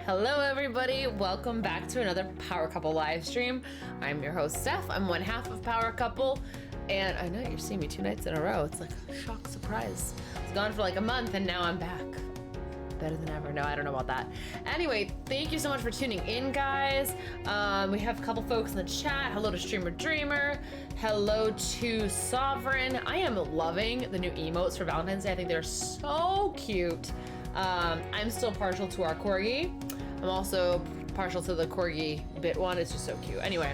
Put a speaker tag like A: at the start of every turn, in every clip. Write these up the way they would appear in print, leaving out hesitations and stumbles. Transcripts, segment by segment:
A: Hello everybody, welcome back to another Power Couple live stream. I'm your host Steph, I'm one half of Power Couple, and I know you're seeing me 2 nights in a row. It's like a shock surprise. I was gone for like a month and now I'm back. Better than ever. No, I don't know about that. Anyway, thank you so much for tuning in, guys. We have a couple folks in the chat. Hello to Streamer Dreamer. Hello to Sovereign. I am loving the new emotes for Valentine's Day. I think they're so cute. I'm still partial to our corgi. I'm also partial to the corgi bit one. It's just so cute. Anyway,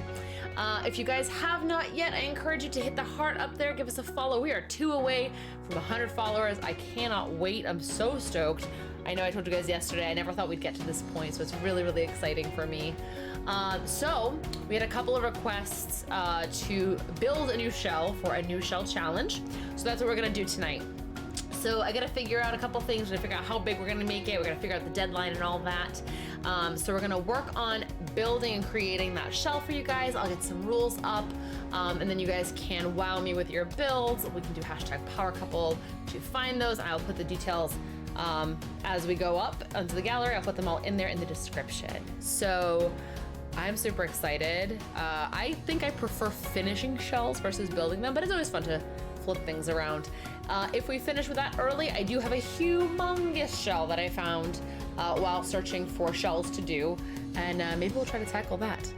A: if you guys have not yet, I encourage you to hit the heart up there. Give us a follow. We are 2 away from 100 followers. I cannot wait. I'm so stoked. I know I told you guys yesterday, I never thought we'd get to this point, so it's really, really exciting for me. So we had a couple of requests to build a new shell for a new shell challenge. So that's what we're gonna do tonight. So I gotta figure out a couple things, to figure out how big we're gonna make it. We're gonna figure out the deadline and all that. So we're gonna work on building and creating that shell for you guys. I'll get some rules up, and then you guys can wow me with your builds. We can do hashtag Power Couple to find those. I'll put the details as we go up onto the gallery. I'll put them all in there in the description. So I'm super excited. I think I prefer finishing shells versus building them, but it's always fun to flip things around. If we finish with that early, I do have a humongous shell that I found while searching for shells to do, and maybe we'll try to tackle that.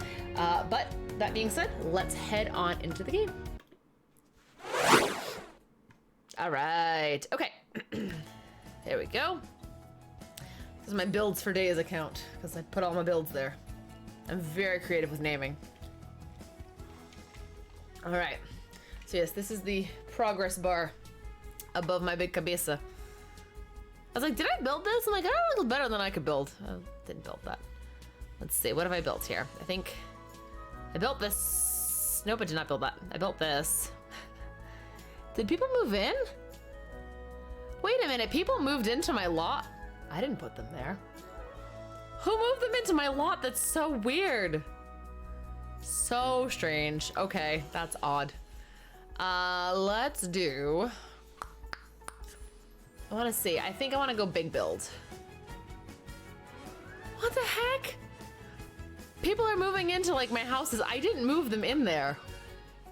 A: But that being said, let's head on into the game. All right, okay. There we go. This is my builds for days account because I put all my builds there. I'm very creative with naming. All right, so yes, this is the progress bar above my big cabeza. I was like, did I build this? I'm like, I don't look better than I could build. I didn't build that. Let's see, what have I built here? I think I built this. Nope, I did not build that. I built this. Did people move in? Wait a minute, people moved into my lot. I didn't put them there. Who moved them into my lot? That's so weird. So strange. Okay, that's odd. Let's do... I want to see. I think I want to go big build. What the heck? People are moving into like my houses. I didn't move them in there.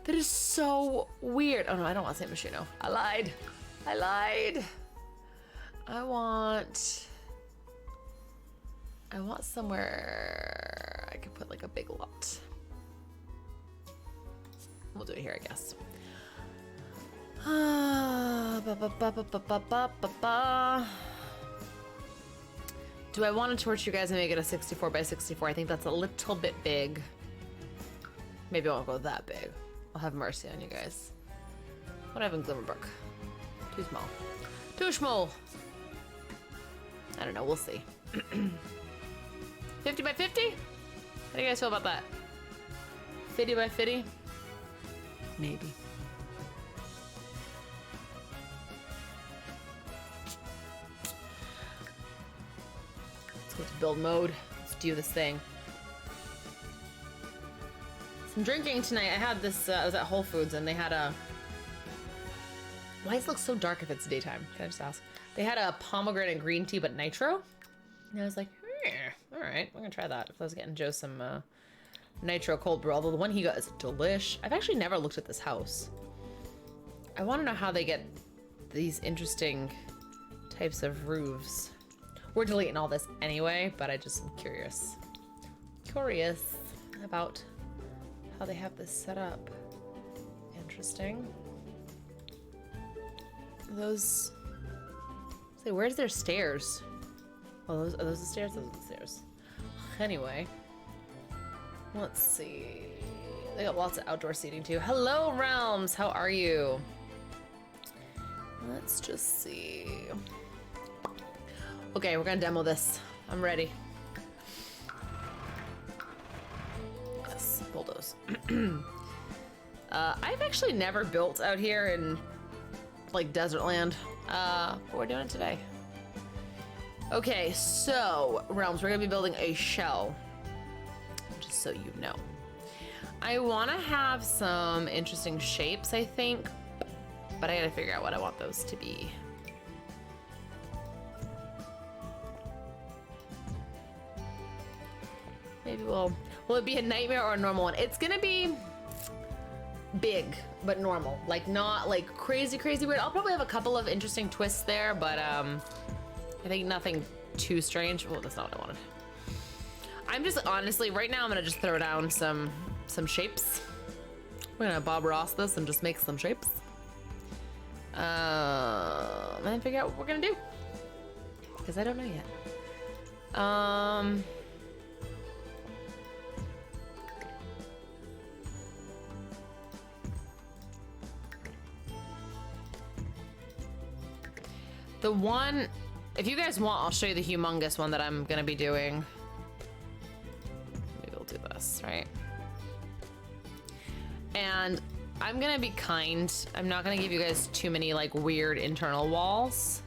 A: That is so weird. Oh no, I don't want San Machino. I lied. I lied. I want somewhere I could put like a big lot. We'll do it here, I guess. Do I want to torch you guys and make it a 64 by 64? I think that's a little bit big. Maybe I won't go that big. I'll have mercy on you guys. What do I have in Glimmerbrook? Too small. Too small. I don't know, we'll see. 50 by 50? How do you guys feel about that? 50 by 50? Maybe. Let's go to build mode. Let's do this thing. Some drinking tonight. I had this, I was at Whole Foods and they had a... Why does it look so dark if it's daytime? Can I just ask? They had a pomegranate green tea, but nitro. And I was like, all right, I'm gonna try that. If I was getting Joe some nitro cold brew, although the one he got is delish. I've actually never looked at this house. I want to know how they get these interesting types of roofs. We're deleting all this anyway, but I just am curious. Curious about how they have this set up. Interesting. Those... Say, where's their stairs? Oh, are those the stairs? Those are the stairs. Anyway, let's see. They got lots of outdoor seating too. Hello, Realms. How are you? Let's just see. Okay, we're gonna demo this. I'm ready. Yes, bulldoze. I've actually never built out here in like desert land. But we're doing it today. Okay, so Realms, we're gonna be building a shell, just so you know. I want to have some interesting shapes, I think, but I gotta figure out what I want those to be. Maybe will it be a nightmare or a normal one? It's gonna be big, but normal. Like not like crazy weird. I'll probably have a couple of interesting twists there, but I think nothing too strange. Oh, that's not what I wanted. I'm just honestly right now I'm gonna just throw down some shapes. We're gonna Bob Ross this and just make some shapes. And then figure out what we're gonna do. Because I don't know yet. The one, if you guys want, I'll show you the humongous one that I'm gonna be doing. Maybe we'll do this, right? And I'm gonna be kind. I'm not gonna give you guys too many like weird internal walls.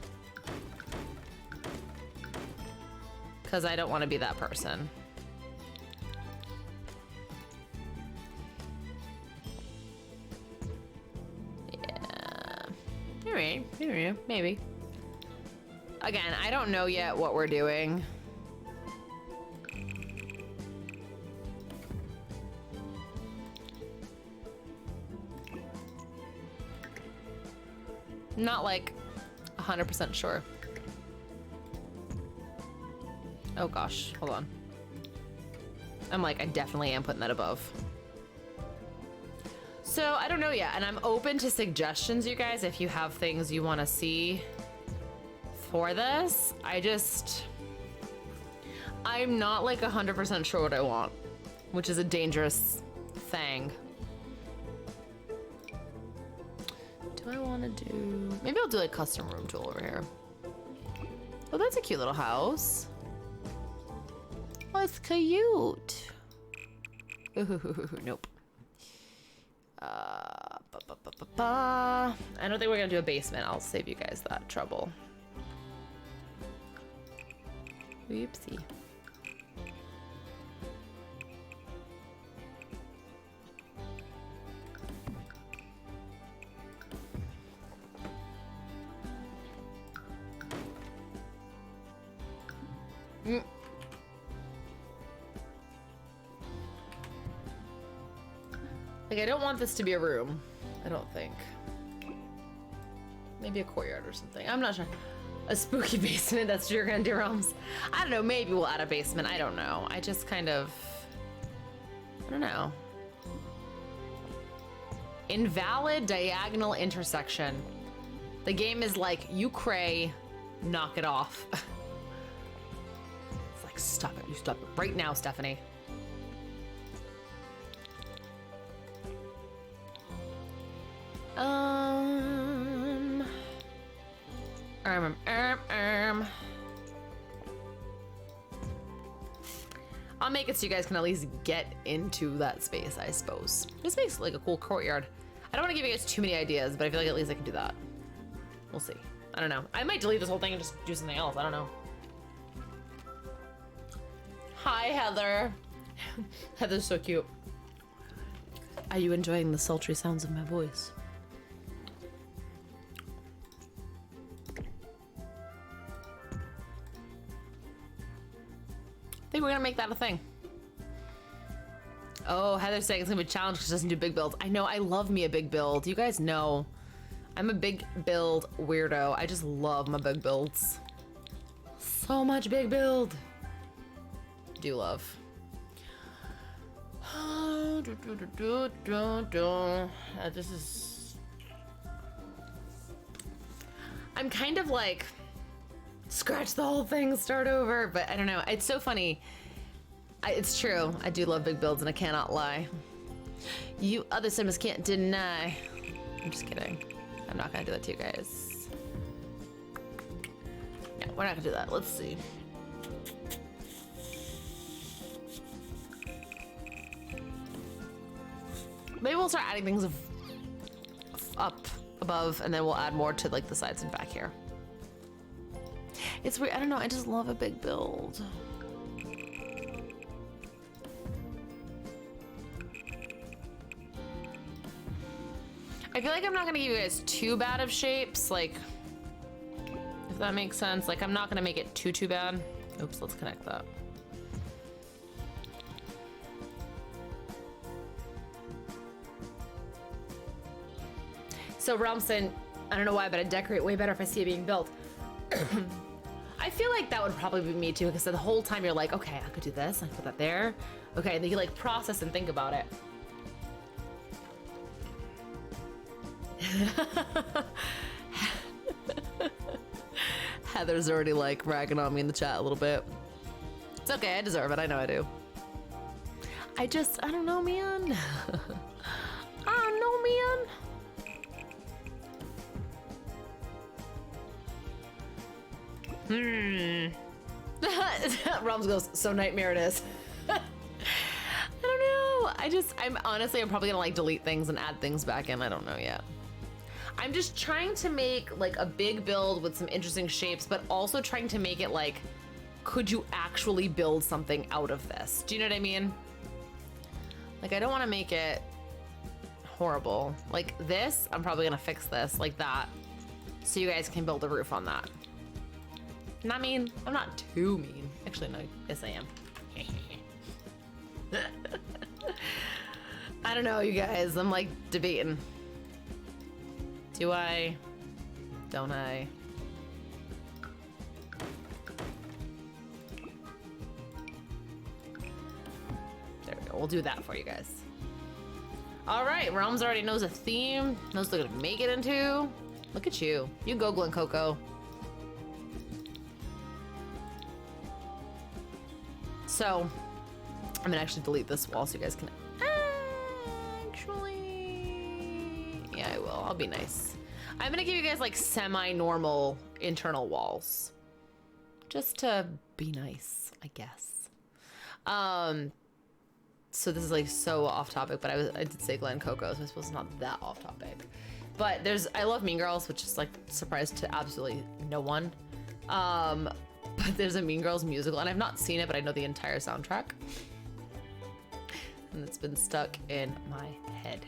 A: Because I don't want to be that person. Yeah. Alright, maybe. Again, I don't know yet what we're doing. Not like 100% sure. Oh gosh, hold on. I'm like, I definitely am putting that above. So I don't know yet, and I'm open to suggestions, you guys, if you have things you want to see for this. I'm not like 100% sure what I want, which is a dangerous thing. Do I want to do, maybe I'll do like custom room tool over here. Oh, that's a cute little house. Oh, it's cute. Ooh, nope. I don't think we're gonna do a basement. I'll save you guys that trouble. Oopsie. Like, I don't want this to be a room. I don't think. Maybe a courtyard or something. I'm not sure. A spooky basement, that's your gonna do realms. I don't know, maybe we'll add a basement. I don't know. I just kind of, I don't know. Invalid diagonal intersection. The game is like, you cray, knock it off. It's like, stop it, you stop it right now, Stephanie. I'll make it so you guys can at least get into that space, I suppose. This makes like a cool courtyard. I don't want to give you guys too many ideas, but I feel like at least I can do that. We'll see. I don't know. I might delete this whole thing and just do something else. I don't know. Hi, Heather. Heather's so cute. Are you enjoying the sultry sounds of my voice? I think we're gonna make that a thing. Oh, Heather's saying it's gonna be a challenge because she doesn't do big builds. I know, I love me a big build. You guys know I'm a big build weirdo. I just love my big builds. So much big build. Do love. This is... I'm kind of like, scratch the whole thing, start over, but I don't know. It's so funny. It's true. I do love big builds and I cannot lie. You other Sims can't deny. I'm just kidding. I'm not gonna do that to you guys. No, we're not gonna do that. Let's see. Maybe we'll start adding things up above and then we'll add more to like the sides and back here. It's weird. I don't know. I just love a big build. I feel like I'm not gonna give you guys too bad of shapes, like, if that makes sense. Like, I'm not gonna make it too bad. Oops, let's connect that. So Realm's saying, I don't know why, but I decorate way better if I see it being built. I feel like that would probably be me too, because the whole time you're like, okay, I could do this, I could put that there. Okay, and then you like process and think about it. Heather's already like ragging on me in the chat a little bit. It's okay, I deserve it, I know I do. I don't know, man. I don't know, man. Roms goes, so nightmare it is. I don't know. I'm probably gonna like delete things and add things back in. I don't know yet. I'm just trying to make like a big build with some interesting shapes, but also trying to make it like, could you actually build something out of this? Do you know what I mean? Like, I don't want to make it horrible. Like this, I'm probably gonna fix this like that, so you guys can build a roof on that. Not mean. I'm not too mean. Actually, no. Yes, I am. I don't know, you guys. I'm like debating. Do I? Don't I? There we go. We'll do that for you guys. All right. Realms already knows a theme. Knows what they're gonna make it into. Look at you. You go, Glen Coco. So, I'm gonna actually delete this wall so you guys can actually, yeah, I will. I'll be nice. I'm gonna give you guys like semi-normal internal walls, just to be nice, I guess. So this is like so off topic, but I did say Glen Coco, so I suppose it's not that off topic. But I love Mean Girls, which is like surprise to absolutely no one. But there's a Mean Girls musical, and I've not seen it, but I know the entire soundtrack. And it's been stuck in my head.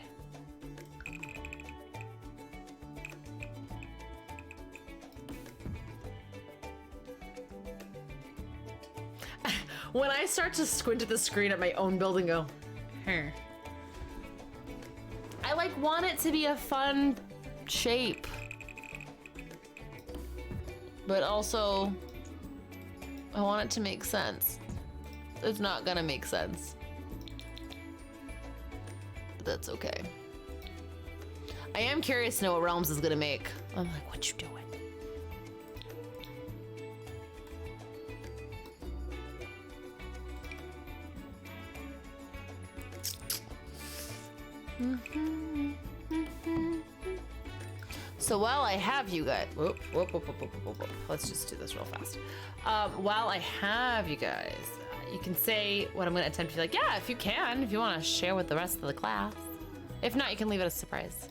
A: When I start to squint at the screen at my own build and go, I like want it to be a fun shape. But also, I want it to make sense. It's not gonna make sense. But that's okay. I am curious to know what Realms is gonna make. I'm like, what you doing? So while I have you guys, let's just do this real fast. While I have you guys, you can say what I'm going to attempt to be like, yeah, if you want to share with the rest of the class. If not, you can leave it as a surprise.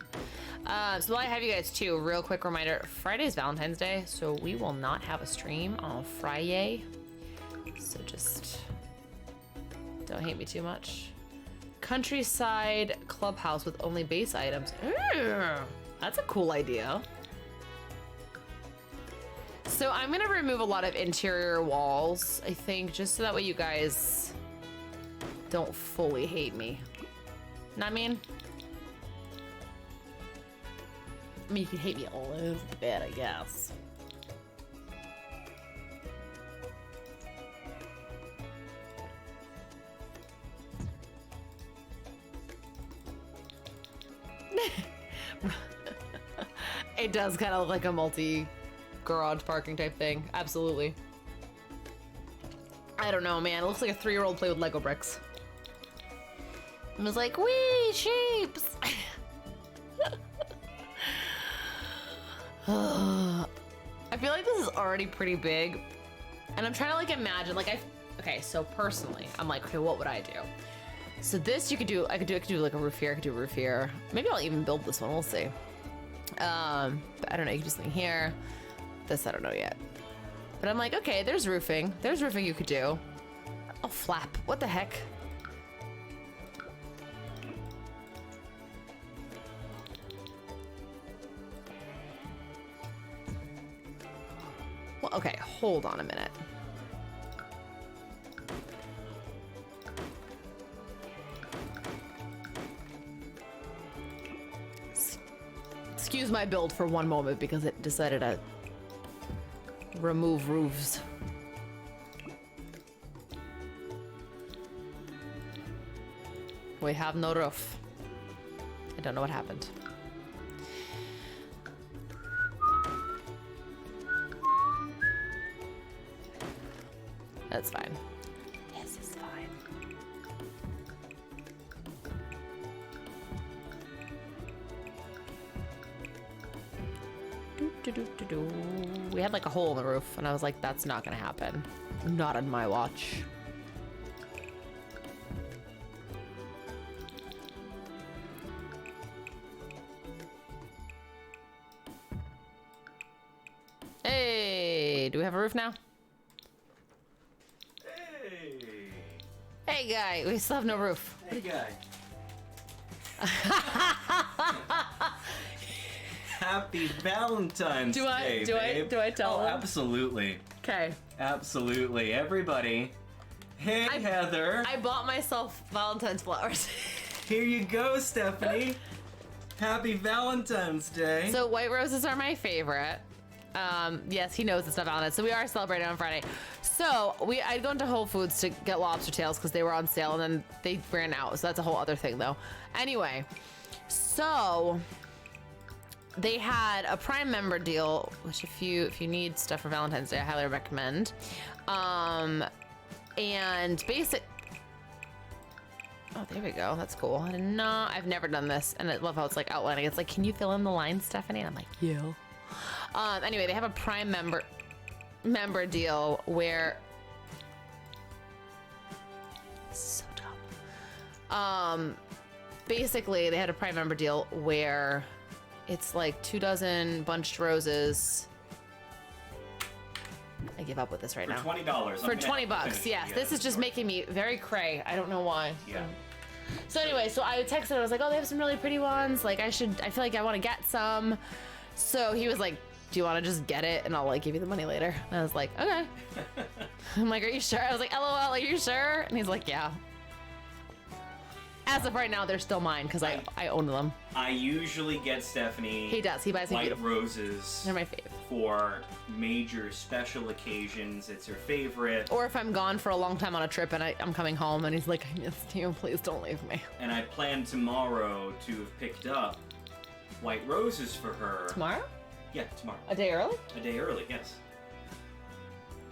A: So while I have you guys too, real quick reminder, Friday is Valentine's Day, so we will not have a stream on Friday. So just don't hate me too much. Countryside clubhouse with only base items. That's a cool idea. So I'm gonna remove a lot of interior walls, I think, just so that way you guys don't fully hate me. Know what I mean? I mean, you can hate me a little bit, I guess. It does kind of look like a multi-garage parking type thing. Absolutely. I don't know, man. It looks like a 3-year-old play with Lego bricks. I was like, wee, shapes! I feel like this is already pretty big. And I'm trying to like imagine, like okay, so personally, I'm like, okay, what would I do? So this you could do, I could do like a roof here, I could do a roof here. Maybe I'll even build this one, we'll see. But I don't know, you can do something here. This, I don't know yet. But I'm like, okay, there's roofing. There's roofing you could do. Oh, flap, what the heck? Well, okay, hold on a minute. Excuse use my build for one moment because it decided to remove roofs. We have no roof. I don't know what happened. That's fine. This is fine. We had like a hole in the roof, and I was like, that's not gonna happen. Not on my watch. Hey, do we have a roof now?
B: Hey!
A: Hey, guy, we still have no roof.
B: Hey, guy. Happy Valentine's Day, babe.
A: Do I tell
B: Oh,
A: him?
B: absolutely.
A: Okay.
B: Absolutely. Everybody. Hey, Heather.
A: I bought myself Valentine's flowers.
B: Here you go, Stephanie. Happy Valentine's Day.
A: So white roses are my favorite. Yes, he knows it's not Valentine's, so we are celebrating on Friday. So I'd gone to Whole Foods to get lobster tails because they were on sale, and then they ran out. So that's a whole other thing, though. Anyway, so they had a Prime member deal, which if you need stuff for Valentine's Day, I highly recommend. And basic. Oh, there we go. That's cool. I've never done this, and I love how it's like outlining. It's like, can you fill in the lines, Stephanie? And I'm like, yeah. Anyway, they have a Prime member deal where so dumb. Basically, they had a Prime member deal where it's like 2 dozen bunched roses. I give up with this right now.
B: For $20.
A: For $20, yes. This is just making me very cray. I don't know why.
B: Yeah.
A: So anyway, so I texted. I was like, "Oh, they have some really pretty ones. Like, I feel like I want to get some." So he was like, "Do you want to just get it, and I'll like give you the money later?" And I was like, "Okay." I'm like, "Are you sure?" I was like, "LOL, are you sure?" And he's like, "Yeah." As of right now, they're still mine because I own them.
B: I usually get Stephanie.
A: He does. He buys me
B: white
A: beautiful
B: roses.
A: They're my fave.
B: For major special occasions. It's her favorite.
A: Or if I'm gone for a long time on a trip and I'm coming home and he's like, "I missed you. Please don't leave me."
B: And I plan tomorrow to have picked up white roses for her.
A: Tomorrow?
B: Yeah, tomorrow.
A: A day early?
B: A day early, yes.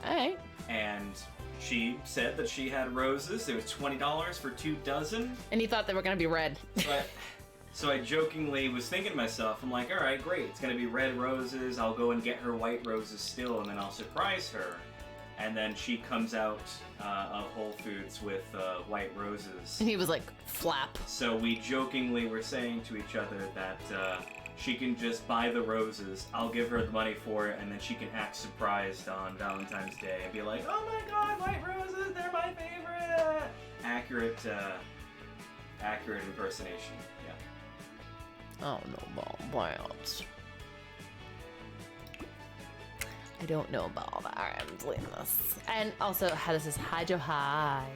A: All right.
B: And she said that she had roses. It was $20 for 2 dozen.
A: And he thought they were gonna be red.
B: So I jokingly was thinking to myself, I'm like, all right, great. It's gonna be red roses. I'll go and get her white roses still, and then I'll surprise her. And then she comes out of Whole Foods with white roses.
A: And he was like, "Flap."
B: So we jokingly were saying to each other that she can just buy the roses. I'll give her the money for it, and then she can act surprised on Valentine's Day and be like, "Oh my God, white roses! They're my favorite." Accurate impersonation. Yeah.
A: Oh no, about. I don't know about that. Alright, I'm deleting this. And also, how this is hi Joe hi.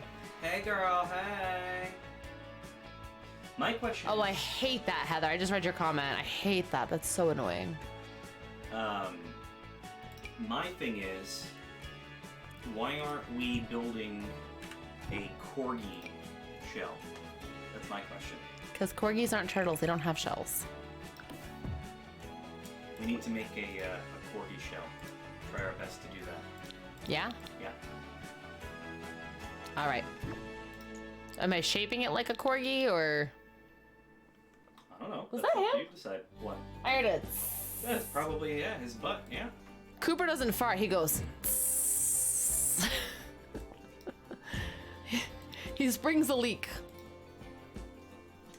B: Hey girl, hey. My question.
A: Oh, I hate that, Heather. I just read your comment. I hate that. That's so annoying.
B: My thing is, why aren't we building a corgi shell? That's my question.
A: Because corgis aren't turtles. They don't have shells.
B: We need to make a corgi shell. Try our best to do that.
A: Yeah?
B: Yeah.
A: All right. Am I shaping it like a corgi, or?
B: I don't know.
A: Was
B: That's
A: that
B: up to
A: him?
B: You decide. What?
A: I heard it.
B: That's probably, yeah, his butt, yeah.
A: Cooper doesn't fart. He goes. He springs a leak.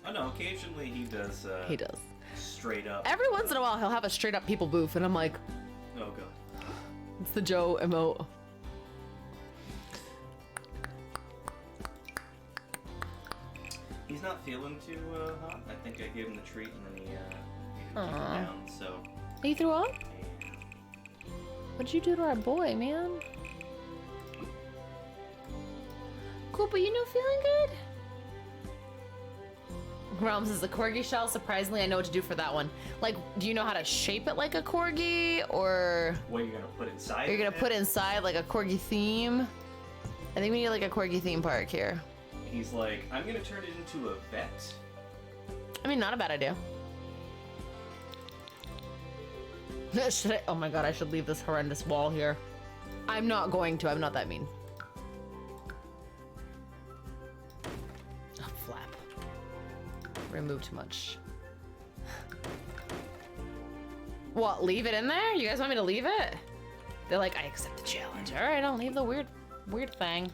B: Oh no, occasionally he does.
A: He does.
B: Straight up.
A: Every once in a while, he'll have a straight up people boof, and I'm like,
B: Oh god.
A: it's the Joe emote.
B: He's not feeling too hot. I think I gave him the treat and then he took it
A: Aw.
B: down, so.
A: He threw up?
B: Yeah.
A: What'd you do to our boy, man? Cooper, you no feeling good? Realms is the corgi shell. Surprisingly, I know what to do for that one. Like, do you know how to shape it like a corgi, or
B: What are you gonna put inside?
A: are you gonna put inside like a corgi theme? I think we need like a corgi theme park here.
B: He's like, I'm gonna turn it into a vet.
A: I mean, not a bad idea. Should I? Oh my god, I should leave this horrendous wall here. I'm not going to. I'm not that mean. Oh, flap. Remove too much. What? Leave it in there? You guys want me to leave it? They're like, I accept the challenge. All right, I'll leave the weird thing.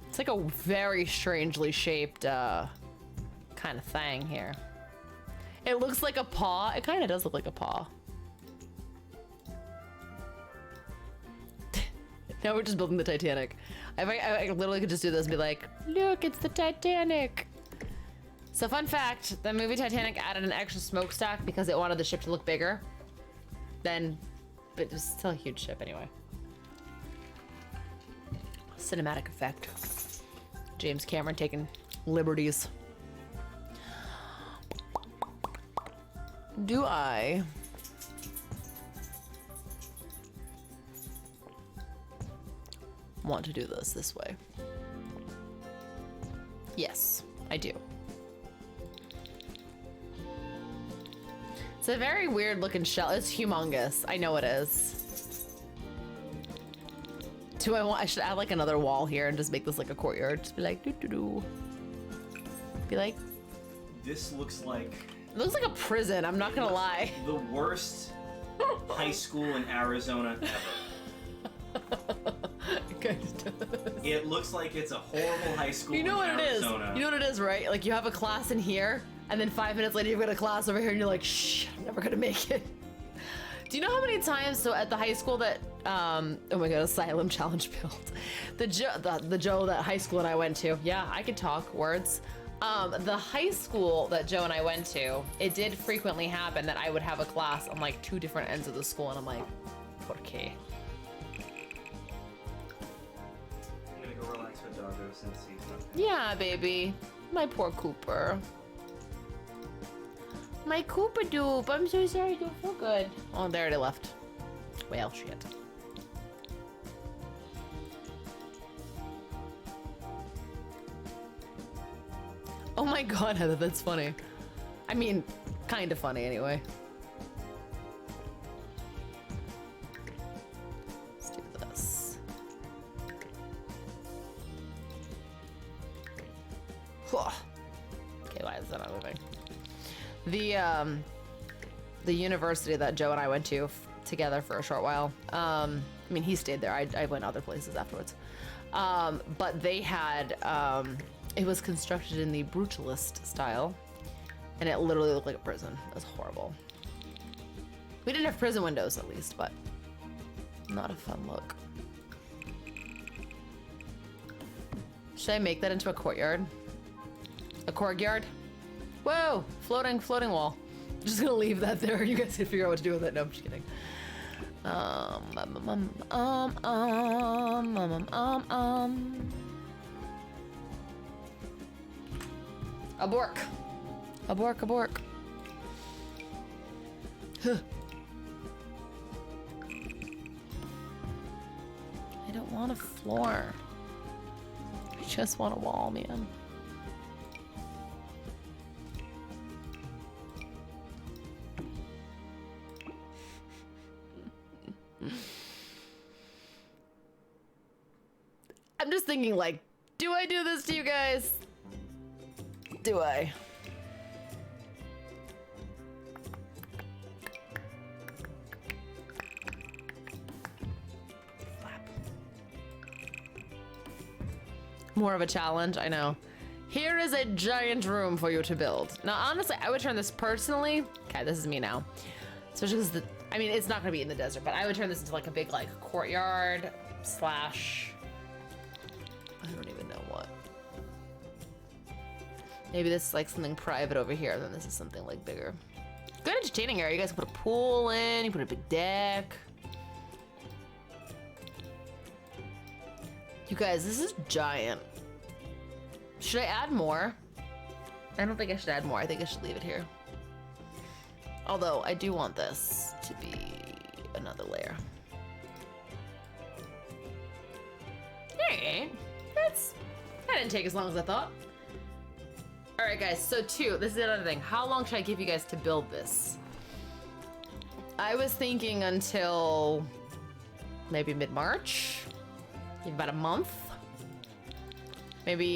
A: It's like a very strangely shaped kind of thing here. It looks like a paw. It kind of does look like a paw. Now we're just building the Titanic. I literally could just do this and be like, look, it's the Titanic. So fun fact, the movie Titanic added an extra smokestack because it wanted the ship to look bigger. But it was still a huge ship anyway. Cinematic effect. James Cameron taking liberties. Do I want to do this way? Yes, I do. It's a very weird looking shell. It's humongous. I know it is. I should add like another wall here and just make this like a courtyard. Just be like, doo-doo-doo. Be like.
B: This looks like.
A: It looks like a prison, I'm not gonna lie.
B: The worst high school in Arizona ever. It looks like it's a horrible high school in Arizona.
A: You know what it is, right? Like you have a class in here, and then 5 minutes later you've got a class over here and you're like, shh, I'm never gonna make it. Do you know how many times, so at the high school that, oh my god, Asylum Challenge build. The Joe, that high school that I went to, yeah, I could talk words. The high school that Joe and I went to, it did frequently happen that I would have a class on like 2 different ends of the school, and I'm like, por qué?
B: I'm gonna go relax with Doggo since he's not.
A: Yeah, baby. My poor Cooper. My Cooper Doop. I'm so sorry, don't feel good. Oh, there it left. Well, shit. Oh my god, Heather, that's funny. I mean, kind of funny anyway. Let's do this. Okay, why is that not moving? The university that Joe and I went to together for a short while. I mean, he stayed there. I went other places afterwards. But they had, it was constructed in the brutalist style, and it literally looked like a prison. It was horrible. We didn't have prison windows, at least, but not a fun look. Should I make that into a courtyard? A courtyard? Whoa! Floating wall. I'm just gonna leave that there. You guys can figure out what to do with it. No, I'm just kidding. A bork. A bork, a bork. Huh. I don't want a floor. I just want a wall, man. I'm just thinking, like, do I do this to you guys? Do I? Flap. More of a challenge, I know. Here is a giant room for you to build. Now, honestly, I would turn this personally. Okay, this is me now. Especially because I mean, it's not gonna be in the desert, but I would turn this into like a big like courtyard slash. I don't even know what. Maybe this is like something private over here, and then this is something like bigger. Good entertaining area. You guys can put a pool in, you put a big deck. You guys, this is giant. Should I add more? I don't think I should add more. I think I should leave it here. Although I do want this to be another layer. Hey, that didn't take as long as I thought. All right, guys, so this is another thing. How long should I give you guys to build this? I was thinking until maybe mid-March, maybe about a month. Maybe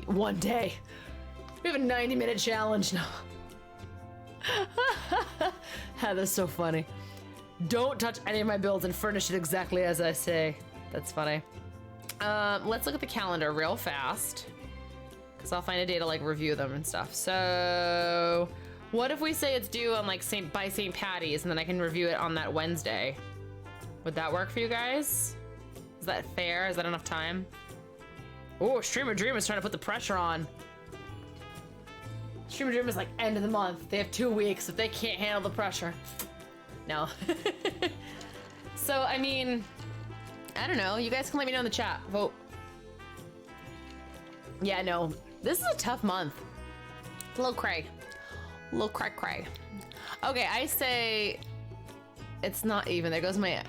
A: one day. We have a 90-minute challenge now. That's so funny. Don't touch any of my builds and furnish it exactly as I say. That's funny. Let's look at the calendar real fast, because I'll find a day to like review them and stuff. So what if we say it's due on like by St. Patty's, and then I can review it on that Wednesday? Would that work for you guys? Is that fair? Is that enough time? Oh, Streamer Dream is trying to put the pressure on. Streamer Dream is like end of the month. They have 2 weeks if they can't handle the pressure. No. So, I mean, I don't know. You guys can let me know in the chat. Vote. Yeah, no. This is a tough month. It's a little cray. A little cray. Okay, I say it's not even. There goes my...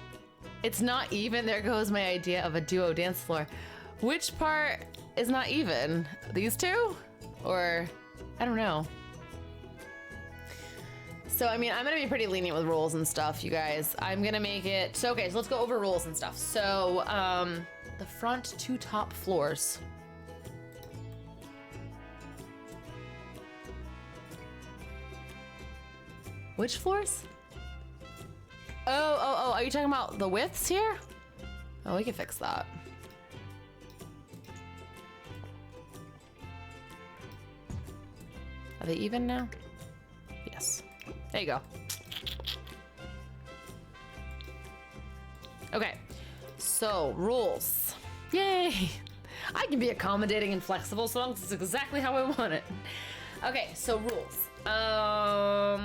A: It's not even. There goes my idea of a duo dance floor. Which part is not even? These two? Or... I don't know. So, I mean, I'm gonna be pretty lenient with rules and stuff, you guys. I'm gonna make it... So, okay, so let's go over rules and stuff. So, the front 2 top floors. Which floors? Oh, are you talking about the widths here? Oh, we can fix that. Are they even now? Yes. There you go. Okay. So, rules. Yay! I can be accommodating and flexible so long as it's exactly how I want it. Okay, so rules. Oh,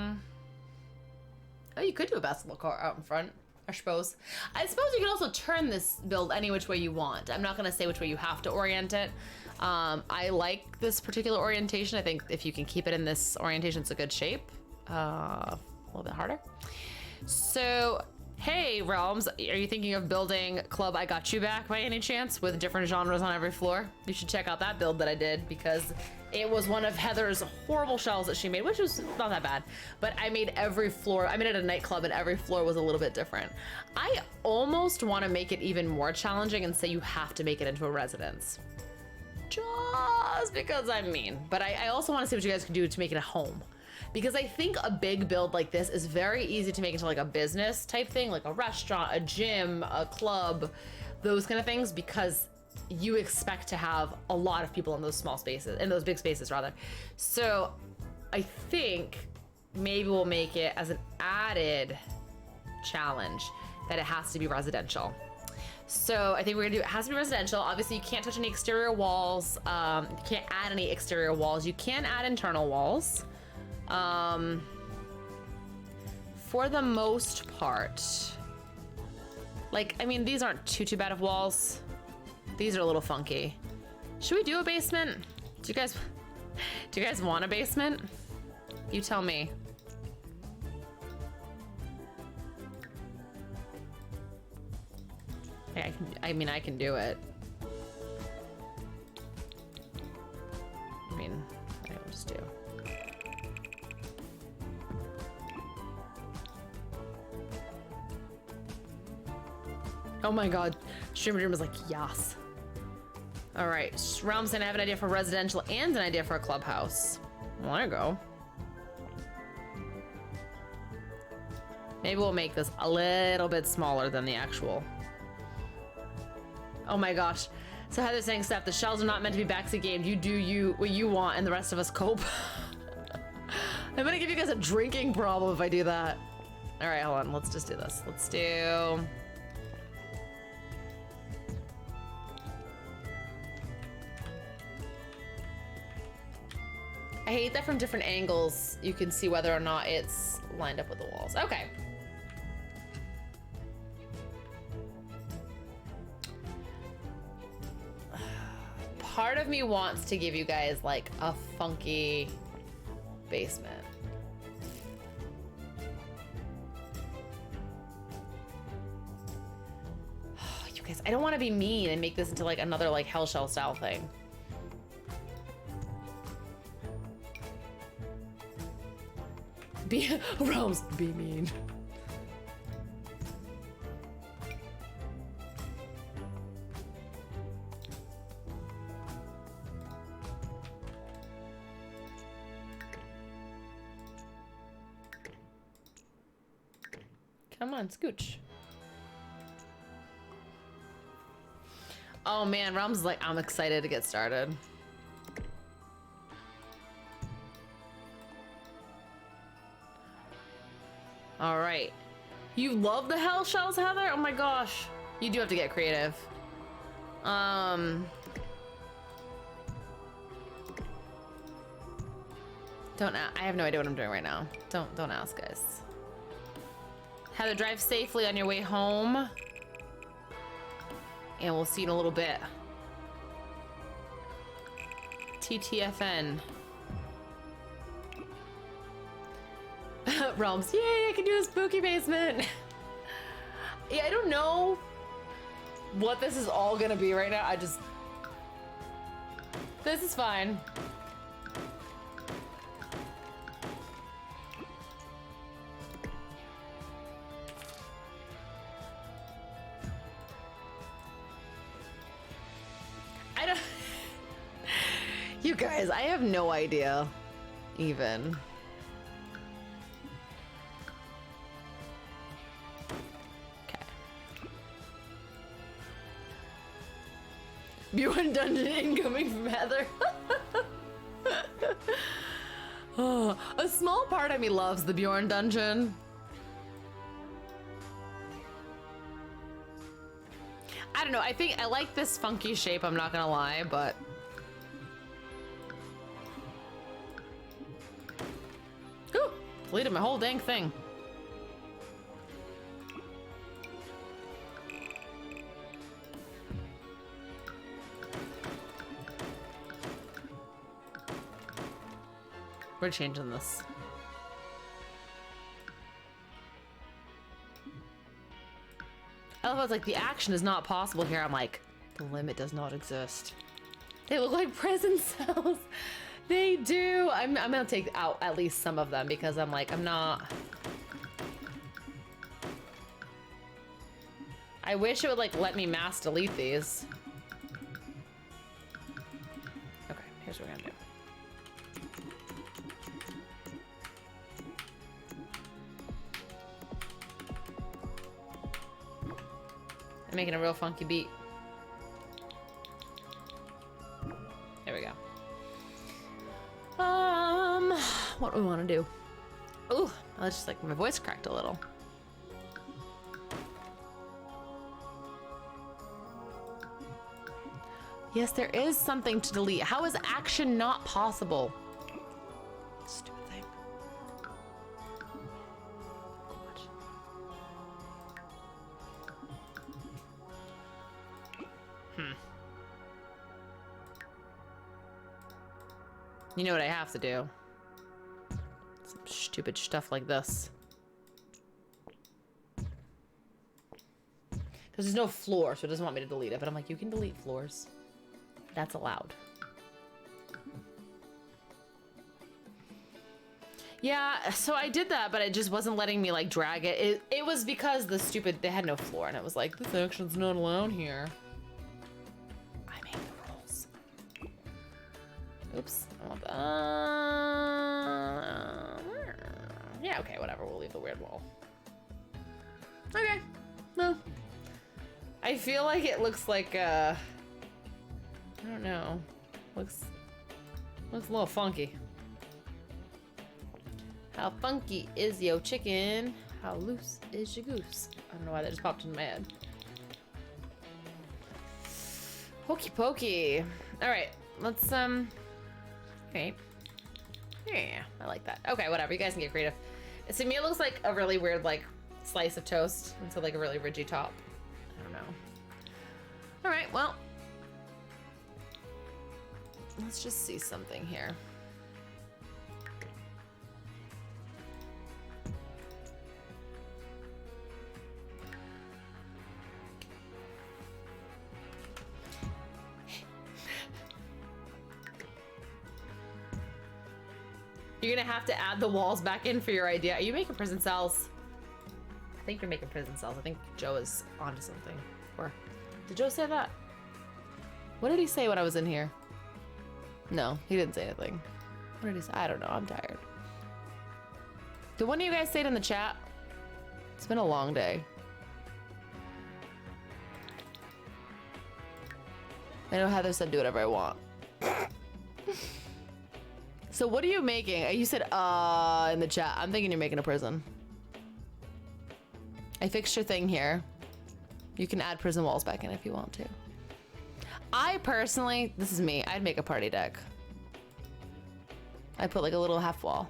A: you could do a basketball court out in front, I suppose. I suppose you can also turn this build any which way you want. I'm not gonna say which way you have to orient it. I like this particular orientation. I think if you can keep it in this orientation, it's a good shape. A little bit harder. So, hey, Realms, are you thinking of building Club I Got You Back by any chance with different genres on every floor? You should check out that build that I did because it was one of Heather's horrible shells that she made, which was not that bad. But I made every floor, I made it a nightclub and every floor was a little bit different. I almost want to make it even more challenging and say you have to make it into a residence. Just because I'm mean. But I also want to see what you guys can do to make it a home. Because I think a big build like this is very easy to make into like a business type thing, like a restaurant, a gym, a club, those kind of things, because you expect to have a lot of people in those small spaces, in those big spaces rather. So I think maybe we'll make it as an added challenge that it has to be residential. So I think we're gonna do, it has to be residential. Obviously you can't touch any exterior walls. You can't add any exterior walls. You can add internal walls. For the most part, like, I mean, these aren't too bad of walls. These are a little funky. Should we do a basement? Do you guys want a basement? You tell me. I mean, I can do it. I mean, I'll just do. Oh my god, Streamer Dream was like, yes. All right, Realms, and I have an idea for residential and an idea for a clubhouse. Well, there you go. Maybe we'll make this a little bit smaller than the actual. Oh my gosh. So Heather's saying, Steph, the shells are not meant to be backseat gamed. You do what you want and the rest of us cope. I'm gonna give you guys a drinking problem if I do that. All right, hold on, let's just do this. Let's do... I hate that from different angles you can see whether or not it's lined up with the walls. Okay. part of me wants to give you guys like a funky basement. You guys, I don't want to be mean and make this into like another like Hell Shell style thing. Be Rose, be mean. Come on, scooch. Oh man, Rum's like, I'm excited to get started. All right. You love the Hell Shells, Heather? Oh my gosh. You do have to get creative. Don't I have no idea what I'm doing right now. Don't ask, guys. Heather, drive safely on your way home. And we'll see you in a little bit. TTFN. Realms, yay, I can do a spooky basement. Yeah, I don't know what this is all gonna be right now. This is fine. You guys, I have no idea, even. Okay. Bjorn Dungeon incoming from Heather. Oh, a small part of me loves the Bjorn Dungeon. I don't know, I think I like this funky shape, I'm not gonna lie, but... Ooh, deleted my whole dang thing. We're changing this. I love how it's like the action is not possible here. I'm like, the limit does not exist. They look like prison cells. They do. I'm gonna take out at least some of them because I'm like, I'm not. I wish it would like let me mass delete these. Okay, here's what we're gonna do. I'm making a real funky beat. There we go. What do we want to do? Ooh, that's just like my voice cracked a little. Yes, there is something to delete. How is action not possible? Stupid thing. You know what I have to do? Some stupid stuff like this. Because there's no floor, so it doesn't want me to delete it. But I'm like, you can delete floors. That's allowed. Yeah, so I did that, but it just wasn't letting me like drag it. It was because they had no floor, and it was like, this action's not allowed here. I made the rules. Oops. Yeah, okay, whatever. We'll leave the weird wall. Okay. No. I feel like it looks like, I don't know. Looks a little funky. How funky is yo chicken? How loose is your goose? I don't know why that just popped in my head. Hokey pokey. All right, let's, okay. Yeah, I like that. Okay, whatever. You guys can get creative. To me, it looks like a really weird, like, slice of toast into, like, a really ridgy top. I don't know. All right, well. let's just see something here. You're gonna have to add the walls back in for your idea. Are you making prison cells? I think you're making prison cells. I think Joe is onto something. Or did Joe say that? What did he say when I was in here? No, he didn't say anything. What did he say? I don't know. I'm tired. Did one of you guys say it in the chat? It's been a long day. I know Heather said do whatever I want. So what are you making? You said in the chat. I'm thinking you're making a prison. I fixed your thing here. You can add prison walls back in if you want to. I personally, this is me, I'd make a party deck. I put like a little half wall.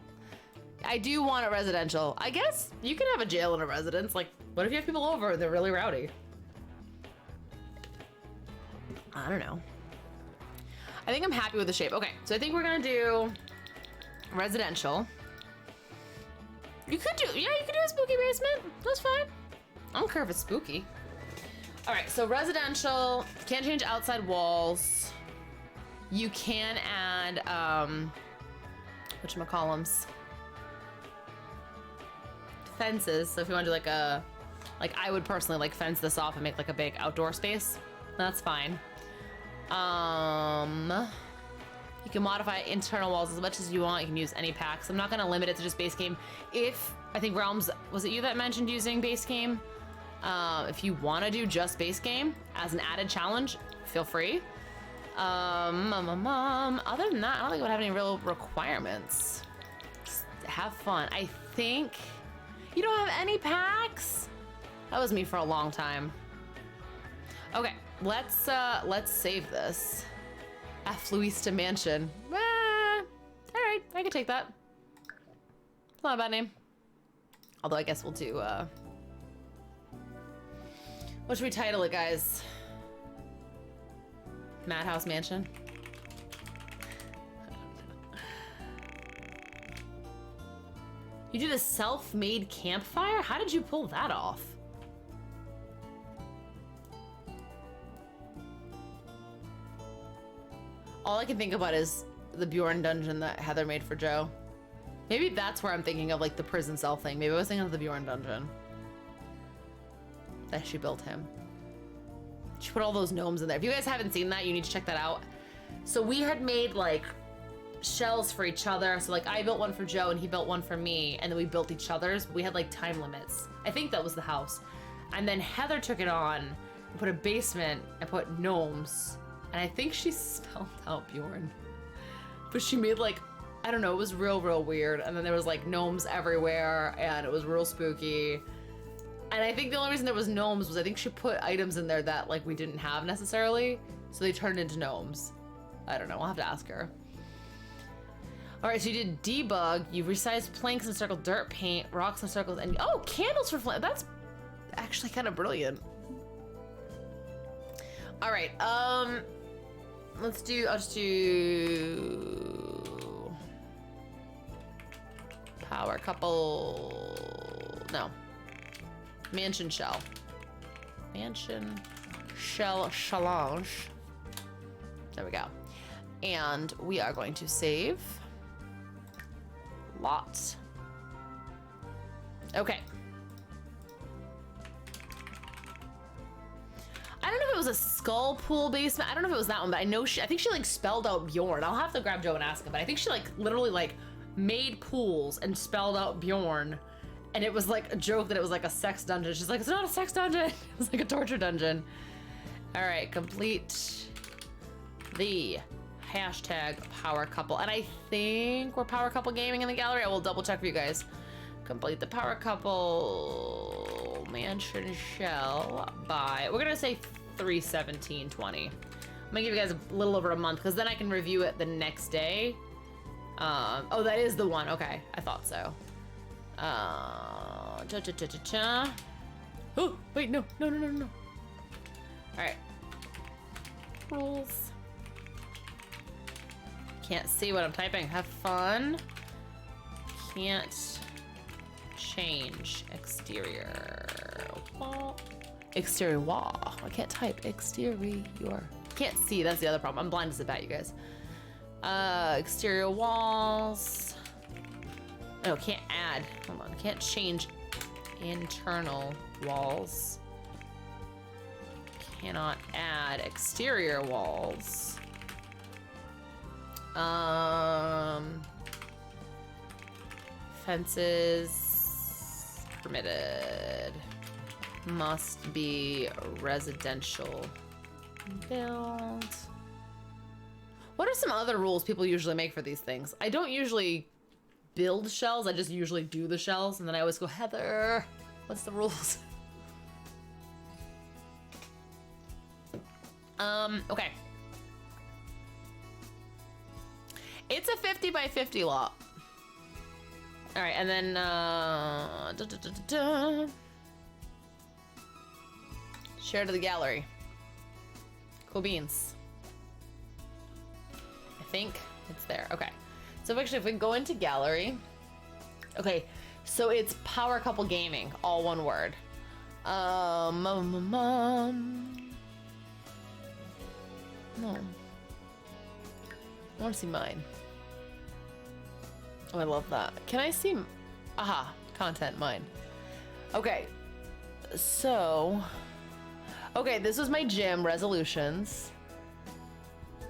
A: I do want a residential. I guess you can have a jail in a residence. Like, what if you have people over and they're really rowdy? I don't know. I think I'm happy with the shape. Okay, so I think we're gonna do residential. You could do, yeah, you could do a spooky basement. That's fine. I don't care if it's spooky. All right, so residential, can't change outside walls. You can add, whatchamacallums? Fences. So if you want to do like a, like I would personally like fence this off and make like a big outdoor space. That's fine. You can modify internal walls as much as you want. You can use any packs. I'm not gonna limit it to just base game. If, I think Realms, was it you that mentioned using base game? If you want to do just base game as an added challenge, feel free. Other than that, I don't think it would have any real requirements. Just have fun. I think you don't have any packs. That was me for a long time. Okay, let's save this. Affluista Mansion. All right, I can take that. It's not a bad name. Although I guess we'll do. What should we title it, guys? Madhouse Mansion. You did a self-made campfire? How did you pull that off? All I can think about is the Bjorn dungeon that Heather made for Joe. Maybe that's where I'm thinking of, like the prison cell thing. Maybe I was thinking of the Bjorn dungeon that she built him. She put all those gnomes in there. If you guys haven't seen that, you need to check that out. So we had made like shells for each other. So like I built one for Joe and he built one for me, and then we built each other's. We had like time limits. I think that was the house. And then Heather took it on and put a basement and put gnomes. And I think she spelled out Bjorn. But she made like, I don't know, it was real weird. And then there was like gnomes everywhere and it was real spooky. And I think the only reason there was gnomes was I think she put items in there that like we didn't have necessarily. So they turned into gnomes. I don't know, I'll have to ask her. All right, so you did debug, you resized planks and circled dirt paint, rocks and circles, and oh, candles for flame. That's actually kind of brilliant. All right, I'll just do power couple, no. Mansion shell. Mansion shell challenge. There we go. And we are going to save. Lots. Okay. I don't know if it was a skull pool basement. I don't know if it was that one, but I know I think she like spelled out Bjorn. I'll have to grab Joe and ask him, but I think she like literally like made pools and spelled out Bjorn. And it was like a joke that it was like a sex dungeon. She's like, it's not a sex dungeon. It's like a torture dungeon. All right, complete the hashtag power couple. And I think we're power couple gaming in the gallery. I will double check for you guys. Complete the power couple mansion shell by, we're gonna say 3/17/20. I'm gonna give you guys a little over a month because then I can review it the next day. Oh, that is the one. Okay, I thought so. Oh, wait, no. All right. Rules. Can't see what I'm typing. Have fun. Can't change exterior wall. Exterior wall. I can't type exterior. Can't see. That's the other problem. I'm blind as a bat, you guys. Exterior walls. No, can't add. Hold on. Can't change internal walls. Cannot add exterior walls. Fences permitted. Must be residential build. What are some other rules people usually make for these things? I don't usually build shells, I just usually do the shells, and then I always go, Heather, what's the rules? Okay. It's a 50 by 50 lot. All right, and then, share to the gallery. Cool beans. I think it's there. Okay. So actually, if we go into gallery, okay, so it's Power Couple Gaming, all one word. No. I want to see mine. Oh, I love that. Can I see? Aha, content, mine. Okay, so, okay, this was my gym resolutions.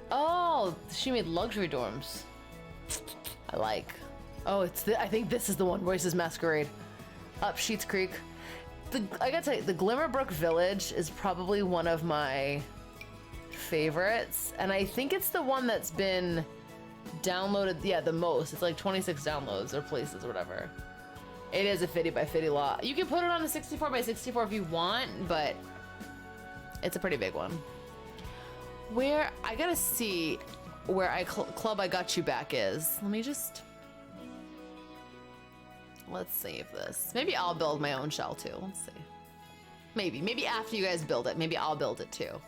A: Oh, she made luxury dorms. I like. Oh, it's I think this is the one. Royce's Masquerade. Up Sheets Creek. I gotta tell you, the Glimmerbrook Village is probably one of my favorites, and I think it's the one that's been downloaded, yeah, the most. It's like 26 downloads or places or whatever. It is a 50 by 50 lot. You can put it on a 64 by 64 if you want, but it's a pretty big one. Where, I gotta see where Club I Got You Back is. Let me just, let's save this. Maybe I'll build my own shell too. Let's see. Maybe after you guys build it, maybe I'll build it too.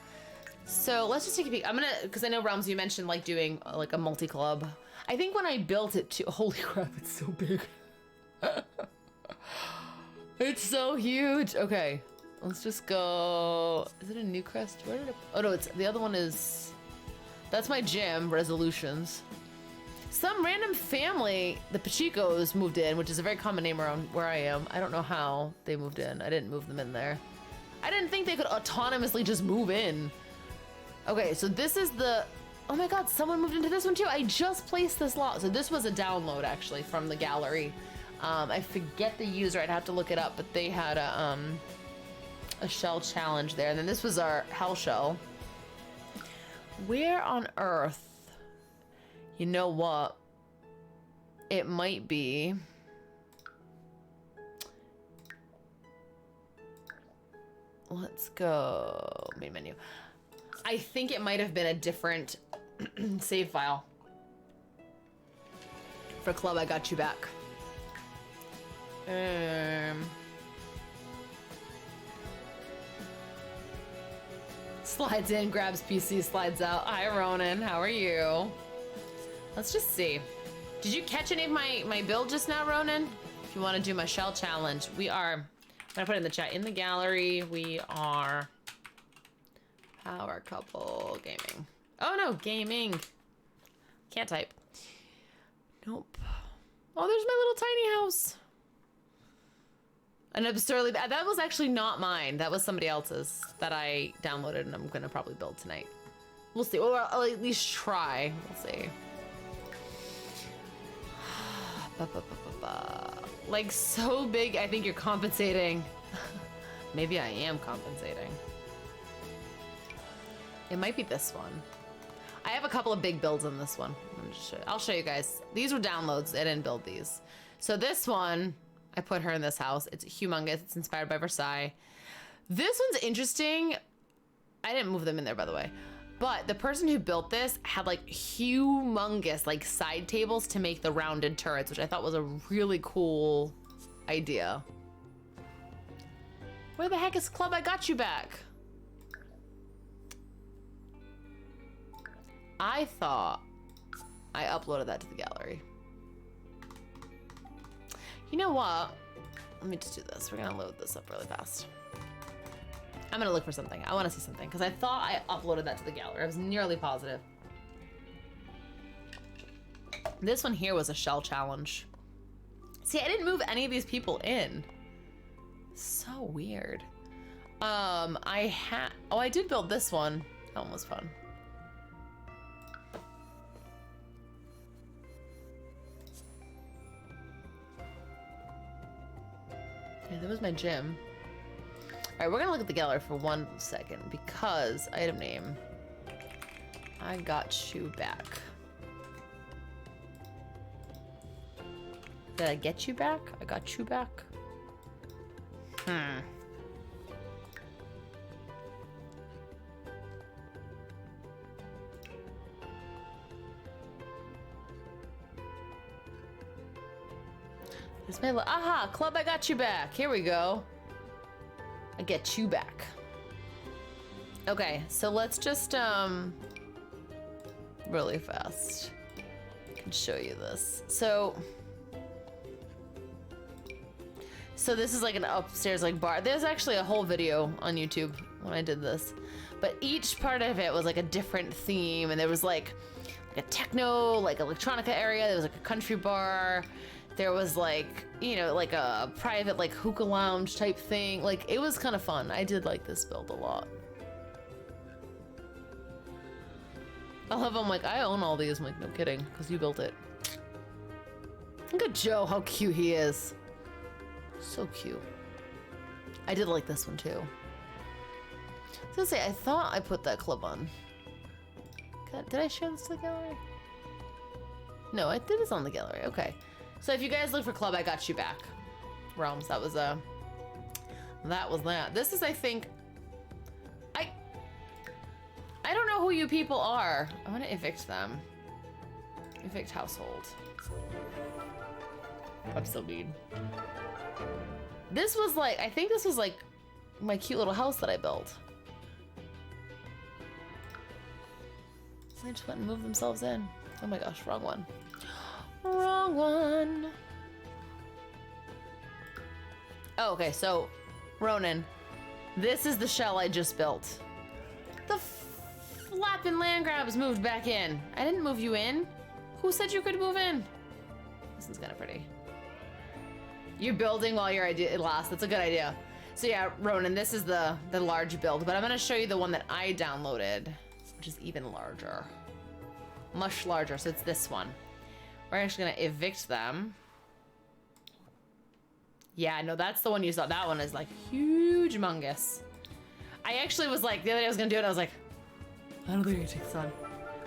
A: So let's just take a peek. I'm gonna, because I know Realms, you mentioned like doing like a multi-club. I think when I built it too, holy crap, it's so big. It's so huge. Okay, let's just go. Is it a Newcrest? Where did it? Oh no, it's the other one is. That's my gym resolutions. Some random family, the Pachicos, moved in, which is a very common name around where I am. I don't know how they moved in. I didn't move them in there. I didn't think they could autonomously just move in. Okay, so this is the, oh my God, someone moved into this one too. I just placed this lot. So this was a download actually from the gallery. I forget the user, I'd have to look it up, but they had a shell challenge there. And then this was our hell shell. Where on earth, you know what? It might be. Let's go, main menu. I think it might have been a different save file for Club I Got You Back. Slides in, grabs PC, slides out. Hi, Ronan. How are you? Let's just see. Did you catch any of my build just now, Ronan? If you want to do my shell challenge, we are. I'm gonna put it in the chat. In the gallery, we are Power Couple Gaming. Oh no, gaming. Can't type. Nope. Oh, there's my little tiny house. An absurdly bad. That was actually not mine. That was somebody else's that I downloaded, and I'm gonna probably build tonight. We'll see. Or I'll at least try. We'll see. Like so big, I think you're compensating. Maybe I am compensating. It might be this one. I have a couple of big builds on this one. I'll show you guys. These were downloads. I didn't build these. So this one, I put her in this house. It's humongous. It's inspired by Versailles. This one's interesting. I didn't move them in there, by the way. But the person who built this had like humongous like side tables to make the rounded turrets, which I thought was a really cool idea. Where the heck is Club I Got You Back? I thought I uploaded that to the gallery. You know what? Let me just do this. We're gonna load this up really fast. I'm gonna look for something. I wanna see something because I thought I uploaded that to the gallery. I was nearly positive. This one here was a shell challenge. See, I didn't move any of these people in. So weird. I did build this one. That one was fun. Yeah, that was my gym. All right, we're gonna look at the gallery for 1 second because item name. I got you back. Did I get you back? I got you back. This may aha, club, I got you back. Here we go. I get you back. Okay, so let's just really fast. I can show you this. So this is like an upstairs like bar. There's actually a whole video on YouTube when I did this, but each part of it was like a different theme, and there was like a techno, like electronica area. There was like a country bar. There was like, you know, like a private like hookah lounge type thing. Like it was kind of fun. I did like this build a lot. I love I'm like, I own all these. I'm like, no kidding, because you built it. Look at Joe, how cute he is. So cute. I did like this one too. I was gonna say, I thought I put that club on. Did I share this to the gallery? No, I did this on the gallery. Okay. So if you guys look for club, I got you back. Realms, that was that. This is, I think, I don't know who you people are. I want to evict them. Evict household. I'm so mean. This was like, I think this was like my cute little house that I built. So they just went and moved themselves in. Oh my gosh, wrong one. Wrong one. Oh, okay, so Ronan, this is the shell I just built. The flapping land grabs moved back in. I didn't move you in. Who said you could move in? This is kind of pretty. You're building while your idea lasts. That's a good idea. So yeah, Ronan, this is the large build, but I'm gonna show you the one that I downloaded, which is even larger. Much larger, so it's this one. We're actually gonna evict them. Yeah, no, that's the one you saw. That one is like huge, humongous. I actually was like, the other day I was gonna do it, I was like, I don't think I can take this on.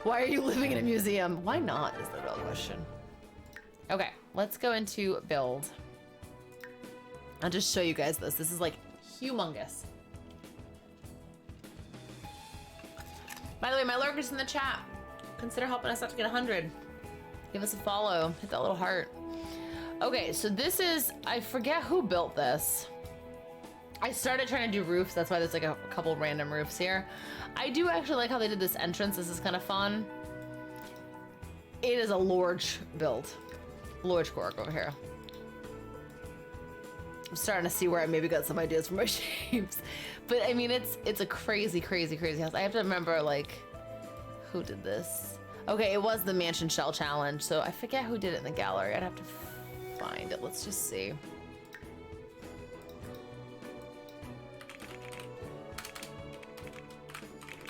A: Why are you living in a museum? Why not, is the real question. Okay, let's go into build. I'll just show you guys this. This is like humongous. By the way, my lurkers in the chat, consider helping us out to get 100. Give us a follow, hit that little heart. Okay, so this is, I forget who built this. I started trying to do roofs, that's why there's like a couple random roofs here. I do actually like how they did this entrance, this is kind of fun. It is a large build. Large Korg over here. I'm starting to see where I maybe got some ideas for my shapes. But I mean, it's a crazy, crazy, crazy house. I have to remember like, who did this? Okay, it was the Mansion Shell Challenge, so I forget who did it in the gallery. I'd have to find it. Let's just see.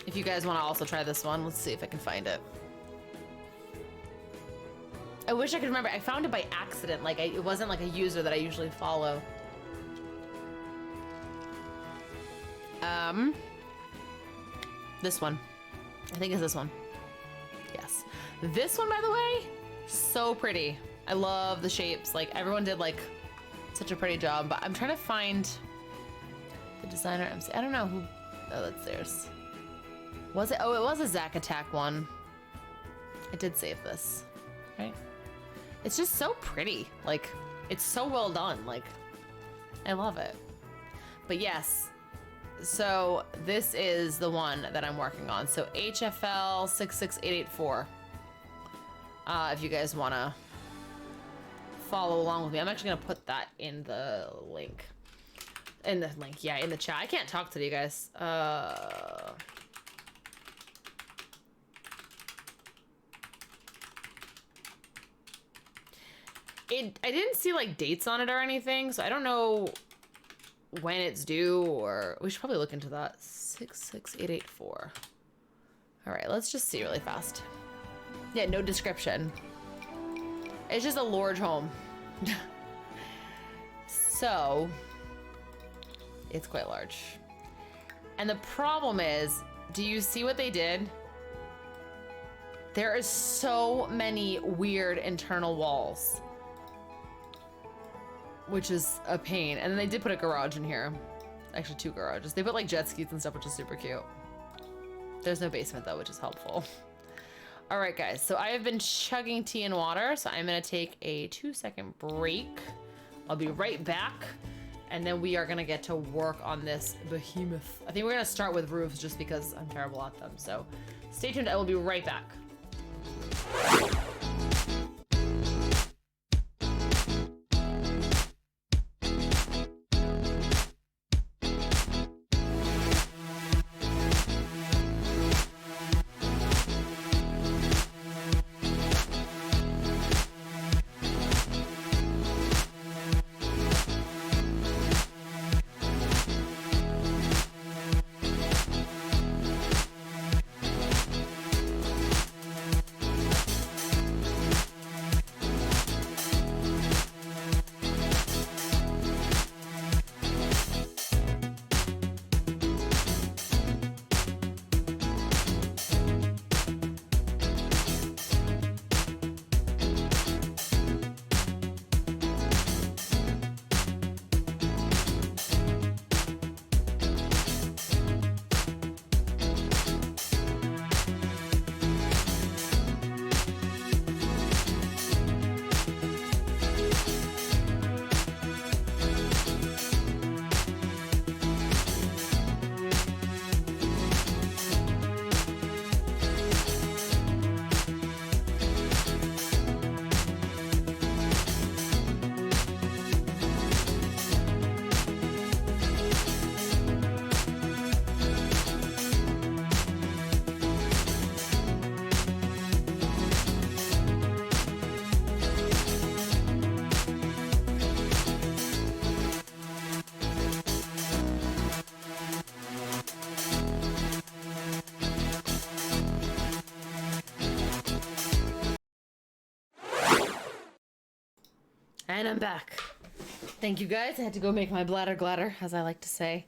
A: If you guys want to also try this one, let's see if I can find it. I wish I could remember. I found it by accident. Like, it wasn't like a user that I usually follow. This one. I think it's this one. Yes. This one, by the way, so pretty. I love the shapes. Like, everyone did, like, such a pretty job. But I'm trying to find the designer. I don't know who... Oh, that's theirs. Was it? Oh, it was a Zack Attack one. I did save this, right? It's just so pretty. Like, it's so well done. Like, I love it. But yes, so this is the one that I'm working on. So HFL 66884. If you guys want to follow along with me. I'm actually going to put that in the link. In the link, yeah, in the chat. I can't talk to you guys. I didn't see like dates on it or anything, so I don't know when it's due, or we should probably look into that. 66884. All right, let's just see really fast. Yeah, no description. It's just a large home. So it's quite large. And the problem is, do you see what they did? There is so many weird internal walls, which is a pain. And then they did put a garage in here. Actually, 2 garages. They put like jet skis and stuff, which is super cute. There's no basement though, which is helpful. All right, guys. So I have been chugging tea and water. So I'm gonna take a 2-second break. I'll be right back. And then we are gonna get to work on this behemoth. I think we're gonna start with roofs just because I'm terrible at them. So stay tuned. I will be right back. And I'm back. Thank you guys. I had to go make my bladder gladder, as I like to say.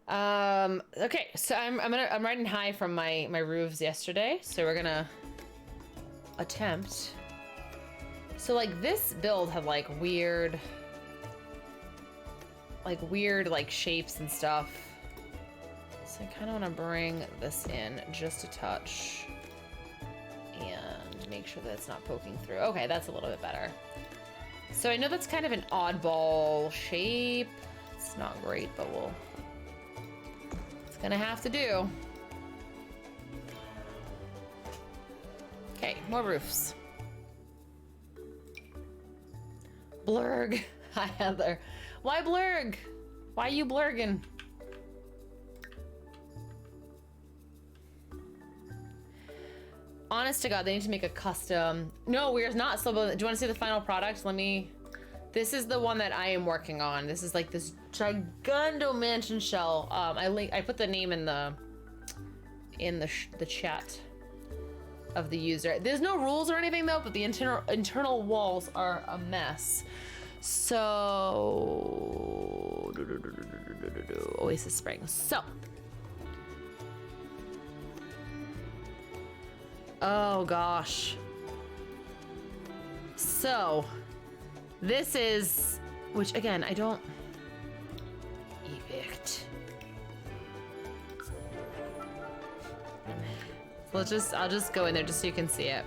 A: Okay, so I'm riding high from my roofs yesterday, so we're gonna attempt. So like this build had like weird shapes and stuff. So I kind of want to bring this in just a touch and make sure that it's not poking through. Okay, that's a little bit better. So I know that's kind of an oddball shape. It's not great, but it's gonna have to do. Okay, more roofs. Blurg. Hi, Heather. Why Blurg? Why you blurging? Honest to God, they need to make a custom. No, we're not still building. Do you want to see the final product? This is the one that I am working on. This is like this Gigundo mansion shell. I put the name in the chat of the user. There's no rules or anything though, but the internal walls are a mess. So Oasis Springs. So. Oh gosh. So, this is, which again, I don't evict. I'll just go in there just so you can see it.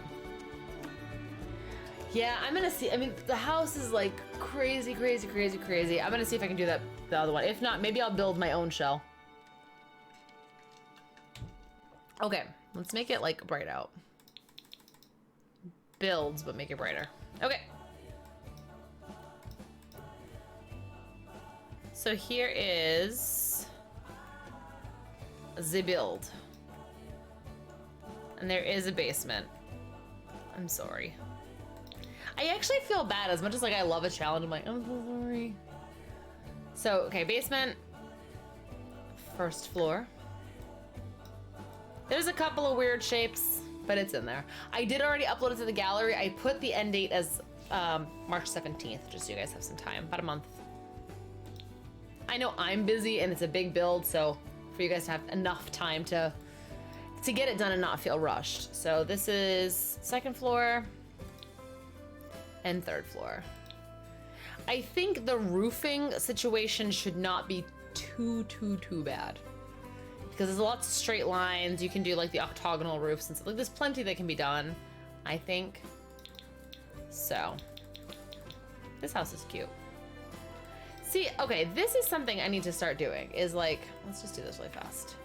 A: Yeah, I'm gonna see. I mean, the house is like crazy, crazy, crazy, crazy. I'm gonna see if I can do that, the other one. If not, maybe I'll build my own shell. Okay, let's make it like bright out. builds, but make it brighter. Okay. So here is the build. And there is a basement. I'm sorry. I actually feel bad as much as like I love a challenge. I'm like, I'm so sorry. So, okay, basement. First floor. There's a couple of weird shapes, but it's in there. I did already upload it to the gallery. I put the end date as March 17th, just so you guys have some time, about a month. I know I'm busy and it's a big build, so for you guys to have enough time to get it done and not feel rushed. So this is second floor and third floor. I think the roofing situation should not be too bad, because there's lots of straight lines. You can do like the octagonal roofs and stuff. Like there's plenty that can be done, I think. So this house is cute. See, okay, this is something I need to start doing, is like, let's just do this really fast.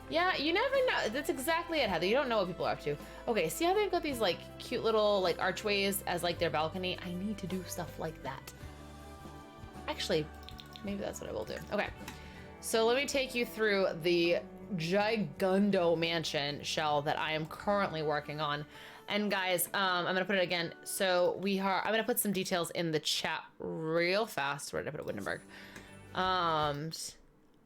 A: Yeah, you never know. That's exactly it, Heather. You don't know what people are up to. Okay, see how they've got these like cute little like archways as like their balcony? I need to do stuff like that. Actually, maybe that's what I will do. Okay, so let me take you through the Gigundo mansion shell that I am currently working on. And guys, I'm gonna put it again. So I'm gonna put some details in the chat real fast. Where did I put it? Wittenberg.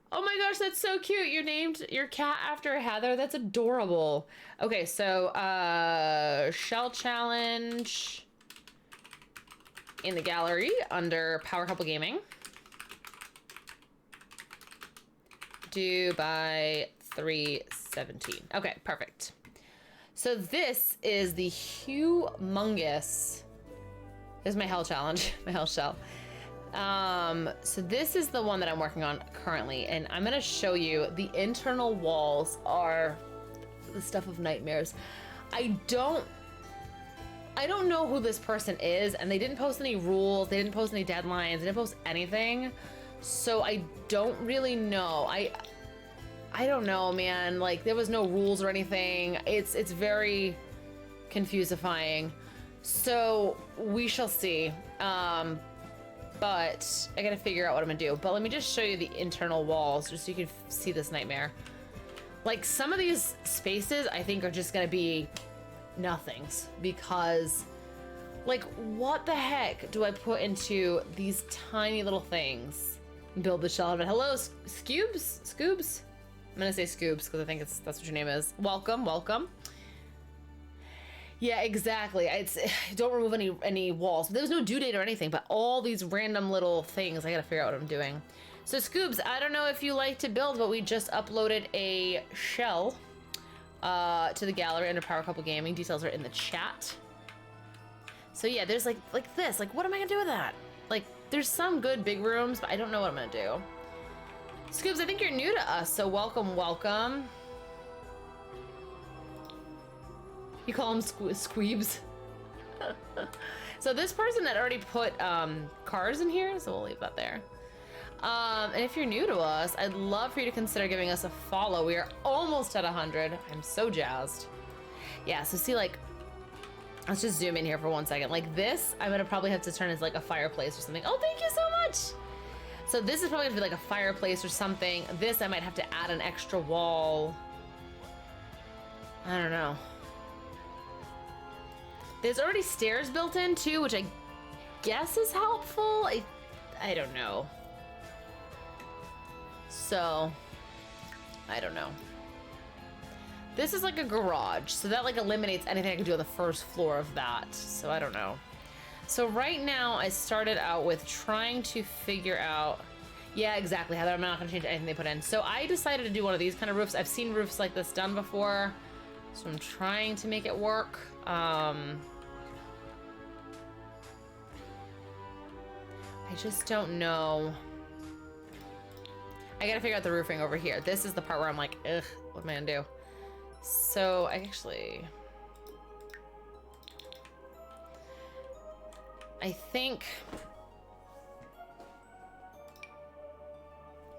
A: Oh my gosh, that's so cute. You named your cat after Heather. That's adorable. Okay, so shell challenge in the gallery under Power Couple Gaming. Due by 3/17. Okay, perfect. So this is the humongous. This is my hell challenge, my hell shell. So this is the one that I'm working on currently, and I'm gonna show you the internal walls are the stuff of nightmares. I don't know who this person is, and they didn't post any rules, they didn't post any deadlines, they didn't post anything. So I don't really know. I don't know, man. Like there was no rules or anything. It's very confusifying. So we shall see. But I gotta figure out what I'm gonna do. But let me just show you the internal walls just so you can see this nightmare. Like some of these spaces I think are just gonna be nothings, because like what the heck do I put into these tiny little things? Build the shell of it. Hello, Scoobs? I'm gonna say Scoobs because I think that's what your name is. Welcome. Yeah, exactly. Don't remove any walls. There's no due date or anything, but all these random little things. I gotta figure out what I'm doing. So Scoobs, I don't know if you like to build, but we just uploaded a shell to the gallery under Power Couple Gaming. Details are in the chat. So yeah, there's like this. Like, what am I gonna do with that? Like, there's some good big rooms, but I don't know what I'm gonna do. Scoobs, I think you're new to us, so welcome. You call them squeebs. So this person had already put cars in here, so we'll leave that there. And if you're new to us, I'd love for you to consider giving us a follow. We are almost at 100. I'm so jazzed. Yeah, so see, like, let's just zoom in here for 1 second. Like this, I'm gonna probably have to turn as like a fireplace or something. Oh, thank you so much. So this is probably gonna be like a fireplace or something. This, I might have to add an extra wall. I don't know. There's already stairs built in too, which I guess is helpful. I don't know. So, I don't know. This is like a garage, so that like eliminates anything I can do on the first floor of that. So I don't know. So right now I started out with trying to figure out, yeah, exactly, Heather, I'm not gonna change anything they put in. So I decided to do one of these kind of roofs. I've seen roofs like this done before, so I'm trying to make it work. I just don't know. I gotta figure out the roofing over here. This is the part where I'm like, ugh, what am I gonna do? So I think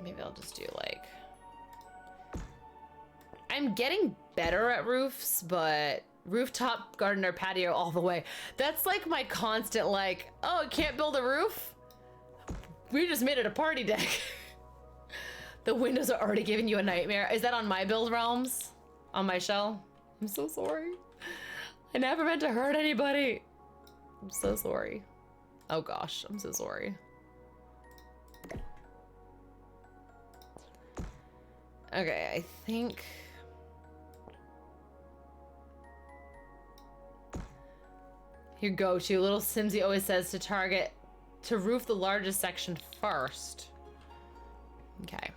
A: maybe I'll just do like, I'm getting better at roofs, but rooftop garden or patio all the way. That's like my constant like, oh, can't build a roof? We just made it a party deck. The windows are already giving you a nightmare. Is that on my build realms? On my shell? I'm so sorry. I never meant to hurt anybody. I'm so sorry. Oh gosh, I'm so sorry. Okay, I think... Here, go to. Little Simsy always says to roof the largest section first. Okay.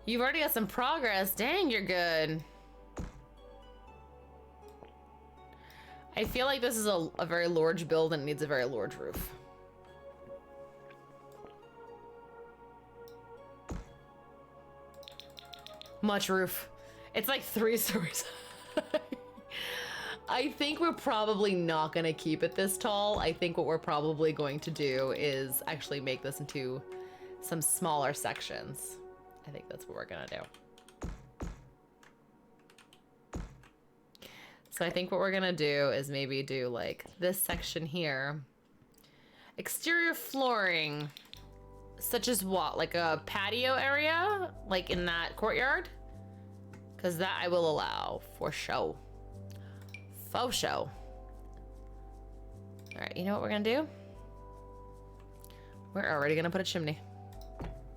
A: You've already got some progress. Dang, you're good. I feel like this is a very large build and needs a very large roof. Much roof. It's like 3 stories. I think we're probably not gonna keep it this tall. I think what we're probably going to do is actually make this into some smaller sections. I think that's what we're gonna do. So I think what we're gonna do is maybe do like this section here. Exterior flooring, such as what? Like a patio area? Like in that courtyard? Because that I will allow for show. Faux show. All right, you know what we're gonna do? We're already gonna put a chimney.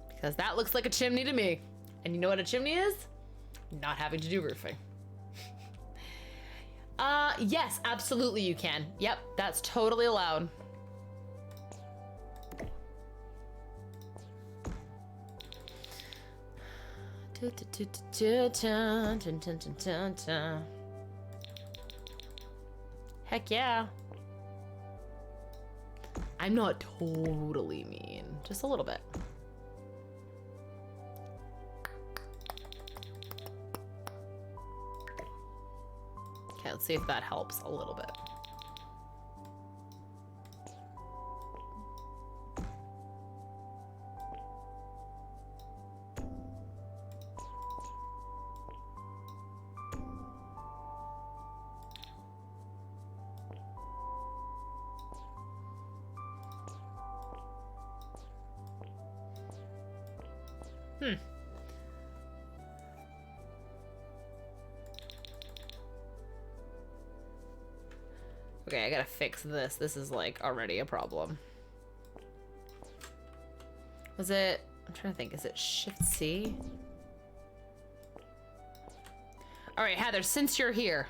A: Because that looks like a chimney to me. And you know what a chimney is? Not having to do roofing. Yes, absolutely you can. Yep, that's totally allowed. Heck yeah. I'm not totally mean, just a little bit. Okay, let's see if that helps a little bit. Okay, I gotta fix this. This is like already a problem. Was it, I'm trying to think, is it Shift C? All right, Heather, since you're here.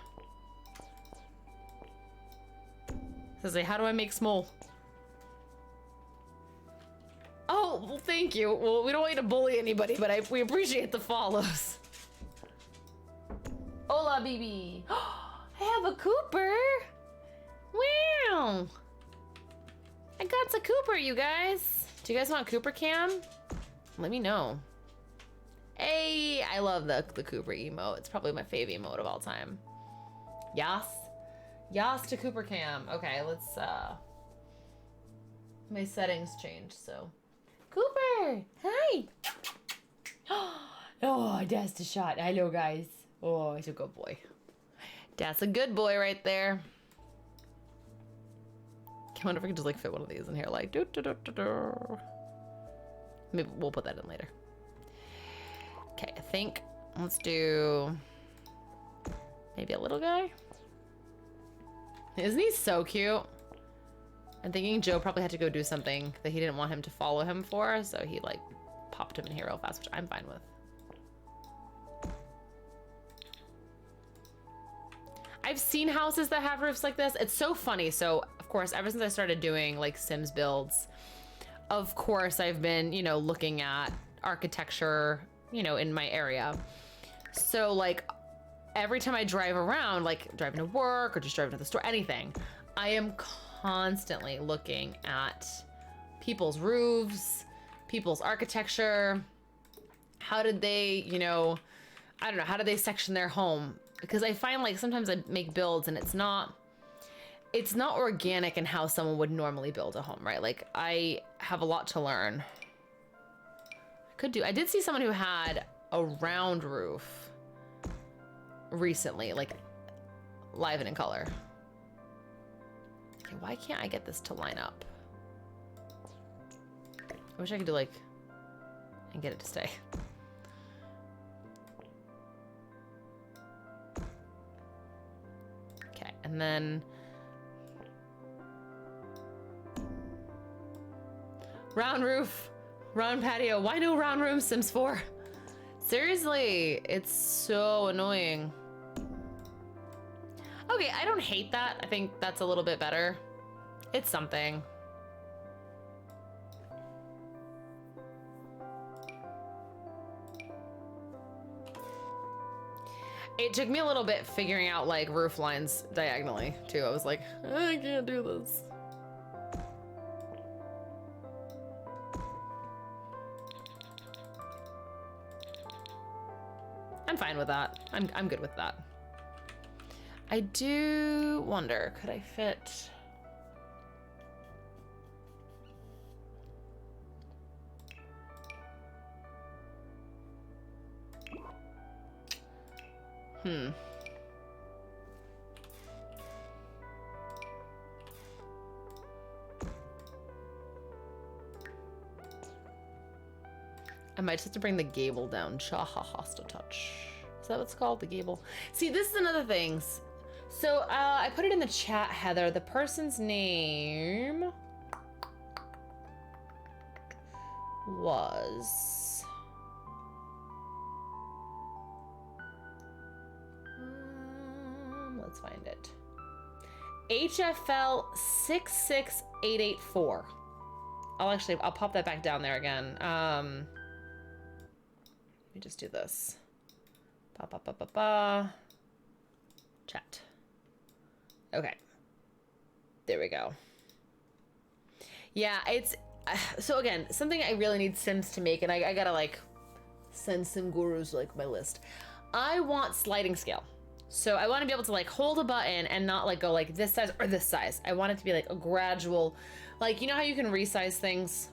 A: Says, how do I make small? Oh, well, thank you. Well, we don't want you to bully anybody, but we appreciate the follows. Hola, BB. I have a Cooper. Wow. I got a Cooper, you guys. Do you guys want Cooper Cam? Let me know. Hey, I love the Cooper emote. It's probably my favorite emote of all time. Yas. Yas to Cooper Cam. Okay, let's, my settings changed, so. Cooper, hi. Oh, that's the shot. Hello, guys. Oh, he's a good boy. That's a good boy right there. I wonder if we can just like fit one of these in here, like do do do do do. Maybe we'll put that in later. Okay, I think let's do maybe a little guy. Isn't he so cute? I'm thinking Joe probably had to go do something that he didn't want him to follow him for, so he like popped him in here real fast, which I'm fine with. I've seen houses that have roofs like this. It's so funny. So of course, ever since I started doing like Sims builds, of course I've been, you know, looking at architecture, you know, in my area. So like every time I drive around, like driving to work or just driving to the store, anything, I am constantly looking at people's roofs, people's architecture. How did they, you know, I don't know, how do they section their home? Because I find like sometimes I make builds and it's not organic in how someone would normally build a home, right? Like I have a lot to learn. I did see someone who had a round roof recently, like live and in color. Okay, why can't I get this to line up? I wish I could do like, and get it to stay. Okay, and then round roof, round patio. Why no round room, Sims 4? Seriously, it's so annoying. Okay, I don't hate that. I think that's a little bit better. It's something. It took me a little bit figuring out like roof lines diagonally too. I was like, I can't do this. I'm fine with that. I'm good with that. I do wonder, could I fit? I might just have to bring the gable down. Chaha has to touch. Is that what it's called? The gable? See, this is another thing. So I put it in the chat, Heather. The person's name was... let's find it. HFL 66884. I'll pop that back down there again. Let me just do this. Chat. Okay. There we go. Yeah, it's so again, something I really need Sims to make, and I gotta like send Sim Gurus like my list. I want sliding scale. So I want to be able to like hold a button and not like go like this size or this size. I want it to be like a gradual, like, you know how you can resize things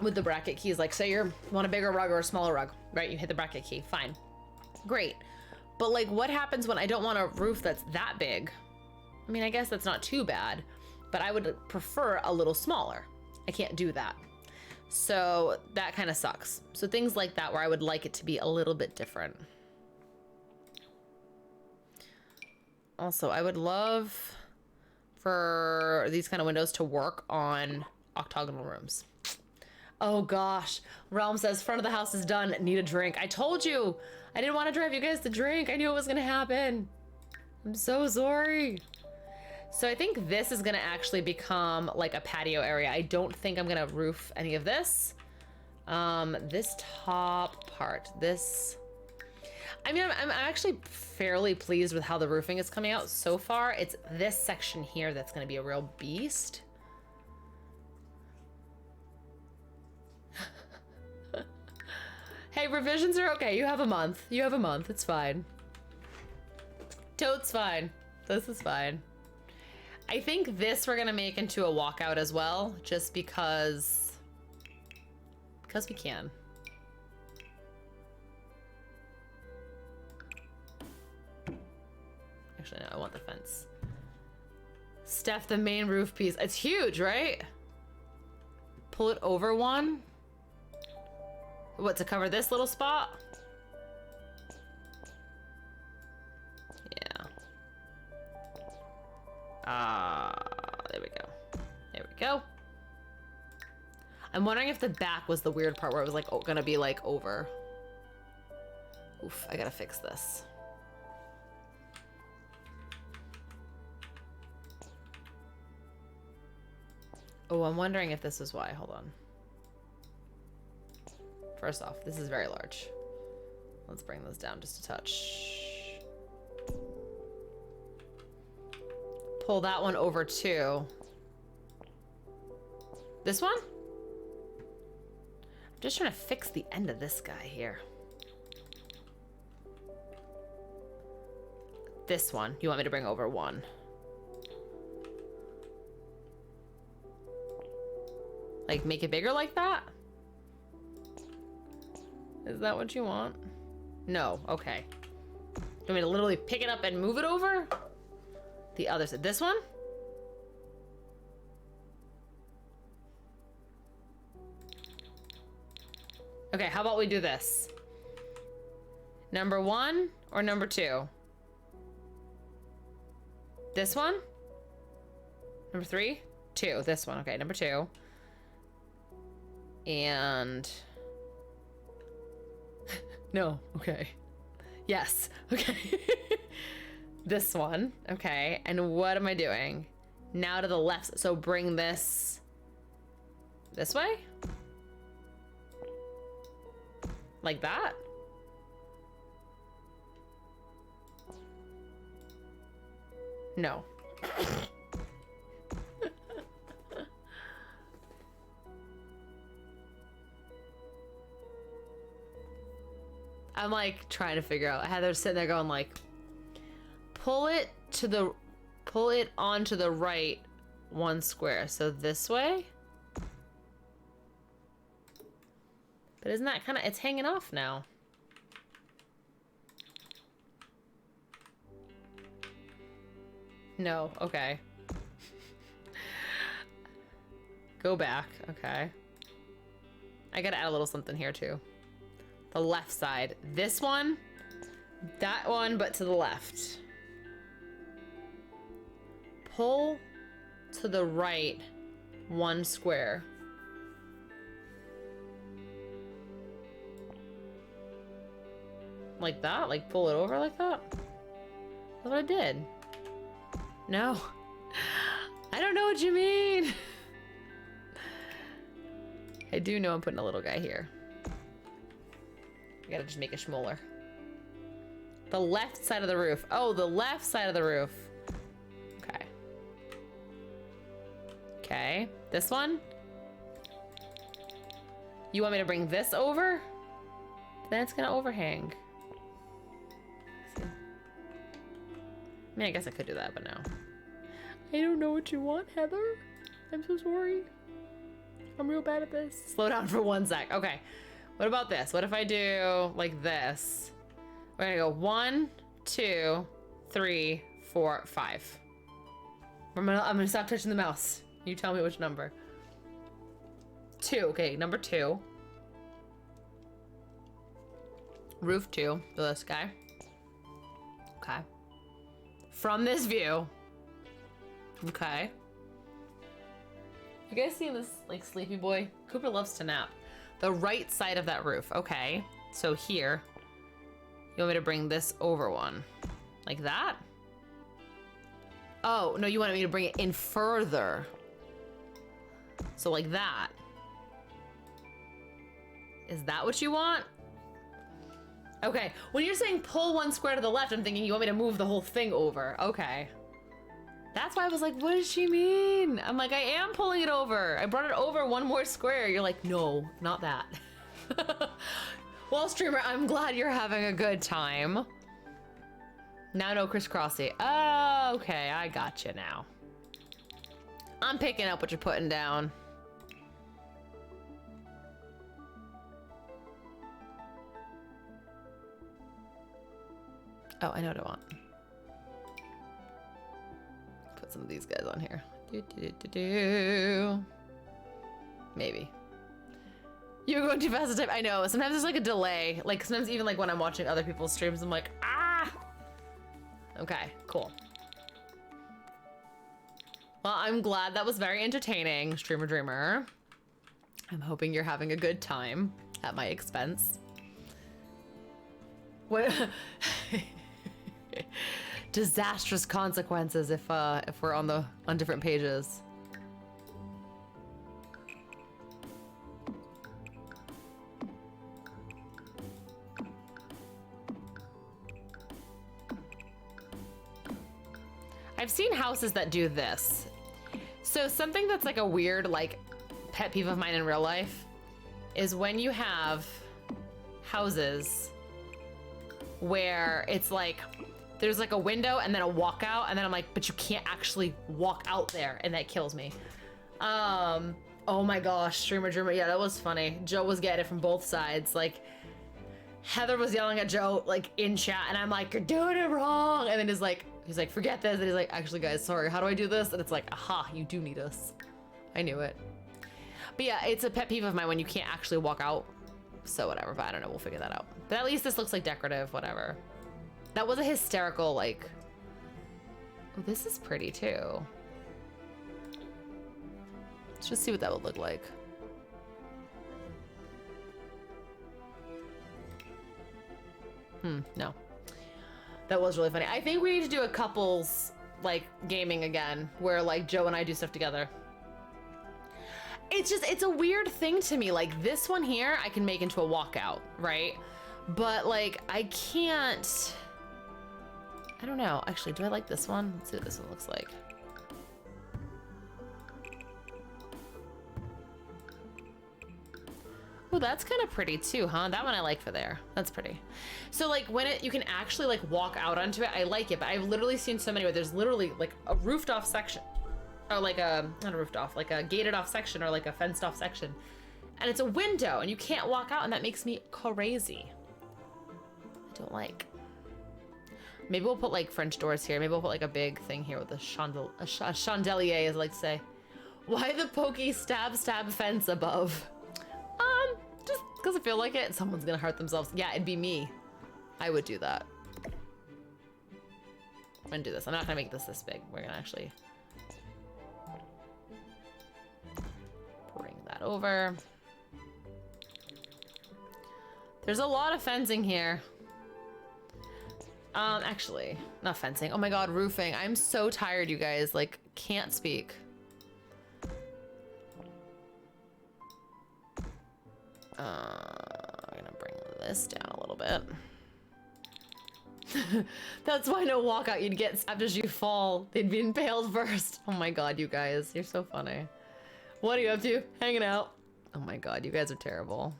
A: with the bracket keys? Like say you want a bigger rug or a smaller rug, right? You hit the bracket key, fine, great. But like what happens when I don't want a roof that's that big? I mean, I guess that's not too bad, but I would prefer a little smaller. I can't do that. So that kind of sucks. So things like that where I would like it to be a little bit different. Also, I would love for these kind of windows to work on octagonal rooms. Oh gosh, Realm says front of the house is done, need a drink. I told you, I didn't want to drive you guys to drink. I knew it was gonna happen. I'm so sorry. So I think this is gonna actually become like a patio area. I don't think I'm gonna roof any of this. This top part, this, I mean, I'm actually fairly pleased with how the roofing is coming out so far. It's this section here that's gonna be a real beast. Hey, revisions are okay. You have a month. You have a month. It's fine. Totes fine. This is fine. I think this we're gonna make into a walkout as well, just because we can. Actually, no, I want the fence. Steph, the main roof piece. It's huge, right? Pull it over one. What, to cover this little spot? Yeah. There we go. There we go. I'm wondering if the back was the weird part where it was like gonna be like over. Oof, I gotta fix this. Oh, I'm wondering if this is why. Hold on. First off, this is very large. Let's bring this down just a touch. Pull that one over too. This one? I'm just trying to fix the end of this guy here. This one, you want me to bring over one? Like make it bigger like that? Is that what you want? No, okay. You want me to literally pick it up and move it over? The other side, this one? Okay, how about we do this? Number 1 or number 2? This one? Number 3? 2, this one, okay, number 2. And... no, okay. Yes, okay. This one, okay. And what am I doing? Now to the left, so bring this way? Like that? No. I'm like trying to figure out. Heather's sitting there going like, pull it onto the right 1 square. So this way? But isn't that kind of, it's hanging off now. No, okay. Go back, okay. I gotta add a little something here too. The left side. This one, that one, but to the left. Pull to the right 1 square. Like that? Like pull it over like that? That's what I did. No. I don't know what you mean. I do know I'm putting a little guy here. I gotta just make it smaller. The left side of the roof. Oh, the left side of the roof. Okay. Okay. This one? You want me to bring this over? Then it's gonna overhang. I mean, I guess I could do that, but no. I don't know what you want, Heather. I'm so sorry. I'm real bad at this. Slow down for 1 sec. Okay. What about this? What if I do like this? We're gonna go 1, 2, 3, 4, 5. I'm gonna stop touching the mouse. You tell me which number. 2. Okay, number 2. Roof 2. This guy. Okay. From this view. Okay. You guys seen this, like, sleepy boy? Cooper loves to nap. The right side of that roof. Okay. So here. You want me to bring this over 1. Like that? Oh, no, you wanted me to bring it in further. So like that. Is that what you want? Okay, when you're saying pull 1 square to the left, I'm thinking you want me to move the whole thing over. Okay. That's why I was like, what does she mean? I'm like, I am pulling it over. I brought it over 1 more square. You're like, no, not that. Well, streamer, I'm glad you're having a good time. Now no crisscrossy. Oh, okay, I got you now. I'm picking up what you're putting down. Oh, I know what I want. Put some of these guys on here. Maybe. You're going too fast to type. I know. Sometimes there's like a delay. Like sometimes even like when I'm watching other people's streams, I'm like, ah. Okay, cool. Well, I'm glad that was very entertaining, Streamer Dreamer. I'm hoping you're having a good time at my expense. What? Disastrous consequences if we're on different pages. I've seen houses that do this. So something that's like a weird like pet peeve of mine in real life is when you have houses where it's like there's like a window and then a walkout, and then I'm like, but you can't actually walk out there, and that kills me. Oh my gosh, Streamer Dreamer, yeah, that was funny. Joe was getting it from both sides. Like, Heather was yelling at Joe like in chat, and I'm like, you're doing it wrong. And then he's like, forget this. And he's like, actually, guys, sorry. How do I do this? And it's like, aha, you do need us. I knew it. But yeah, it's a pet peeve of mine when you can't actually walk out. So whatever, but I don't know. We'll figure that out. But at least this looks like decorative, whatever. That was a hysterical, like, oh, this is pretty too. Let's just see what that would look like. No. That was really funny. I think we need to do a couples, like, gaming again, where, like, Joe and I do stuff together. It's just, it's a weird thing to me. Like, this one here, I can make into a walkout, right? But, like, I can't... I don't know. Actually, do I like this one? Let's see what this one looks like. Oh, that's kind of pretty too, huh? That one I like for there. That's pretty. So like when you can actually like walk out onto it, I like it, but I've literally seen so many where there's literally like a roofed off section, or like not a roofed off, like a gated off section or like a fenced off section. And it's a window and you can't walk out, and that makes me crazy. I don't like. Maybe we'll put like French doors here. Maybe we'll put like a big thing here with a chandelier, as I like to say. Why the pokey stab fence above? Just because I feel like it, someone's gonna hurt themselves. Yeah, it'd be me. I would do that. I'm gonna do this. I'm not gonna make this big. We're gonna actually bring that over. There's a lot of fencing here. Actually, not fencing. Oh my God, roofing. I'm so tired, you guys. Like, can't speak. I'm gonna bring this down a little bit. That's why no walkout. You'd get stabbed as you fall. They'd be impaled first. Oh my God, you guys. You're so funny. What are you up to? Hanging out. Oh my God, you guys are terrible.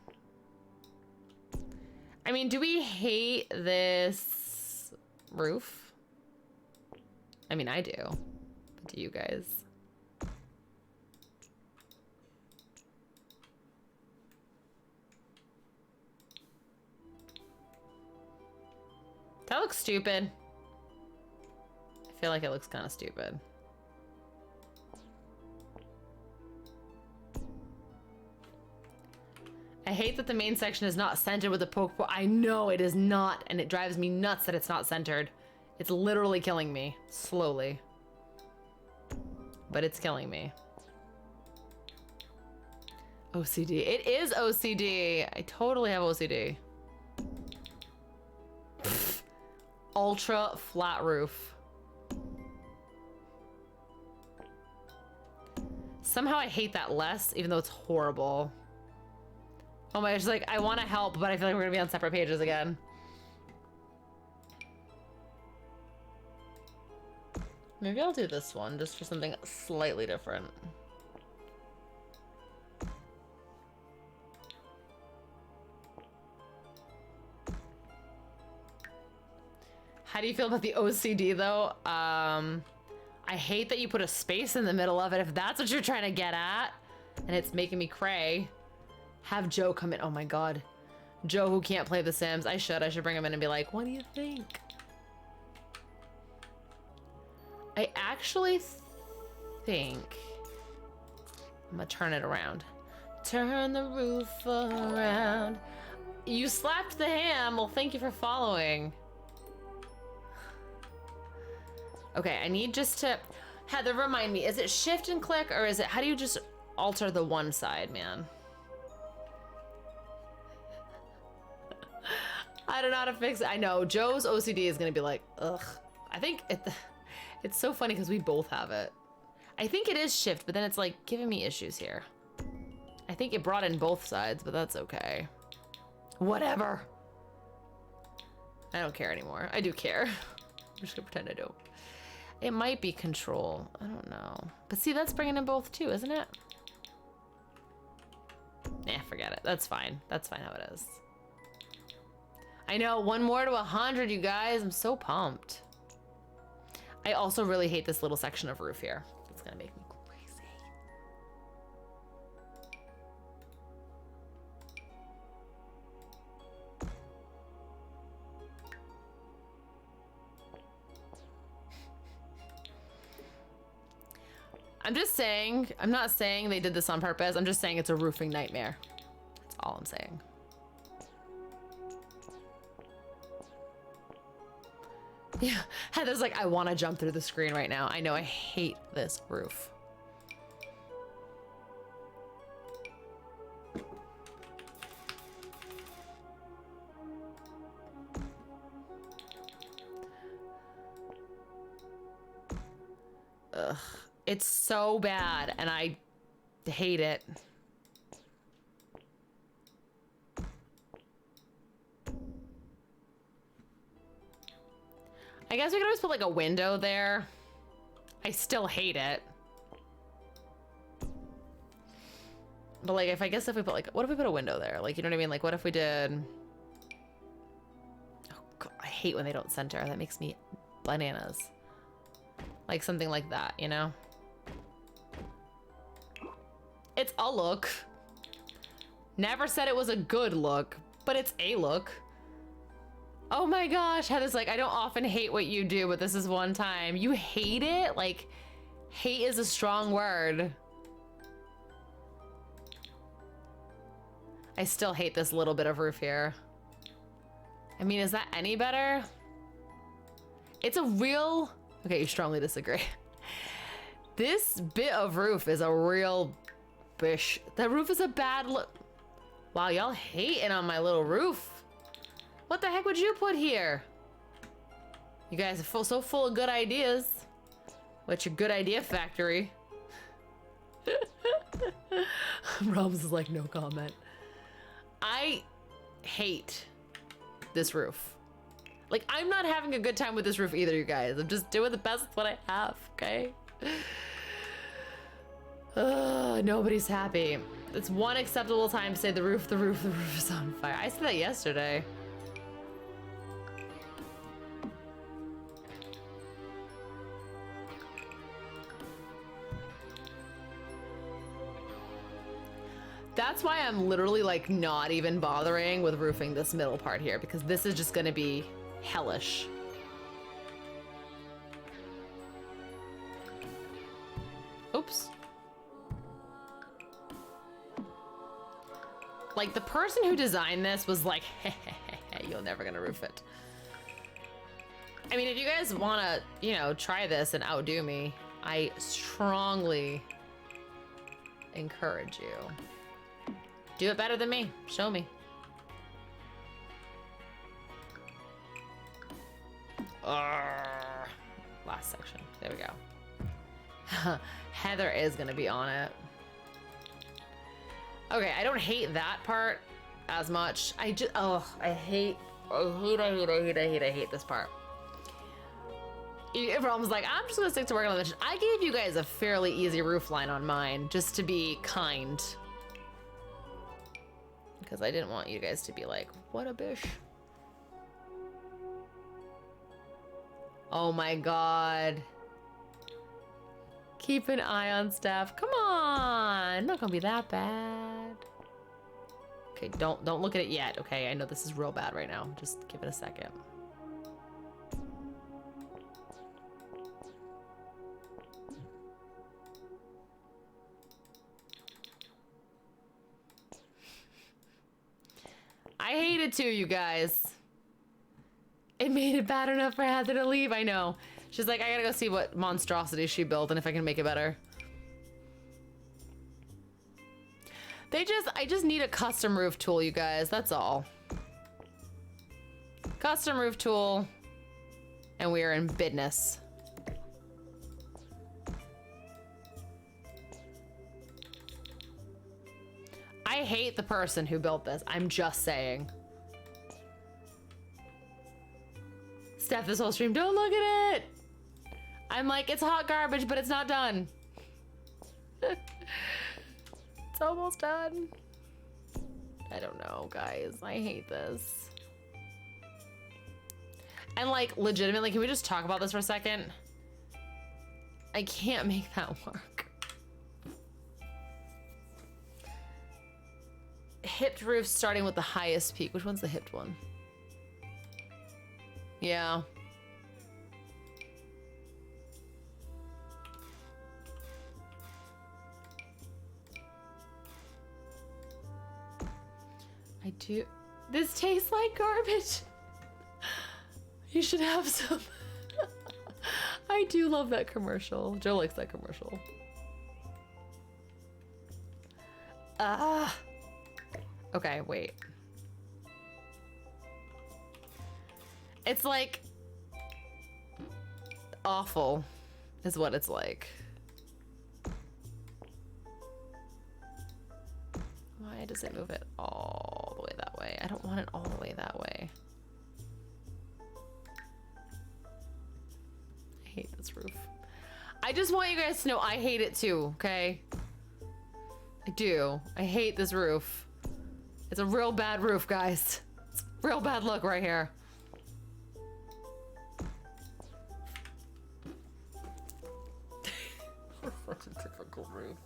A: I mean, do we hate this roof? I mean, I do. But do you guys? That looks stupid. I feel like it looks kind of stupid. I hate that the main section is not centered with the poke. I know it is not, and it drives me nuts that it's not centered. It's literally killing me, slowly. But it's killing me. OCD. It is OCD. I totally have OCD. Ultra flat roof. Somehow I hate that less, even though it's horrible. Oh my gosh, like, I want to help, but I feel like we're gonna be on separate pages again. Maybe I'll do this one just for something slightly different. How do you feel about the OCD though? I hate that you put a space in the middle of it. If that's what you're trying to get at, and it's making me cray. Have Joe come in. Oh my God. Joe who can't play The Sims. I should bring him in and be like, what do you think? I actually think I'm gonna turn it around. Turn the roof around. You slapped the ham. Well, thank you for following. Okay, I need just to... Heather, remind me, is it shift and click, or is it... How do you just alter the one side, man? I don't know how to fix it. I know, Joe's OCD is gonna be like, ugh. I think it's so funny because we both have it. I think it is shift, but then it's like giving me issues here. I think it brought in both sides, but that's okay. Whatever. I don't care anymore. I do care. I'm just gonna pretend I don't. It might be control. I don't know. But see, that's bringing in both too, isn't it? Nah, forget it. That's fine. That's fine how it is. I know, 1 more to 100, you guys. I'm so pumped. I also really hate this little section of roof here. It's gonna make me crazy. I'm just saying, I'm not saying they did this on purpose. I'm just saying it's a roofing nightmare. That's all I'm saying. Yeah, Heather's like, I want to jump through the screen right now. I know, I hate this roof. Ugh, it's so bad and I hate it. I guess we could always put like a window there. I still hate it. But like, I guess if we put like, what if we put a window there? Like, you know what I mean? Like, what if we did, oh God, I hate when they don't center. That makes me bananas. Like something like that, you know? It's a look. Never said it was a good look, but it's a look. Oh my gosh, Heather's like, I don't often hate what you do, but this is one time. You hate it? Like, hate is a strong word. I still hate this little bit of roof here. I mean, is that any better? It's a real... Okay, you strongly disagree. This bit of roof is a real bish. That roof is a bad look. Wow, y'all hating on my little roof. What the heck would you put here? You guys are so full of good ideas. What's your good idea factory? Roms is like, no comment. I hate this roof. Like, I'm not having a good time with this roof either, you guys. I'm just doing the best with what I have, okay? Nobody's happy. It's one acceptable time to say the roof is on fire. I said that yesterday. That's why I'm literally like not even bothering with roofing this middle part here, because this is just gonna be hellish. Oops. Like the person who designed this was like, you're never gonna roof it. I mean, if you guys wanna, you know, try this and outdo me, I strongly encourage you. Do it better than me. Show me. Last section. There we go. Heather is gonna be on it. Okay, I don't hate that part as much. I just, I hate this part. Everyone's like, I'm just gonna stick to working on this. I gave you guys a fairly easy roof line on mine, just to be kind. Because I didn't want you guys to be like, what a bish. Oh my God. Keep an eye on Steph. Come on, not gonna be that bad. Okay, don't look at it yet, okay? I know this is real bad right now. Just give it a second. I hate it too, you guys. It made it bad enough for Heather to leave, I know. She's like, I gotta go see what monstrosity she built and if I can make it better. I just need a custom roof tool, you guys, that's all. Custom roof tool, and we are in business. I hate the person who built this, I'm just saying. Steph, this whole stream, don't look at it! I'm like, it's hot garbage, but it's not done. It's almost done. I don't know, guys. I hate this. And like, legitimately, can we just talk about this for a second? I can't make that work. Hipped roof starting with the highest peak. Which one's the hipped one? Yeah. I do. This tastes like garbage. You should have some. I do love that commercial. Joe likes that commercial. Ah. Okay, wait. It's like awful is what it's like. Why does it move it all the way that way? I don't want it all the way that way. I hate this roof. I just want you guys to know I hate it too, okay? I do. I hate this roof. It's a real bad roof, guys. It's a real bad look right here. Such a difficult roof.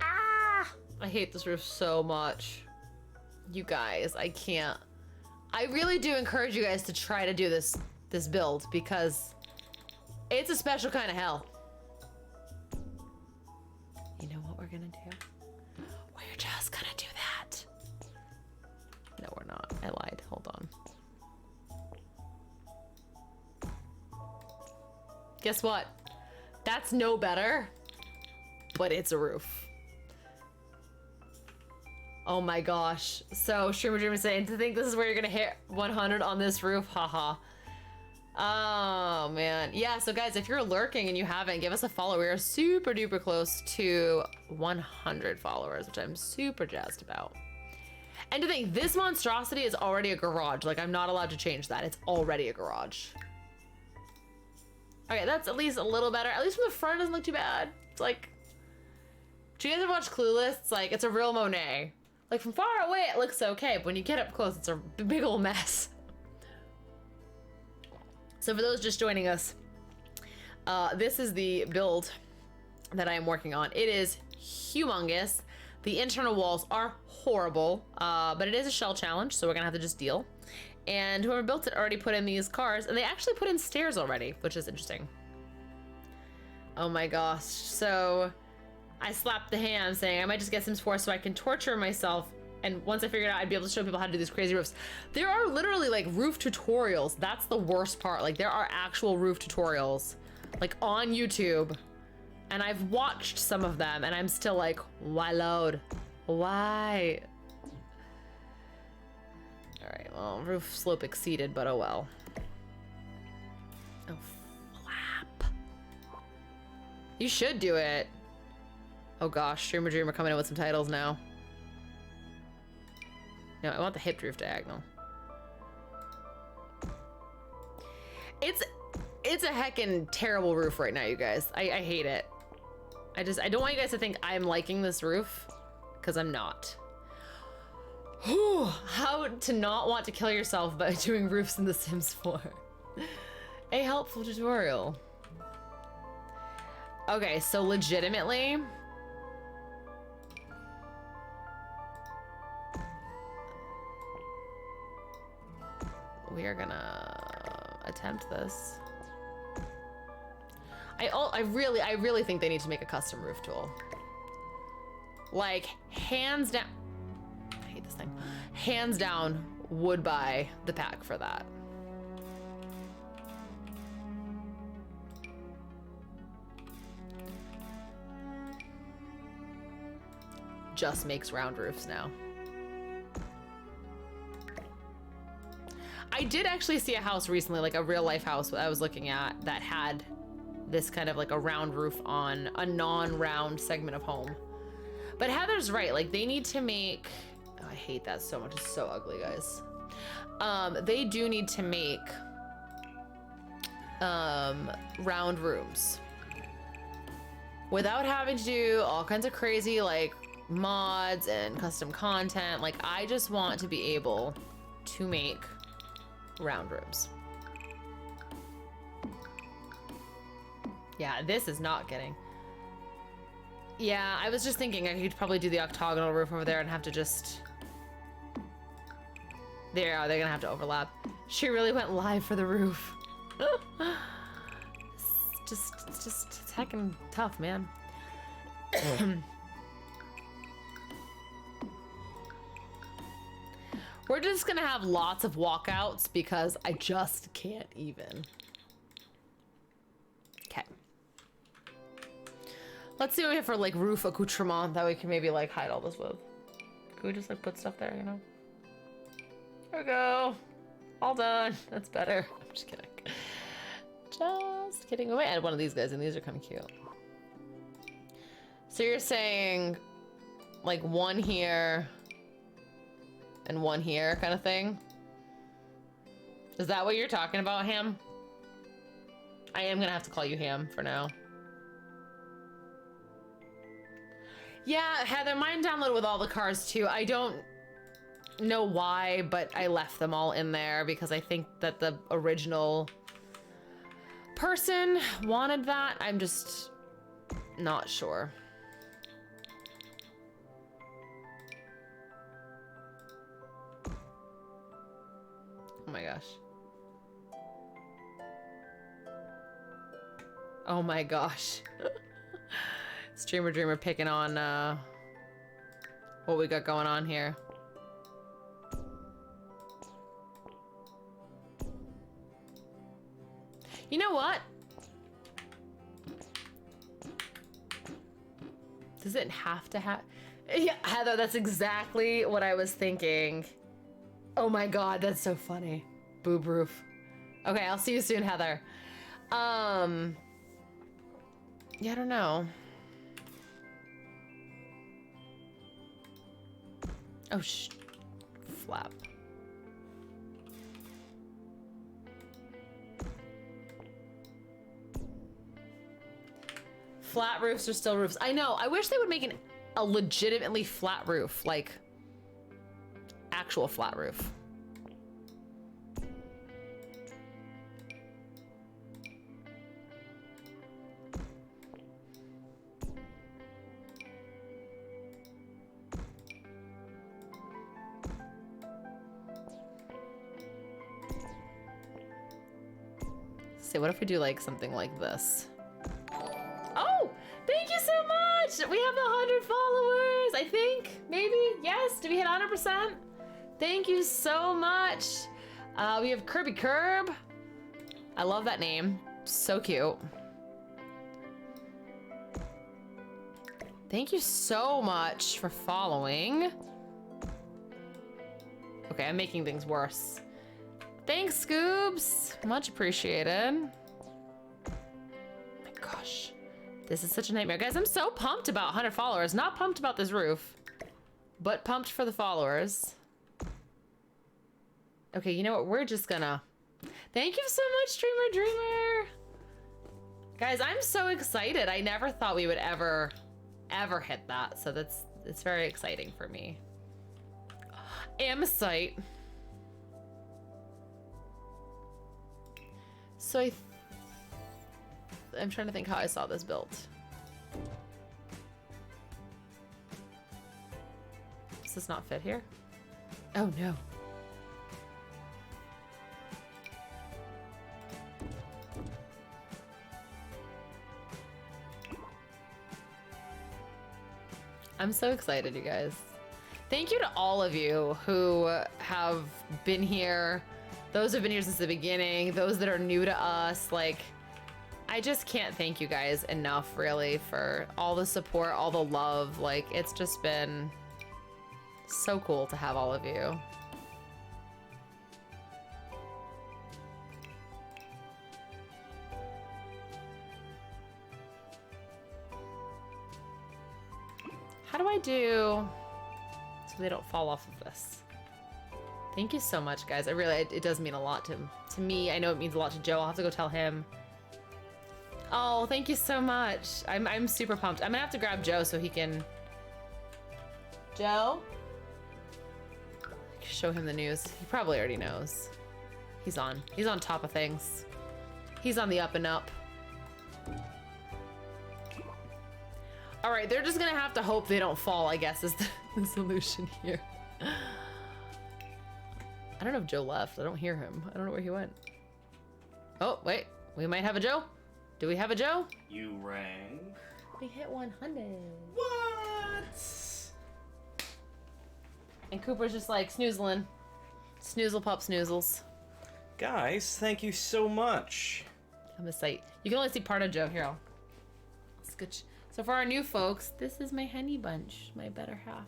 A: Ah! I hate this roof so much. You guys, I can't. I really do encourage you guys to try to do this build because it's a special kind of hell. You know what we're gonna do? We're just gonna do that. No, we're not. I lied. Hold on. Guess what? That's no better, but it's a roof. Oh my gosh. So Streamer Dream is saying, to think this is where you're gonna hit 100 on this roof, haha. Oh man. Yeah, so guys, if you're lurking and you haven't, give us a follow. We are super duper close to 100 followers, which I'm super jazzed about. And to think, this monstrosity is already a garage. Like, I'm not allowed to change that. It's already a garage. Okay, that's at least a little better. At least from the front, it doesn't look too bad. It's like, do you guys ever watch Clueless? It's like, it's a real Monet. Like, from far away, it looks okay, but when you get up close, it's a big old mess. So for those just joining us, this is the build that I am working on. It is humongous. The internal walls are horrible, but it is a shell challenge, so we're gonna have to just deal. And whoever built it already put in these cars, and they actually put in stairs already, which is interesting. Oh my gosh. So I slapped the ham saying I might just get Sims 4 so I can torture myself. And once I figured out, I'd be able to show people how to do these crazy roofs. There are literally like roof tutorials. That's the worst part. Like there are actual roof tutorials like on YouTube. And I've watched some of them and I'm still like, why load? Why? All right, well, roof slope exceeded, but oh well. Oh, flap. You should do it. Oh gosh, Streamer Dreamer coming in with some titles now. No, I want the hip roof diagonal. It's a heckin' terrible roof right now, you guys. I hate it. I don't want you guys to think I'm liking this roof, because I'm not. How to not want to kill yourself by doing roofs in The Sims 4. A helpful tutorial. Okay, so legitimately, we are gonna attempt this. I really think they need to make a custom roof tool. Like, hands down. I hate this thing. Hands down, would buy the pack for that. Just makes round roofs now. I did actually see a house recently, like a real life house I was looking at that had this kind of like a round roof on a non-round segment of home. But Heather's right, like they need to make, oh, I hate that so much, it's so ugly, guys. They do need to make round rooms without having to do all kinds of crazy like mods and custom content. Like I just want to be able to make round rooms. Yeah, this is not getting. Yeah, I was just thinking I could probably do the octagonal roof over there and have to just. They're gonna have to overlap. She really went live for the roof. It's just heckin' tough, man. We're just gonna have lots of walkouts because I just can't even. Okay. Let's see what we have for like roof accoutrement that we can maybe like hide all this with. Can we just like put stuff there, you know? There we go. All done. That's better. I'm just kidding. Just kidding. We might add one of these guys and these are kind of cute. So you're saying like one here and one here kind of thing? Is that what you're talking about, Ham? I am gonna have to call you Ham for now. Yeah, Heather, mine downloaded with all the cars too. I don't know why, but I left them all in there because I think that the original person wanted that. I'm just not sure. Oh my gosh. Oh my gosh. Streamer Dreamer picking on what we got going on here. You know what? Does it have to have? Yeah, Heather, that's exactly what I was thinking. Oh my god, that's so funny. Boob roof. Okay, I'll see you soon, Heather. Yeah, I don't know. Oh, flap. Flat roofs are still roofs. I know. I wish they would make a legitimately flat roof, like actual flat roof. So what if we do like something like this? Oh, thank you so much. We have 100 followers, I think, maybe. Yes, did we hit 100%? Thank you so much. We have Kirby Curb. I love that name. So cute. Thank you so much for following. Okay, I'm making things worse. Thanks, Scoobs. Much appreciated. My gosh. This is such a nightmare. Guys, I'm so pumped about 100 followers. Not pumped about this roof, but pumped for the followers. Okay, you know what? We're just gonna... Thank you so much, Streamer Dreamer. Guys, I'm so excited. I never thought we would ever hit that. So it's very exciting for me. Amosite. So I'm trying to think how I saw this built. Does this not fit here? Oh no. I'm so excited, you guys. Thank you to all of you who have been here. Those who've been here since the beginning, those that are new to us, like, I just can't thank you guys enough, really, for all the support, all the love. Like, it's just been so cool to have all of you. How do I do so they don't fall off of this? Thank you so much, guys. It does mean a lot to me. I know it means a lot to Joe. I'll have to go tell him. Oh, thank you so much. I'm super pumped. I'm gonna have to grab Joe so he can... Joe? Show him the news. He probably already knows. He's on top of things. He's on the up and up. All right, they're just gonna have to hope they don't fall, I guess, is the solution here. I don't know if Joe left. I don't hear him. I don't know where he went. Oh, wait. We might have a Joe. Do we have a Joe?
B: You rang.
A: We hit 100.
B: What?
A: And Cooper's just like snoozling. Snoozle pop snoozles.
C: Guys, thank you so much.
A: On the site. You can only see part of Joe. Here, I'll scooch. So for our new folks, this is my honey bunch, my better half.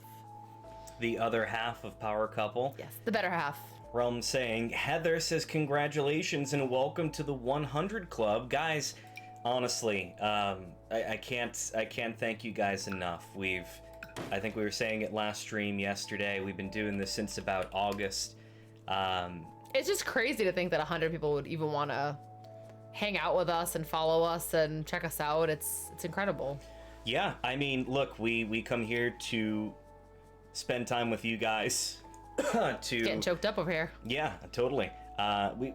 C: The other half of Power Couple.
A: Yes, the better half.
C: Realm saying, Heather says congratulations and welcome to the 100 Club. Guys, honestly, I can't thank you guys enough. I think we were saying it last stream yesterday. We've been doing this since about August.
A: It's just crazy to think that 100 people would even want to hang out with us and follow us and check us out. It's incredible.
C: Yeah, I mean, look, we come here to spend time with you guys.
A: Getting choked up over here.
C: Yeah, totally.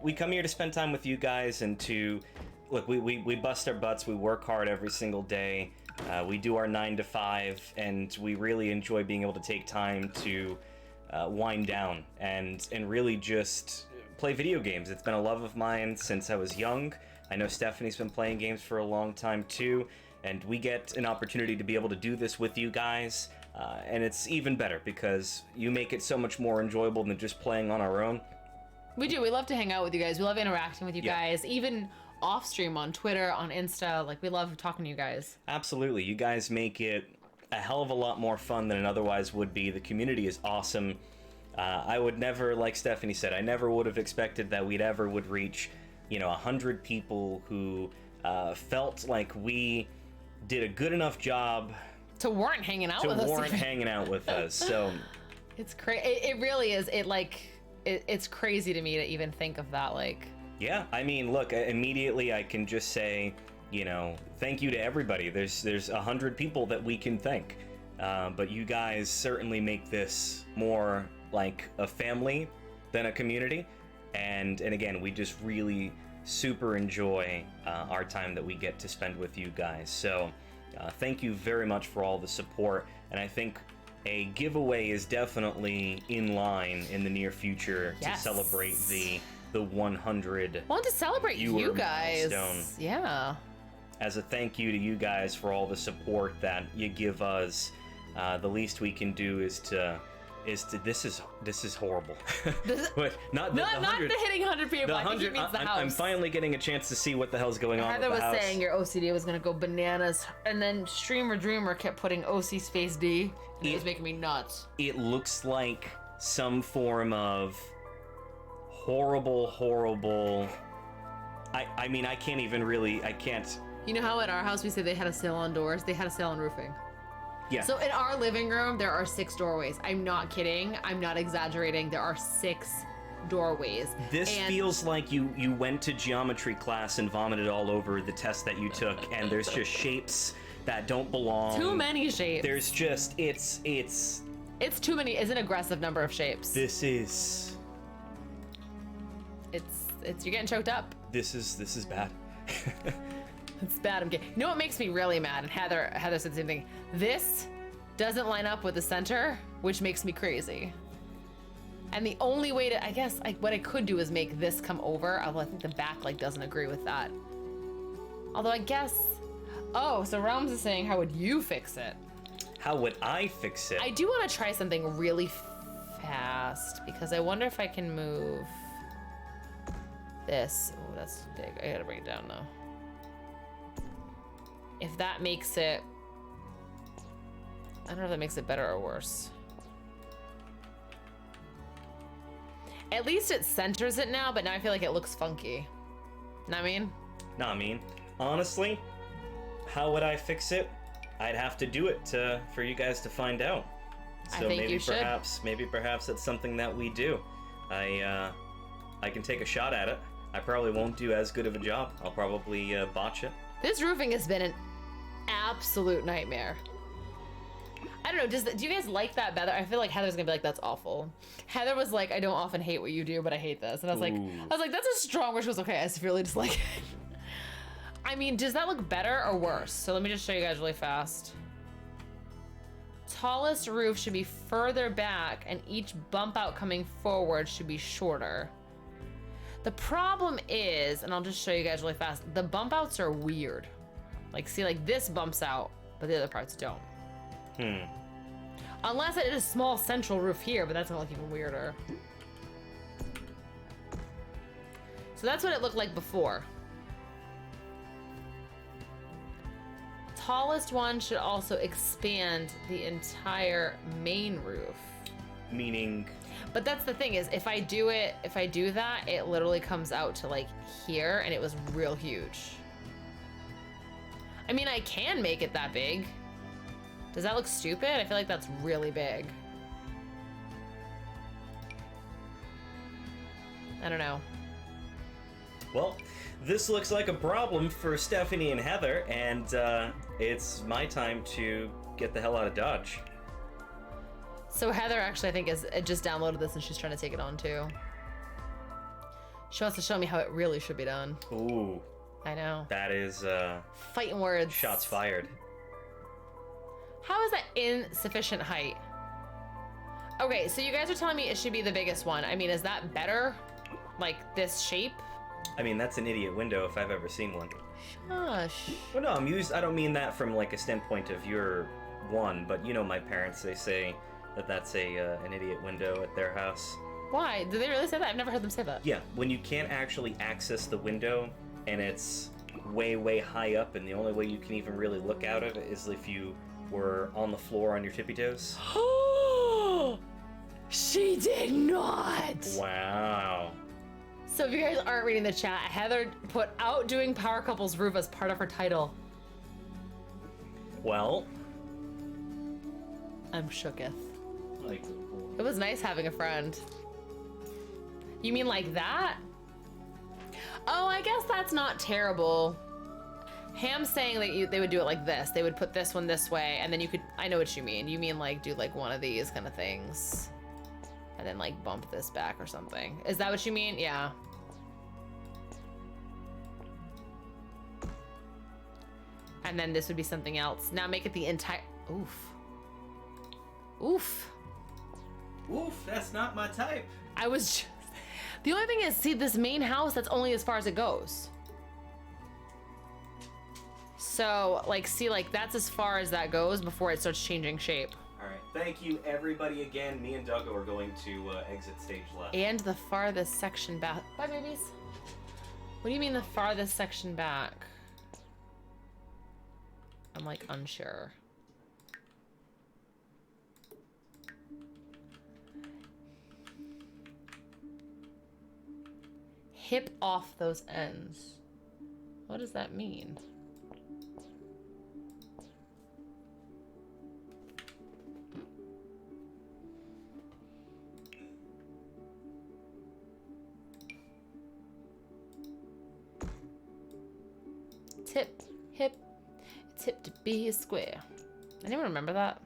C: We come here to spend time with you guys and to look. We bust our butts. We work hard every single day. We do our 9 to 5, and we really enjoy being able to take time to wind down and really just play video games. It's been a love of mine since I was young. I know Stephanie's been playing games for a long time too, and we get an opportunity to be able to do this with you guys. And it's even better because you make it so much more enjoyable than just playing on our own.
A: We do. We love to hang out with you guys. We love interacting with you
C: Yeah.
A: guys, even off stream on Twitter, on Insta. Like, we love talking to you guys.
C: Absolutely. You guys make it a hell of a lot more fun than it otherwise would be. The community is awesome. I would never, like Stephanie said, I never would have expected that we'd ever would reach, 100 people who felt like we did a good enough job
A: To warrant hanging out with us.
C: hanging out with us. So
A: It's crazy. It really is. It's crazy to me to even think of that. Like,
C: yeah, I mean, look, immediately I can just say, thank you to everybody. There's 100 people that we can thank, but you guys certainly make this more like a family than a community, and again, we just really super enjoy our time that we get to spend with you guys. So thank you very much for all the support, and I think a giveaway is definitely in line in the near future
A: Yes.
C: to celebrate the 100
A: I want to celebrate
C: viewer
A: you guys.
C: milestone.
A: Yeah.
C: As a thank you to you guys for all the support that you give us. The least we can do is to this is horrible. But not the
A: Not
C: 100.
A: the hitting 100 people.
C: The
A: I think he
C: 100.
A: means the house.
C: I'm finally getting a chance to see what the hell's going on
A: Heather
C: with
A: was
C: the house.
A: saying your OCD was gonna go bananas, and then Streamer Dreamer kept putting OC space D, and it was making me nuts.
C: It looks like some form of horrible. I mean, I can't.
A: You know how at our house we say they had a sale on doors? They had a sale on roofing.
C: Yeah.
A: So in our living room, there are 6 doorways. I'm not kidding. I'm not exaggerating. There are 6 doorways.
C: This
A: And
C: feels like you went to geometry class and vomited all over the test that you took, and there's just shapes that don't belong.
A: too many shapes.
C: There's just it's
A: It's too many. It's an aggressive number of shapes.
C: this is
A: You're getting choked up.
C: this is bad.
A: It's bad. You know what makes me really mad? And Heather said the same thing. This doesn't line up with the center, which makes me crazy. And the only way to, I guess, what I could do is make this come over. Although I think the back doesn't agree with that. Although I guess, oh, so Realms is saying, how would you fix it?
C: How would I fix it?
A: I do want to try something really fast because I wonder if I can move this. Oh, that's too big. I gotta bring it down though. If that makes it, I don't know if that makes it better or worse. At least it centers it now, but now I feel like it looks funky. Know what I mean?
C: Nah, I mean, honestly, how would I fix it? I'd have to do it for you guys to find out.
A: I
C: So
A: think
C: maybe
A: you should.
C: perhaps that's something that we do. I can take a shot at it. I probably won't do as good of a job. I'll probably botch it.
A: This roofing has been an absolute nightmare. I don't know, do you guys like that better? I feel like Heather's gonna be like, that's awful. Heather was like, I don't often hate what you do, but I hate this. And I was like, that's a strong word. She was okay, I just really dislike it. I mean, does that look better or worse? So let me just show you guys really fast. Tallest roof should be further back and each bump out coming forward should be shorter. The problem is, and I'll just show you guys really fast, the bump outs are weird. Like, see, like this bumps out, but the other parts don't. Unless I did a small central roof here, but that's gonna look even weirder. So that's what it looked like before. Tallest one should also expand the entire main roof.
C: Meaning,
A: But that's the thing is, if I do that, it literally comes out to like here, and it was real huge. I mean, I can make it that big. Does that look stupid? I feel like that's really big. I don't know.
C: well, this looks like a problem for Stephanie and Heather, and it's my time to get the hell out of Dodge.
A: So Heather actually, I think, is just downloaded this and she's trying to take it on too. She wants to show me how it really should be done.
C: Ooh,
A: I know.
C: that is
A: Fighting words.
C: shots fired.
A: How is that insufficient height? Okay, so you guys are telling me it should be the biggest one. I mean, is that better? Like this shape?
C: I mean, that's an idiot window if I've ever seen one.
A: Shush.
C: Well, no, I don't mean that from like a standpoint of your one, but you know my parents, they say that that's an idiot window at their house.
A: Why? Did they really say that? I've never heard them say that.
C: Yeah, when you can't actually access the window and it's way, way high up, and the only way you can even really look out of it is if you were on the floor on your tippy toes.
A: She did not.
C: Wow.
A: So if you guys aren't reading the chat, Heather put outdoing Power Couple's roof as part of her title.
C: Well,
A: I'm shooketh.
C: like,
A: It was nice having a friend. You mean like that? Oh, I guess that's not terrible. Ham's saying that they would do it like this. They would put this one this way, and then you could, I know what you mean. You mean like do like one of these kind of things. And then like bump this back or something. Is that what you mean? Yeah. And then this would be something else. Now make it the entire, oof. Oof.
B: Oof, that's not my type.
A: I was just, the only thing is, see this main house, that's only as far as it goes. So like, see, like that's as far as that goes before it starts changing shape.
B: All right, thank you everybody again. Me and Duggo are going to exit stage left.
A: And the farthest section back. Bye, babies. What do you mean the farthest section back? I'm like unsure. Hip off those ends. What does that mean? Tip, hip, tip to be a square. Anyone remember that?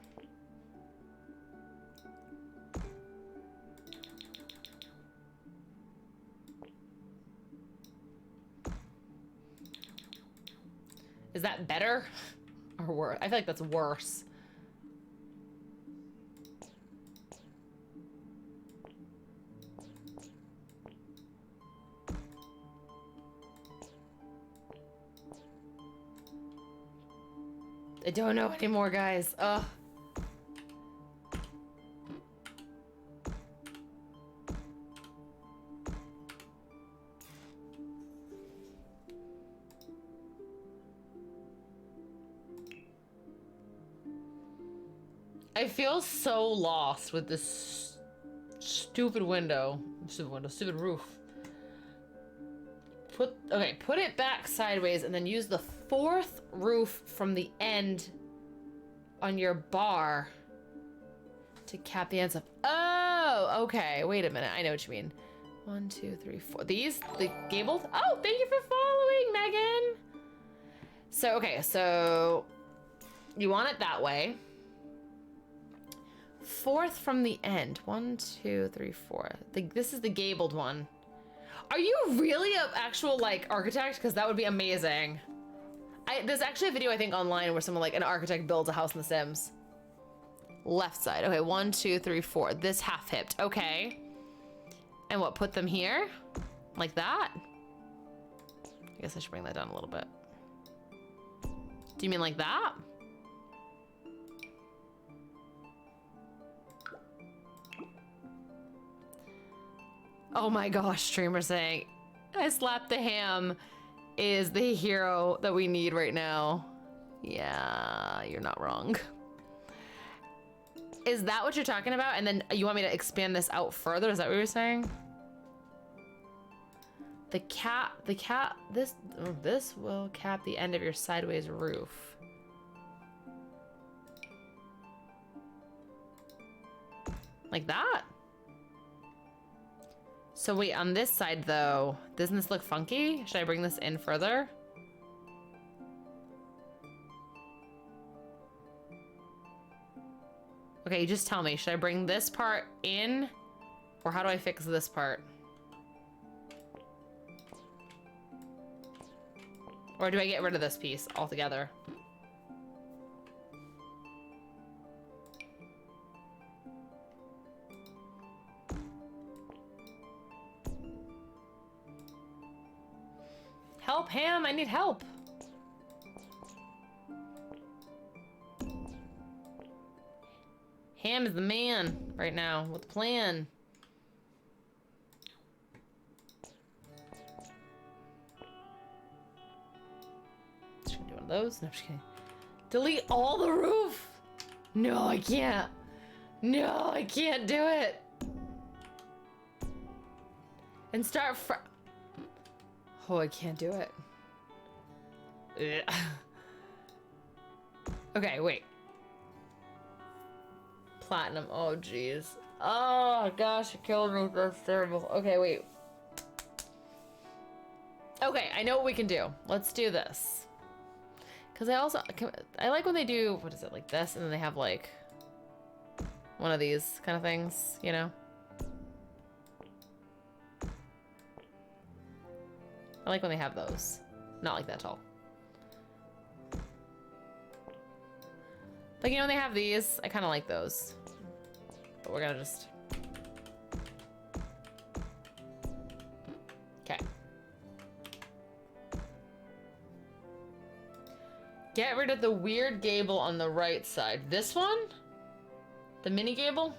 A: Is that better or worse? I feel like that's worse. I don't know anymore, guys. Ugh. I feel so lost with this stupid window. Stupid roof. Put it back sideways and then use the fourth roof from the end on your bar to cap the ends up. Oh, okay. Wait a minute. I know what you mean. 1, 2, 3, 4. These, the gabled? Oh, thank you for following, Megan. So, okay, so you want it that way. Fourth from the end. 1, 2, 3, 4. This is the gabled one. Are you really an actual like architect? Because that would be amazing. There's actually a video I think online where someone like an architect builds a house in The Sims. Left side. Okay, 1, 2, 3, 4. This half hipped. Okay. And what? Put them here, like that. I guess I should bring that down a little bit. Do you mean like that? Oh my gosh, streamer saying, I slapped the ham is the hero that we need right now. Yeah, you're not wrong. Is that what you're talking about? And then you want me to expand this out further? Is that what you're saying? This will cap the end of your sideways roof. Like that? So wait, on this side though, doesn't this look funky? Should I bring this in further? Okay, you just tell me. Should I bring this part in? Or how do I fix this part? Or do I get rid of this piece altogether? Help, Ham! I need help! Ham is the man right now with the plan. Just gonna do one of those. No, I'm just kidding. Delete all the roof! No, I can't. No, I can't do it. And start oh, I can't do it. Ugh. Okay, wait. Platinum. Oh, jeez. Oh, gosh, it killed me. That's terrible. Okay, wait. Okay, I know what we can do. Let's do this. Because I like when they do, what is it, like this? And then they have, like, one of these kind of things, you know? I like when they have those. Not like that tall. Like, you know, when they have these, I kind of like those. But we're gonna just... Okay. Get rid of the weird gable on the right side. This one? The mini gable?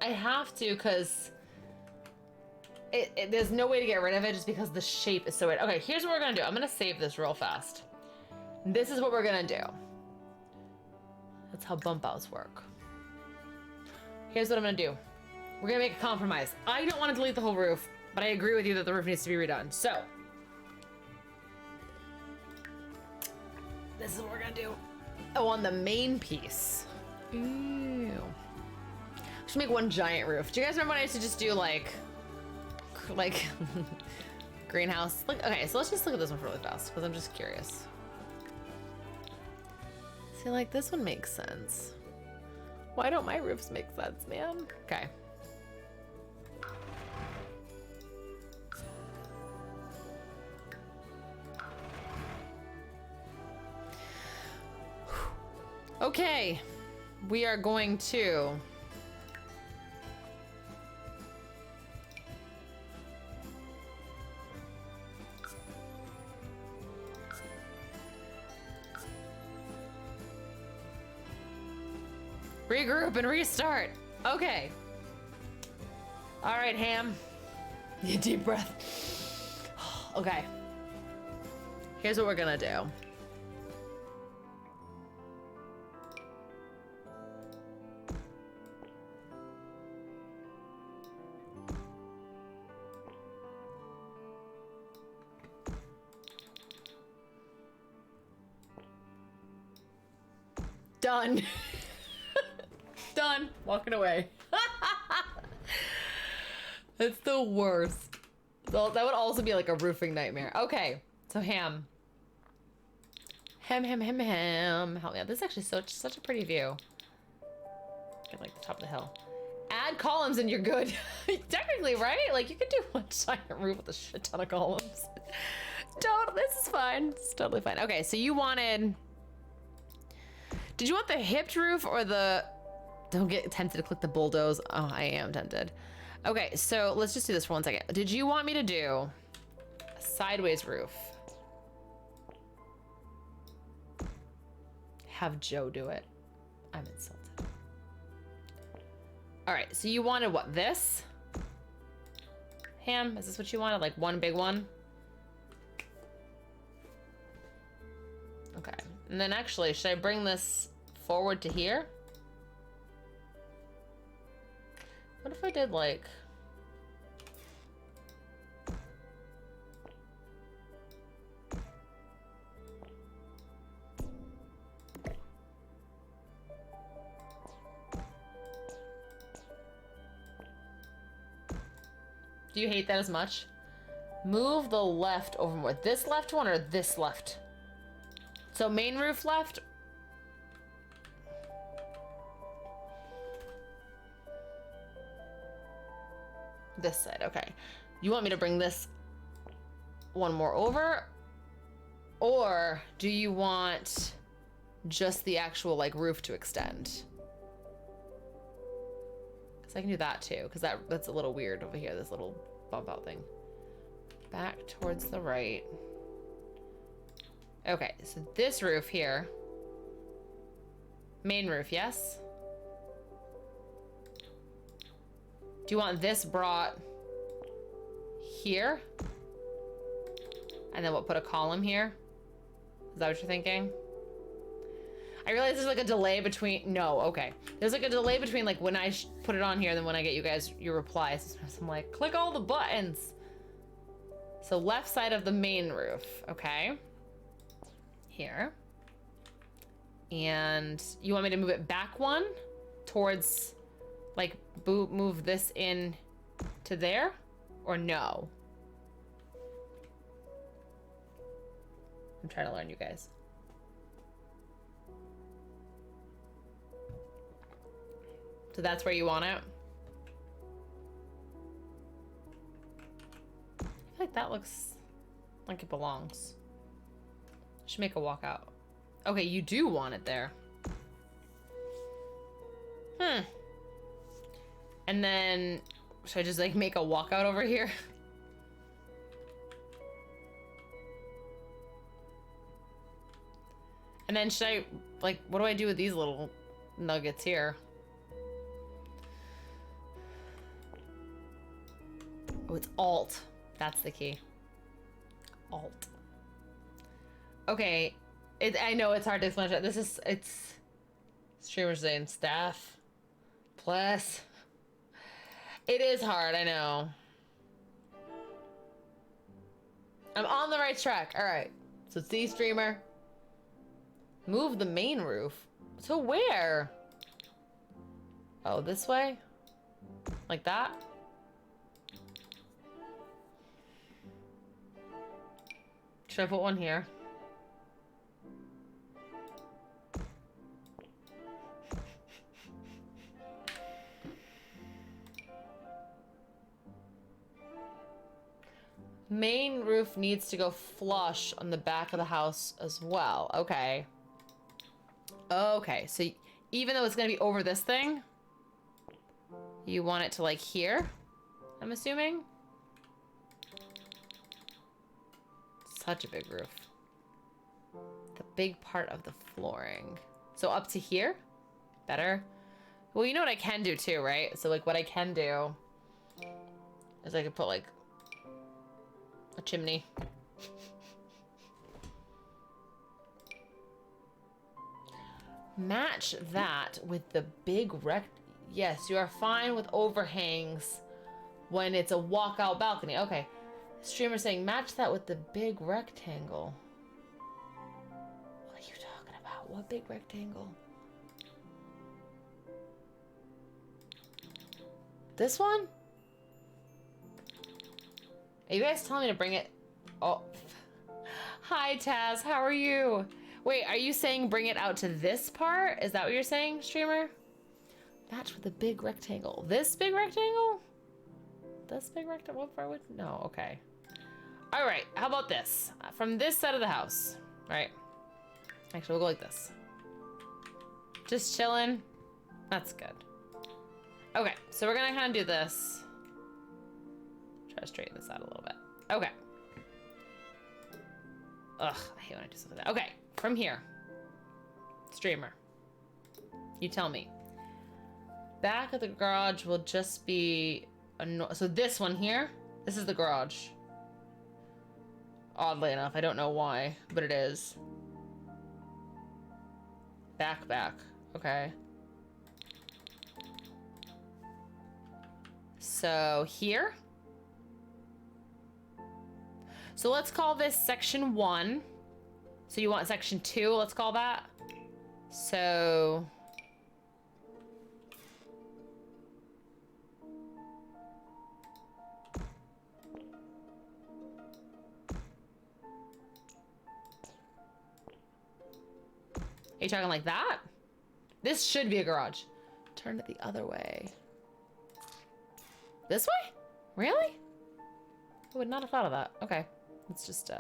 A: I have to, because there's no way to get rid of it just because the shape is so weird. Okay, here's what we're gonna do. I'm gonna save this real fast. This is what we're gonna do. That's how bump outs work. Here's what I'm gonna do. We're gonna make a compromise. I don't want to delete the whole roof, but I agree with you that the roof needs to be redone. So, this is what we're gonna do. Oh, on the main piece. Ooh. Should make one giant roof. Do you guys remember when I used to just do like greenhouse? Look, okay, so let's just look at this one really fast because I'm just curious. See, like this one makes sense. Why don't my roofs make sense, man? Okay. Okay, we are going to regroup and restart. Okay. All right, Ham. Deep breath. Okay. Here's what we're gonna do. Done. Done. Walking away. It's the worst. So that would also be like a roofing nightmare. Okay, so Ham. Ham. Help me out. This is actually such a pretty view. Get like the top of the hill. Add columns and you're good. Technically, right? Like you could do one giant roof with a shit ton of columns. This is fine. It's totally fine. Okay, so you wanted... Did you want the hipped roof or the... Don't get tempted to click the bulldoze. Oh, I am tempted. Okay, so let's just do this for 1 second. Did you want me to do a sideways roof? Have Joe do it. I'm insulted. All right, so you wanted what, this? Ham, is this what you wanted? Like one big one? Okay, and then actually, should I bring this forward to here? What if I did like... Do you hate that as much? Move the left over more. This left one or this left? So main roof left. This side, okay. You want me to bring this one more over? Or do you want just the actual like roof to extend? I can do that too, because that's a little weird over here, this little bump out thing. Back towards the right. Okay, so this roof here. Main roof, yes? Do you want this brought here? And then what, put a column here? Is that what you're thinking? I realize there's like a delay between, no, okay. There's like a delay between like when I put it on here and then when I get you guys your replies. So I'm like, click all the buttons. So left side of the main roof, okay. Here. And you want me to move it back one towards, like move this in to there or no? I'm trying to learn you guys. So that's where you want it? I feel like that looks like it belongs. Should make a walkout. Okay, you do want it there. And then, should I just like make a walkout over here? And then should I, like, what do I do with these little nuggets here? Oh, it's Alt. That's the key. Alt. Okay. I know it's hard to explain. It's streamers saying staff. Plus. It is hard, I know. I'm on the right track. All right. So see, streamer. Move the main roof. To where? Oh, this way? Like that? Should I put one here? Main roof needs to go flush on the back of the house as well. Okay. Okay, so even though it's gonna be over this thing, you want it to like here, I'm assuming? Such a big roof. The big part of the flooring. So up to here? Better? Well, you know what I can do too, right? So like what I can do is I could put like a chimney. Match that with the big Yes, you are fine with overhangs when it's a walkout balcony. Okay. Streamer saying match that with the big rectangle. What are you talking about? What big rectangle? This one? Are you guys telling me to bring it? Oh. Hi, Taz. How are you? Wait, are you saying bring it out to this part? Is that what you're saying, streamer? Match with the big rectangle. This big rectangle? This big rectangle? What far would? No, okay. All right, how about this? From this side of the house, right? Actually, we'll go like this. Just chilling. That's good. Okay, so we're gonna kind of do this. Try to straighten this out a little bit. Okay. Ugh, I hate when I do stuff like that. Okay, from here. Streamer. You tell me. back of the garage will just be so this one here, this is the garage. Oddly enough, I don't know why, but it is. Back. Okay. So here. So let's call this section 1. So you want section 2, let's call that. So are you talking like that? This should be a garage. Turn it the other way. This way? Really? I would not have thought of that. Okay. Let's just,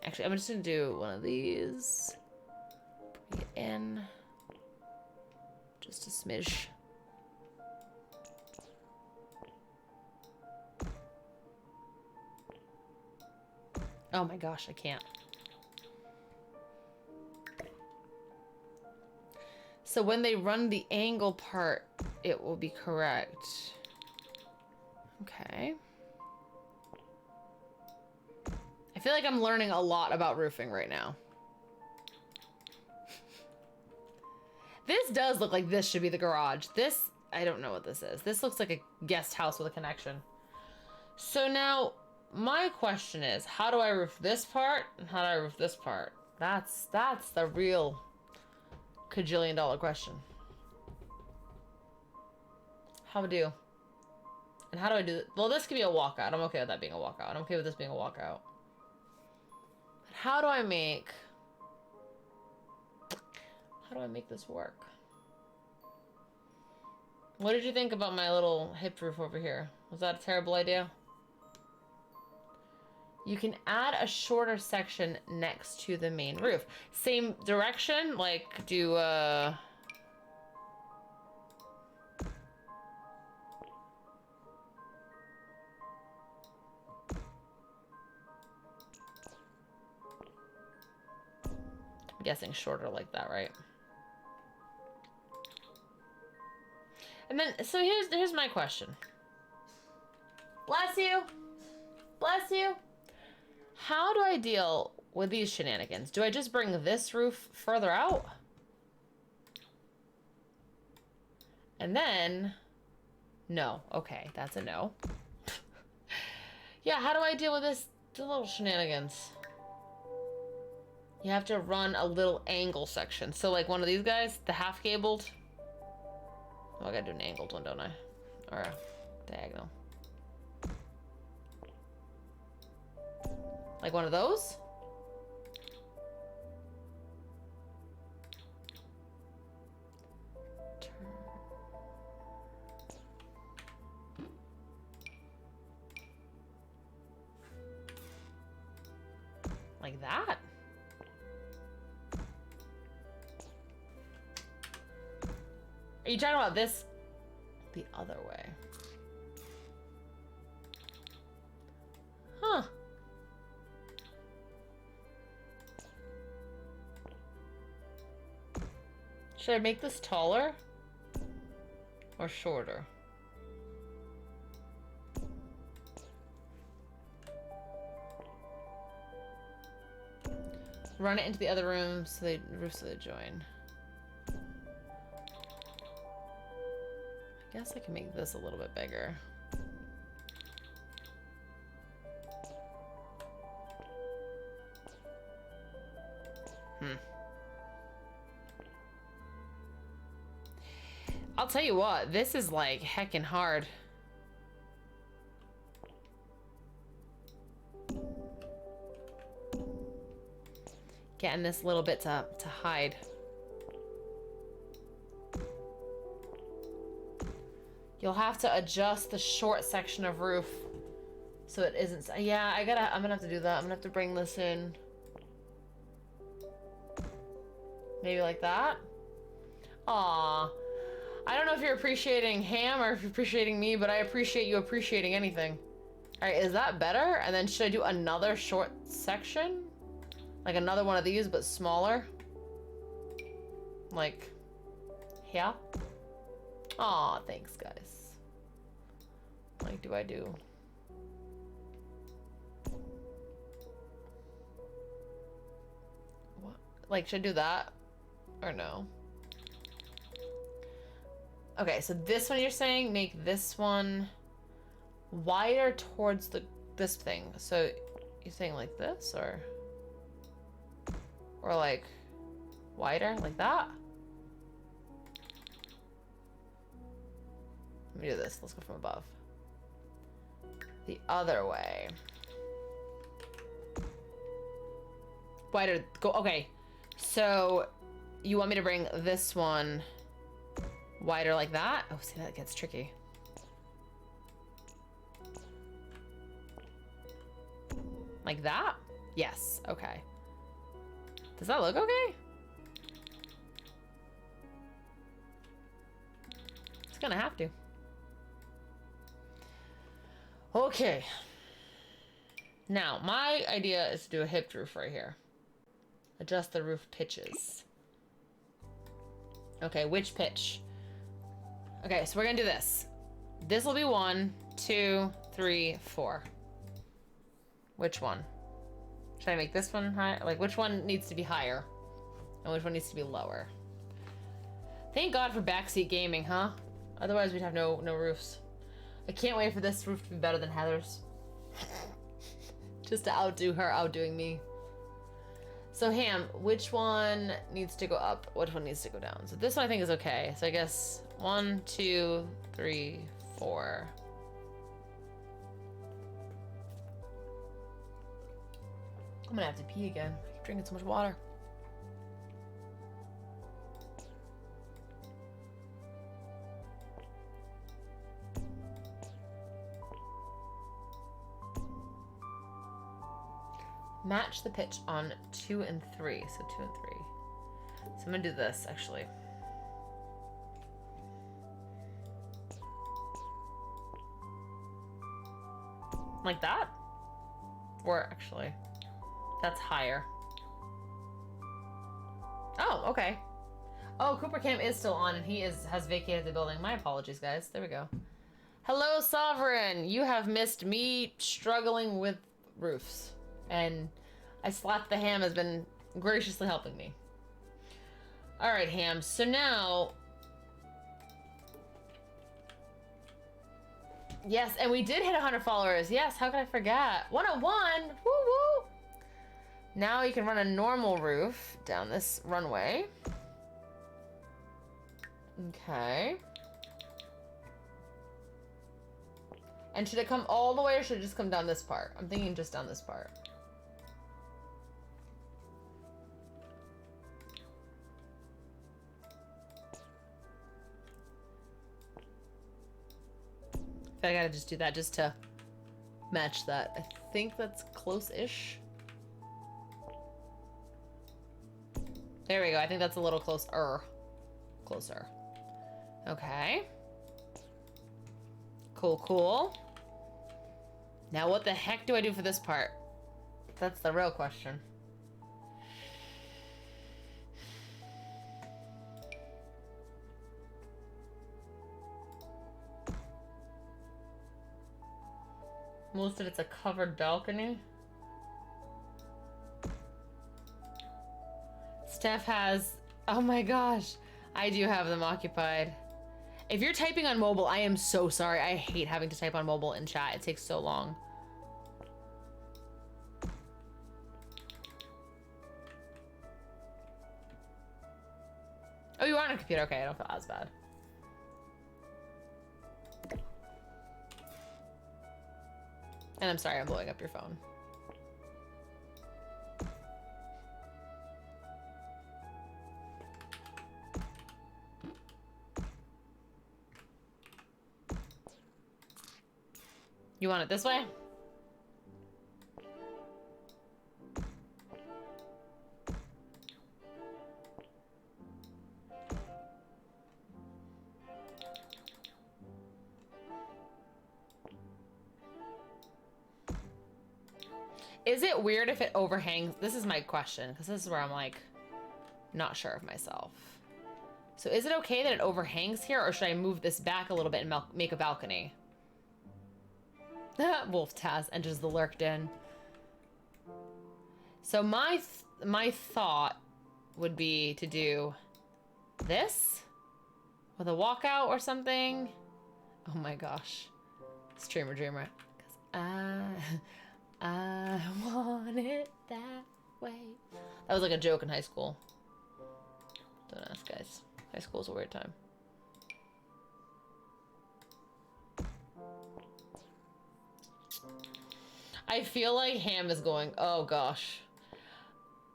A: actually, I'm just gonna do one of these. Bring it in. Just a smidge. Oh my gosh, I can't. So when they run the angle part, it will be correct. Okay. I feel like I'm learning a lot about roofing right now. This does look like this should be the garage. This, I don't know what this is. This looks like a guest house with a connection. So now, my question is, how do I roof this part? And how do I roof this part? That's the real $1,000,000,000 question. How do? And how do I do it? Well, this could be a walkout. I'm okay with that being a walkout. I'm okay with this being a walkout. But how do I make this work? What did you think about my little hip roof over here? Was that a terrible idea? You can add a shorter section next to the main roof. Same direction, like do I'm guessing shorter like that, right? And then, so here's my question. Bless you. Bless you. How do I deal with these shenanigans? Do I just bring this roof further out? And then, no. Okay, that's a no. Yeah, how do I deal with this, the little shenanigans? You have to run a little angle section. So like one of these guys, the half gabled. Oh, I gotta do an angled one, don't I? Or a diagonal. Like one of those? Like that? Are you talking about this the other way? Huh. Should I make this taller or shorter? Run it into the other room so they join. I guess I can make this a little bit bigger. I'll tell you what, this is like heckin' hard. Getting this little bit to hide. You'll have to adjust the short section of roof so it isn't. Yeah, I'm gonna have to do that. I'm gonna have to bring this in. Maybe like that. Aww. I don't know if you're appreciating Ham or if you're appreciating me, but I appreciate you appreciating anything. All right, is that better? And then should I do another short section? Like another one of these, but smaller? Like, yeah? Aw, thanks, guys. Like, do I do? What? Like, should I do that? Or no? Okay, so this one you're saying, make this one wider towards this thing. So you're saying like this, or like wider, like that? Let me do this. Let's go from above. The other way. Wider. Go. Okay. So you want me to bring this one wider like that? Oh, see, that gets tricky. Like that? Yes. Okay. Does that look okay? It's gonna have to. Okay. Now, my idea is to do a hipped roof right here. Adjust the roof pitches. Okay, which pitch? Okay, so we're gonna do this. This will be 1, 2, 3, 4. Which one? Should I make this one higher? Like, which one needs to be higher? And which one needs to be lower? Thank God for backseat gaming, huh? Otherwise, we'd have no roofs. I can't wait for this roof to be better than Heather's. Just to outdo her outdoing me. So, Ham, which one needs to go up? Which one needs to go down? So this one I think is okay. So I guess 1, 2, 3, 4. I'm gonna have to pee again. I keep drinking so much water. Match the pitch on 2 and 3. So 2 and 3. So I'm gonna do this actually. Like that? Or actually, that's higher. Oh, okay. Oh, Cooper Cam is still on and he has vacated the building. My apologies, guys. There we go. Hello, Sovereign. You have missed me struggling with roofs. And I slapped the Ham has been graciously helping me. All right, Ham. So now, yes, and we did hit 100 followers. Yes, how could I forget? 101. Woo woo. Now you can run a normal roof down this runway. Okay. And should it come all the way or should it just come down this part? I'm thinking just down this part. I gotta just do that just to match that. I think that's close-ish. There we go. I think that's a little closer. Closer. Okay. Cool, cool. Now what the heck do I do for this part? That's the real question. Most of it's a covered balcony. Steph has, oh my gosh, I do have them occupied. If you're typing on mobile, I am so sorry. I hate having to type on mobile in chat. It takes so long. Oh, you are on a computer. Okay, I don't feel as bad. And I'm sorry I'm blowing up your phone. You want it this way? Is it weird if it overhangs? This is my question, because this is where I'm like, not sure of myself. So is it okay that it overhangs here, or should I move this back a little bit and make a balcony? Wolf Taz enters the lurked in. So my thought would be to do this with a walkout or something. Oh my gosh. Streamer Dreamer. 'Cause I want it that way. That was like a joke in high school. Don't ask, guys. High school's a weird time. I feel like Ham is going, oh gosh.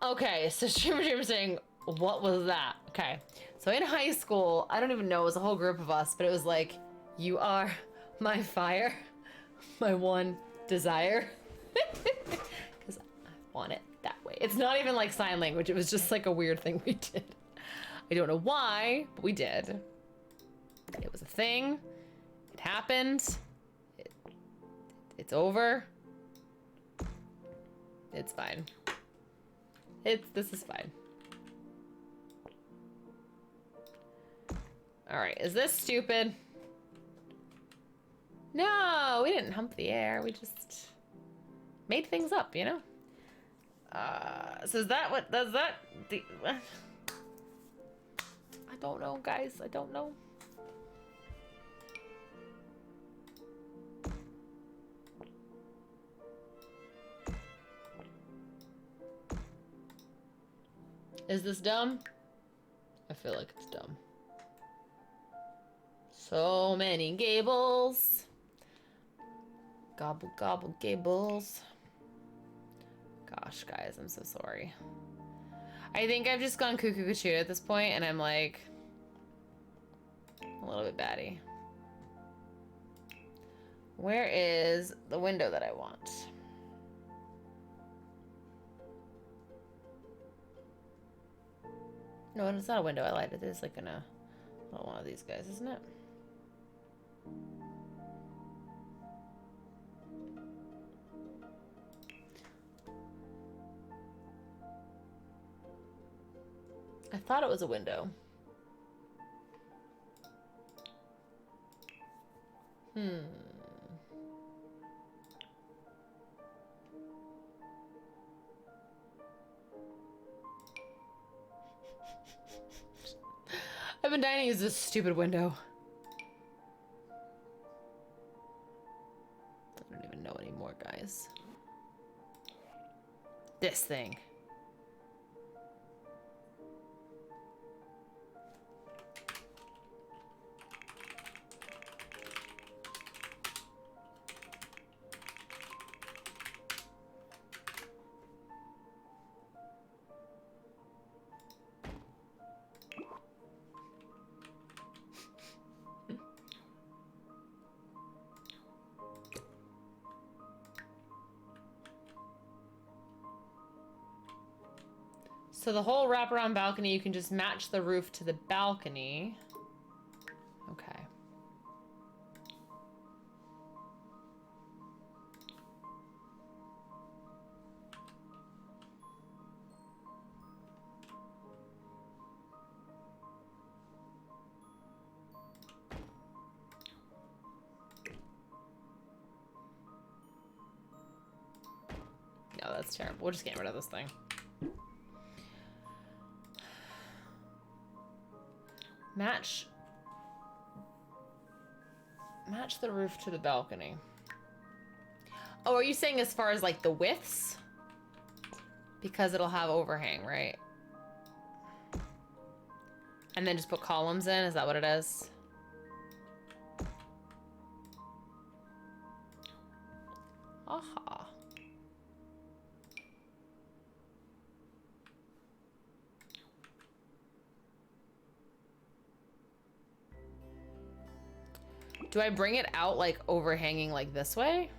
A: Okay, so Streamer Dreamer saying, what was that? Okay, so in high school, I don't even know, it was a whole group of us, but it was like, you are my fire, my one desire. Because I want it that way. It's not even like sign language, it was just like a weird thing we did. I don't know why, but we did. It was a thing. It happened. It's over. It's fine. This is fine. All right, is this stupid? No, we didn't hump the air. We just made things up, you know? So is that what, does that, I don't know, guys, I don't know. Is this dumb? I feel like it's dumb. So many gables. Gobble, gobble, gables. Gosh, guys, I'm so sorry. I think I've just gone cuckoo Kachuda at this point, and I'm like a little bit batty. Where is the window that I want? No, it's not a window. I lied. It is like one of these guys, isn't it? I thought it was a window. I've been dying to use this stupid window. I don't even know anymore, guys. This thing. So the whole wraparound balcony, you can just match the roof to the balcony. Okay. No, that's terrible. We'll just get rid of this thing. Match the roof to the balcony. Oh, are you saying as far as like the widths? Because it'll have overhang, right? And then just put columns in, is that what it is? Aha. Do I bring it out like overhanging like this way?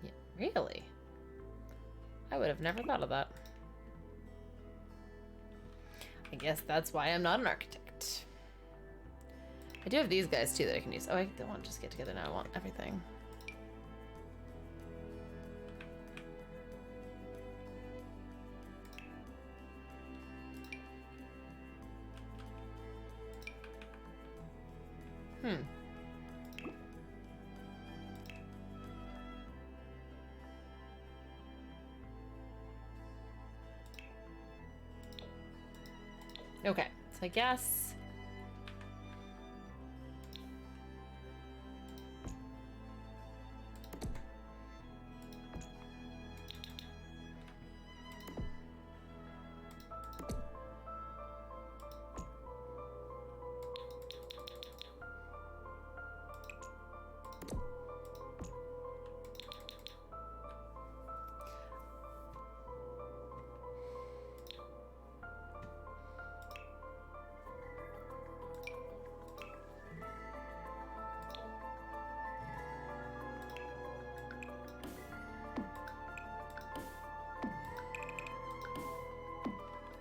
A: Yeah, really? I would have never thought of that. I guess that's why I'm not an architect. I do have these guys too that I can use. Oh, I don't want to just get together now. I want everything. Okay, so I guess...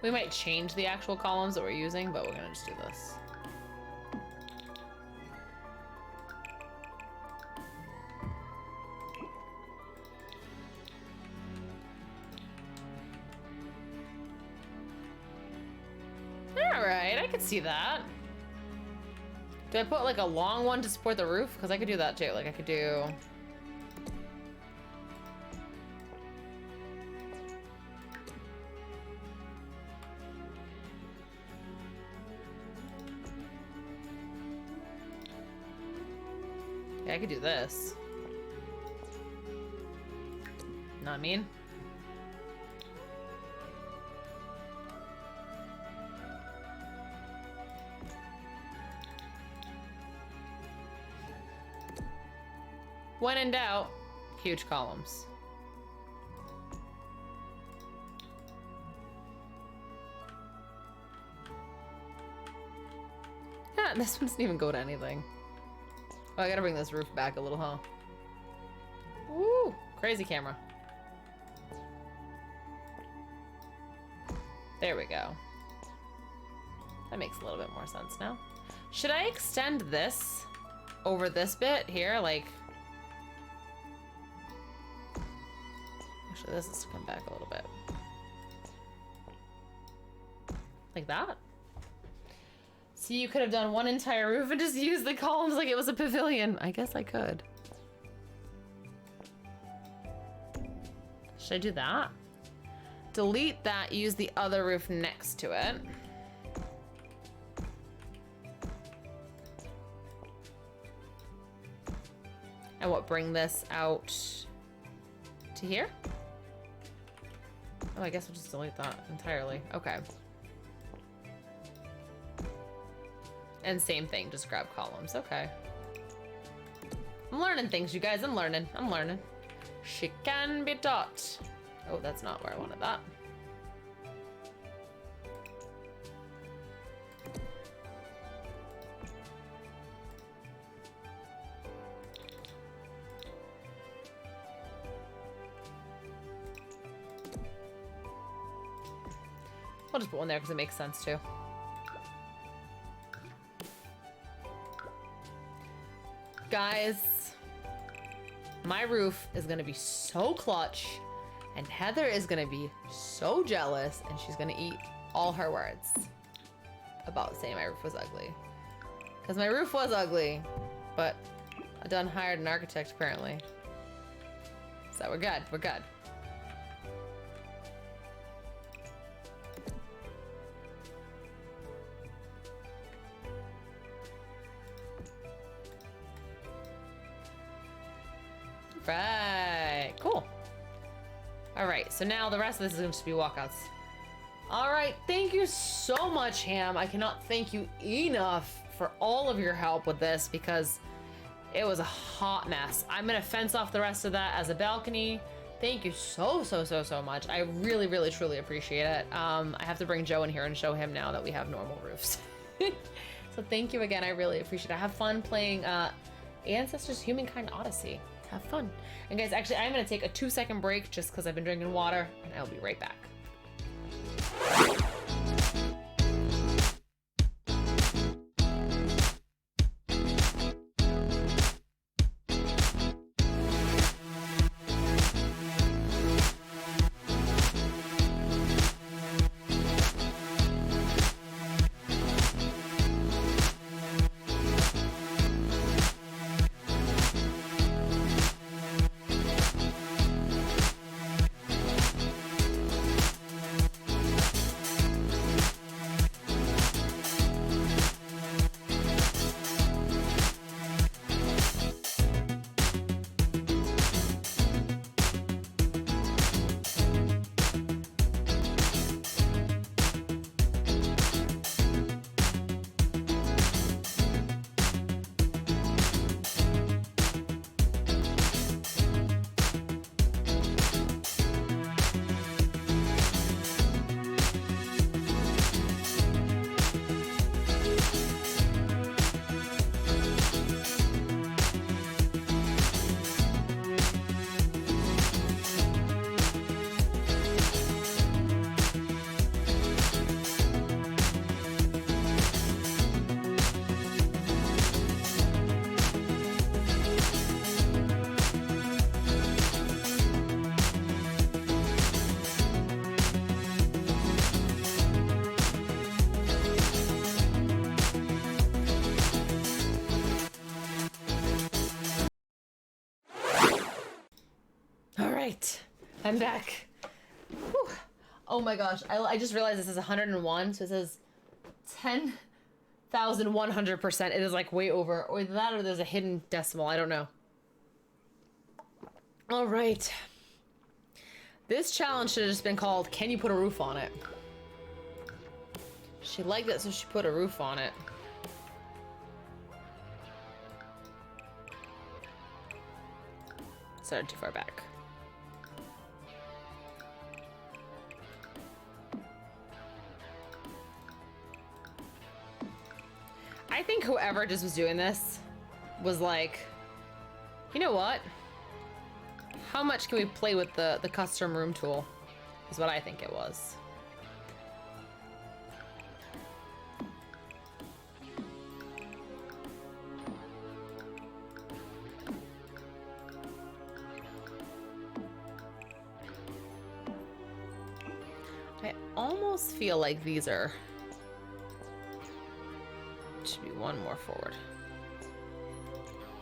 A: We might change the actual columns that we're using, but we're gonna just do this. Alright, I could see that. Do I put like a long one to support the roof? Because I could do that too. Like I could do... I could do this. Know what I mean? When in doubt, huge columns. Ah, this one doesn't even go to anything. Oh, I gotta bring this roof back a little, huh? Woo! Crazy camera. There we go. That makes a little bit more sense now. Should I extend this over this bit here? Like... Actually, this is to come back a little bit. Like that? So you could have done one entire roof and just used the columns like it was a pavilion. I guess I could. Should I do that? Delete that, use the other roof next to it. And what, bring this out to here? Oh, I guess we'll just delete that entirely. Okay. And same thing, just grab columns. Okay. I'm learning things, you guys. I'm learning. I'm learning. She can be taught. Oh, that's not where I wanted that. I'll just put one there because it makes sense too. Guys, my roof is gonna be so clutch and Heather is gonna be so jealous and she's gonna eat all her words about saying my roof was ugly. Because my roof was ugly, but I done hired an architect apparently. So we're good, we're good. Right, cool. All right, so now the rest of this is going to be walkouts. All right, thank you so much, Ham. I cannot thank you enough for all of your help with this because it was a hot mess. I'm going to fence off the rest of that as a balcony. Thank you so much. I really, really, truly appreciate it. I have to bring Joe in here and show him now that we have normal roofs. So thank you again. I really appreciate it. Have fun playing Ancestors Humankind Odyssey. Have fun. And guys, actually, I'm going to take a 2-second break just because I've been drinking water, and I'll be right back. right, I'm back. Whew. Oh my gosh, I just realized this is 101, so it says 10,100%. It is like way over, or that, or there's a hidden decimal. I don't know. All right. This challenge should have just been called, "Can you put a roof on it?" She liked it, so she put a roof on it. Started too far back. I think whoever just was doing this was like, you know what? How much can we play with the custom room tool? Is what I think it was. I almost feel like these are... should be one more forward.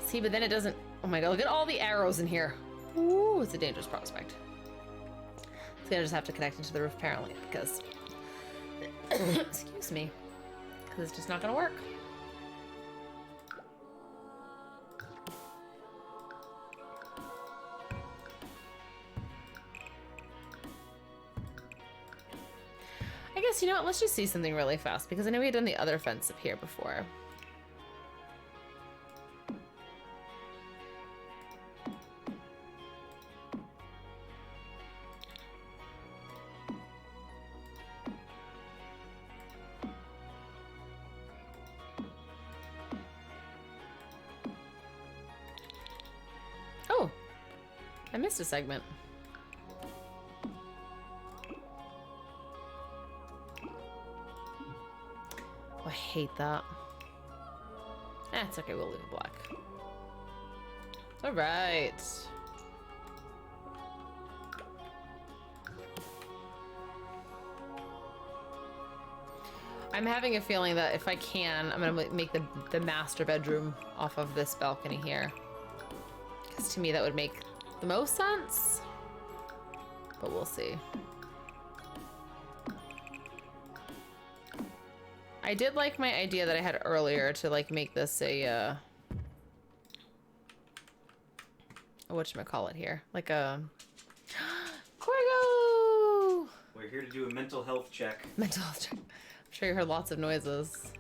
A: See, but then it doesn't... oh my god, look at all the arrows in here. Ooh, it's a dangerous prospect. It's gonna just have to connect into the roof apparently, because... excuse me. Because it's just not gonna work. I guess, you know what, let's just see something really fast, because I know we had done the other fence up here before. Oh, I missed a segment. Oh, I hate that. It's okay, we'll leave it black. All right. I'm having a feeling that if I can, I'm gonna make the master bedroom off of this balcony here. Because to me that would make the most sense. But we'll see. I did like my idea that I had earlier to like make this a whatchamacallit here? Like a Corgo!
B: We're here to do a mental health check.
A: Mental health check. I'm sure you heard lots of noises.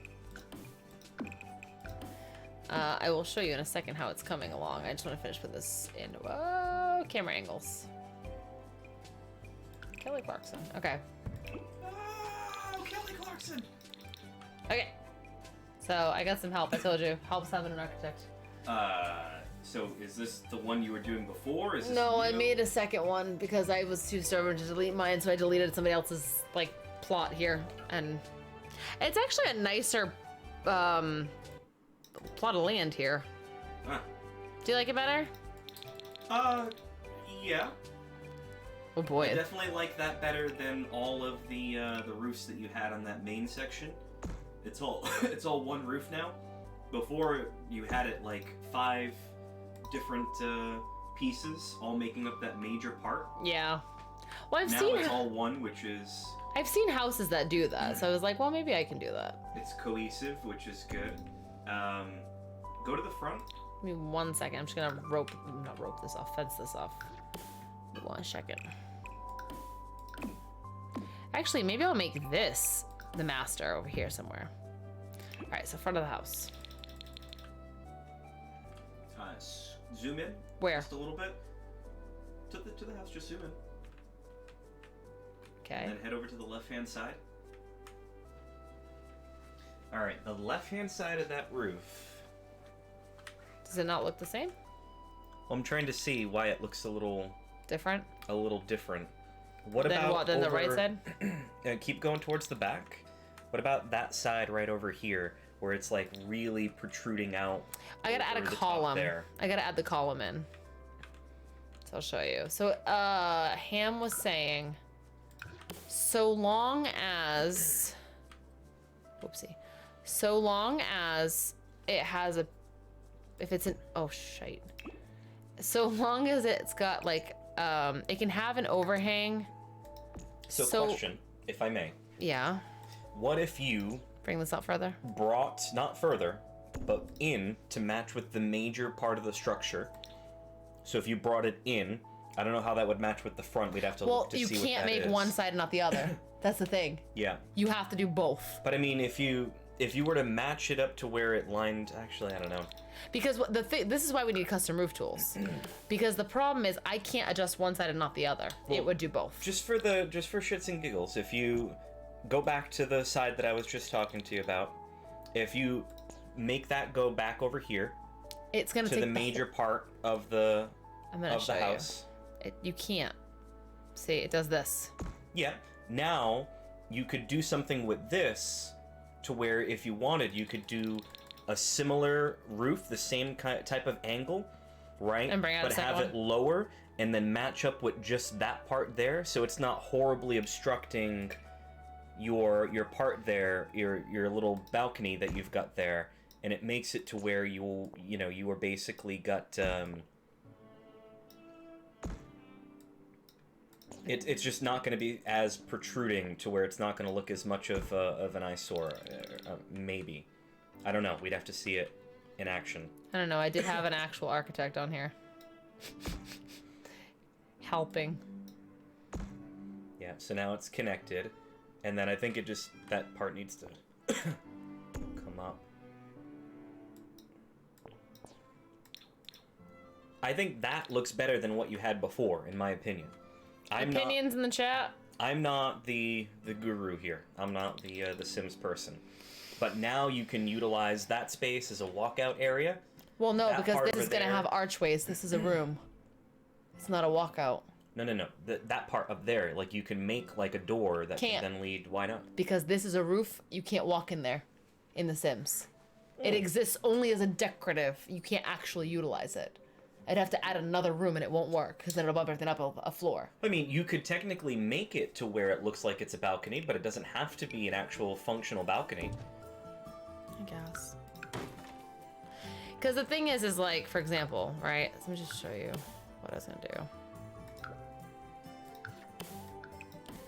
A: I will show you in a second how it's coming along. I just want to finish with this in. Whoa, camera angles. Kelly Clarkson. Okay.
B: Oh, Kelly Clarkson!
A: Okay. So I got some help. I told you, helps having an architect.
B: So is this the one you were doing before? Is this
A: No,
B: new?
A: I made a second one because I was too stubborn to delete mine, so I deleted somebody else's like plot here, and it's actually a nicer plot of land here.
B: Huh.
A: Do you like it better?
B: Yeah.
A: Oh boy.
B: I definitely like that better than all of the roofs that you had on that main section. It's all it's all one roof now. Before you had it like 5 different pieces all making up that major part.
A: Yeah. Well,
B: Now it's all one, which is...
A: I've seen houses that do that, so I was like, well, maybe I can do that.
B: It's cohesive, which is good. Go to the front.
A: Give me 1 second. I'm just gonna fence this off. 1 second. Actually, maybe I'll make this the master over here somewhere. All right, so front of the house.
B: Zoom in.
A: Where?
B: Just a little bit. To the house. Just zoom in.
A: Okay.
B: And then head over to the left-hand side. All right, the left-hand side of that roof.
A: Does it not look the same?
C: Well, I'm trying to see why it looks a little
A: Different?
C: different. What
A: Then
C: about
A: what? Then the right
C: over-
A: side?
C: Keep going towards the back. What about that side right over here, where it's like really protruding out?
A: I gotta add a
C: over the top
A: column.
C: there?
A: I gotta add the column in. So I'll show you. So Ham was saying, so long as, whoopsie, so long as it has a, if it's an, oh shite. So long as it's got like It can have an overhang.
C: So question, if I may.
A: Yeah.
C: What if you
A: Bring this out further.
C: brought, not further, but in to match with the major part of the structure? So if you brought it in, I don't know how that would match with the front. We'd have to look to see what that is.
A: Well, you can't make one side and not the other. That's the thing.
C: Yeah.
A: You have to do both.
C: But I mean, if you were to match it up to where it lined, actually, I don't know.
A: Because this is why we need custom roof tools. Because the problem is I can't adjust one side and not the other.
C: Well,
A: it would do both.
C: Just for shits and giggles, if you go back to the side that I was just talking to you about, if you make that go back over here,
A: it's gonna
C: to
A: take
C: the major part of the house.
A: You can't. See, it does this.
C: Yeah. Now you could do something with this to where if you wanted, you could do a similar roof, the same type of angle, right?
A: And bring out
C: but
A: a second
C: have it lower and then match up with just that part there, so it's not horribly obstructing your part there, your little balcony that you've got there, and it makes it to where you are basically got it's just not going to be as protruding to where it's not going to look as much of an eyesore. Maybe. I don't know. We'd have to see it in action.
A: I don't know. I did have an actual architect on here. Helping.
C: Yeah, so now it's connected. And then I think that part needs to come up. I think that looks better than what you had before, in my opinion.
A: Opinions in the chat?
C: I'm not the guru here. I'm not the Sims person. But now you can utilize that space as a walkout area.
A: Well, no, because this is going to have archways. This is a room. It's not a walkout.
C: No. That part up there, like you can make like a door that can then lead. Why not?
A: Because this is a roof. You can't walk in there in The Sims. It exists only as a decorative. You can't actually utilize it. I'd have to add another room and it won't work because then it'll bump everything up a floor.
C: I mean, you could technically make it to where it looks like it's a balcony, but it doesn't have to be an actual functional balcony.
A: I guess. Because the thing is like, for example, right? Let me just show you what I was going to do.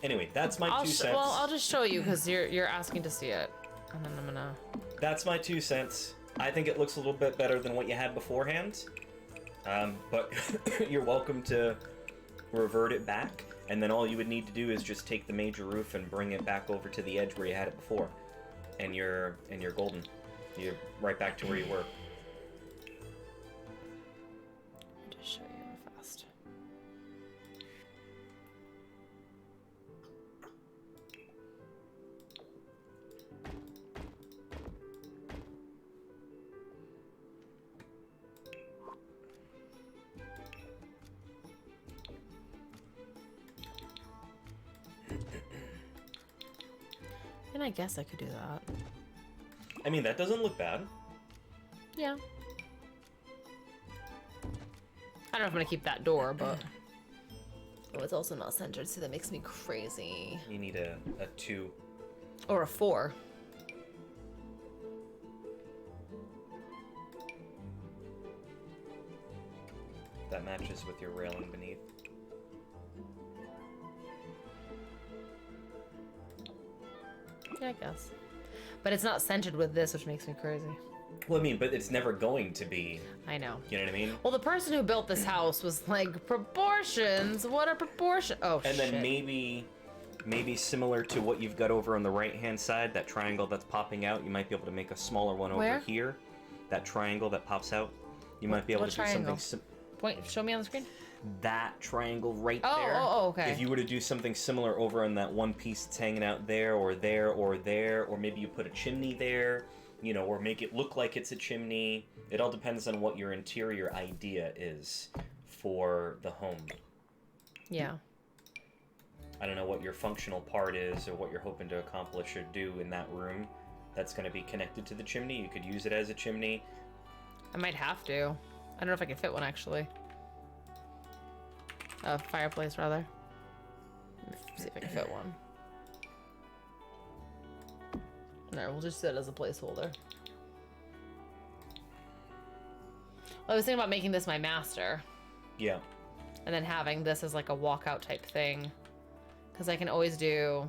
C: Anyway, that's my 2 cents.
A: Well, I'll just show you because you're asking to see it. And then I'm going to...
C: That's my 2 cents. I think it looks a little bit better than what you had beforehand. But you're welcome to revert it back, and then all you would need to do is just take the major roof and bring it back over to the edge where you had it before, and you're golden. You're right back to where you were.
A: I'll just show you real fast. And I guess I could do that.
C: I mean, that doesn't look bad.
A: Yeah. I don't know if I'm gonna keep that door, but... Oh, it's also not centered, so that makes me crazy.
C: You need a 2.
A: Or a 4.
C: That matches with your railing beneath.
A: Yeah, I guess. But it's not centered with this, which makes me crazy.
C: Well, I mean, but it's never going to be.
A: I know.
C: You know what I mean?
A: Well, the person who built this house was like, proportions? What are proportions? Oh,
C: and
A: shit.
C: then maybe similar to what you've got over on the right-hand side, that triangle that's popping out, you might be able to make a smaller one
A: Where?
C: over here. That triangle that pops out. You might be able
A: What
C: to do
A: triangle?
C: something
A: Point, show me on the screen.
C: that triangle right
A: Oh,
C: there.
A: oh, okay.
C: If you were to do something similar over on that one piece that's hanging out there, or there, or there, or maybe you put a chimney there, you know, or make it look like it's a chimney. It all depends on what your interior idea is for the home.
A: Yeah.
C: I don't know what your functional part is or what you're hoping to accomplish or do in that room that's going to be connected to the chimney. You could use it as a chimney.
A: I might have to. I don't know if I can fit one, actually. A fireplace, rather. Let me see if I can fit one. No, we'll just sit as a placeholder. I was thinking about making this my master.
C: Yeah.
A: And then having this as like a walkout type thing. Because I can always do...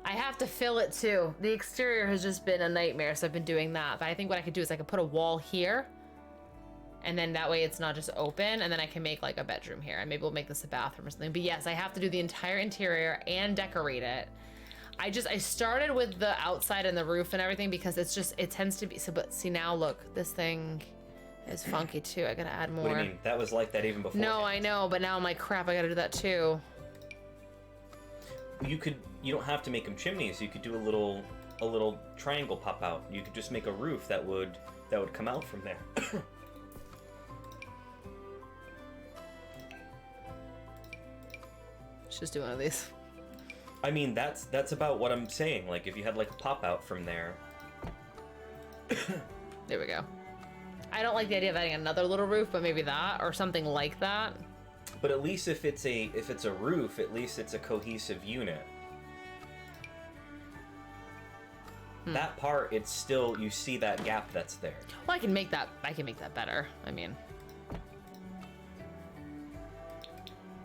A: I have to fill it too. The exterior has just been a nightmare, so I've been doing that. But I think what I could do is I could put a wall here, and then that way it's not just open, and then I can make like a bedroom here, and maybe we'll make this a bathroom or something. But yes, I have to do the entire interior and decorate it. I started with the outside and the roof and everything because it tends to be, so, but see now look, this thing is funky too. I gotta add more.
C: What do you mean? That was like that even before.
A: No, I know, but now I'm like, crap, I gotta do that too.
C: You don't have to make them chimneys. You could do a little triangle pop out. You could just make a roof that would come out from there.
A: Let's just do one of these.
C: I mean, that's about what I'm saying. Like if you had like a pop out from there.
A: There we go. I don't like the idea of adding another little roof, but maybe that or something like that.
C: But at least if it's a roof, at least it's a cohesive unit. That part, it's still, you see that gap that's there.
A: Well, I can make that better. I mean,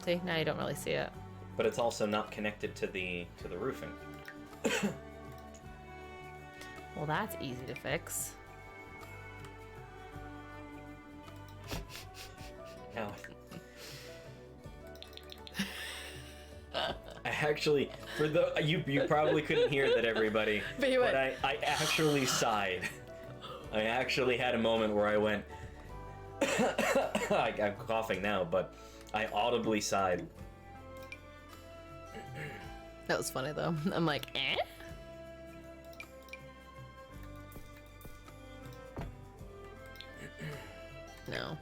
A: see, now you don't really see it.
C: But it's also not connected to the roofing.
A: Well, that's easy to fix.
C: Now, I actually, you probably couldn't hear that, everybody, but I actually sighed. I actually had a moment where I went, I'm coughing now, but I audibly sighed.
A: That was funny though. I'm like, eh? No.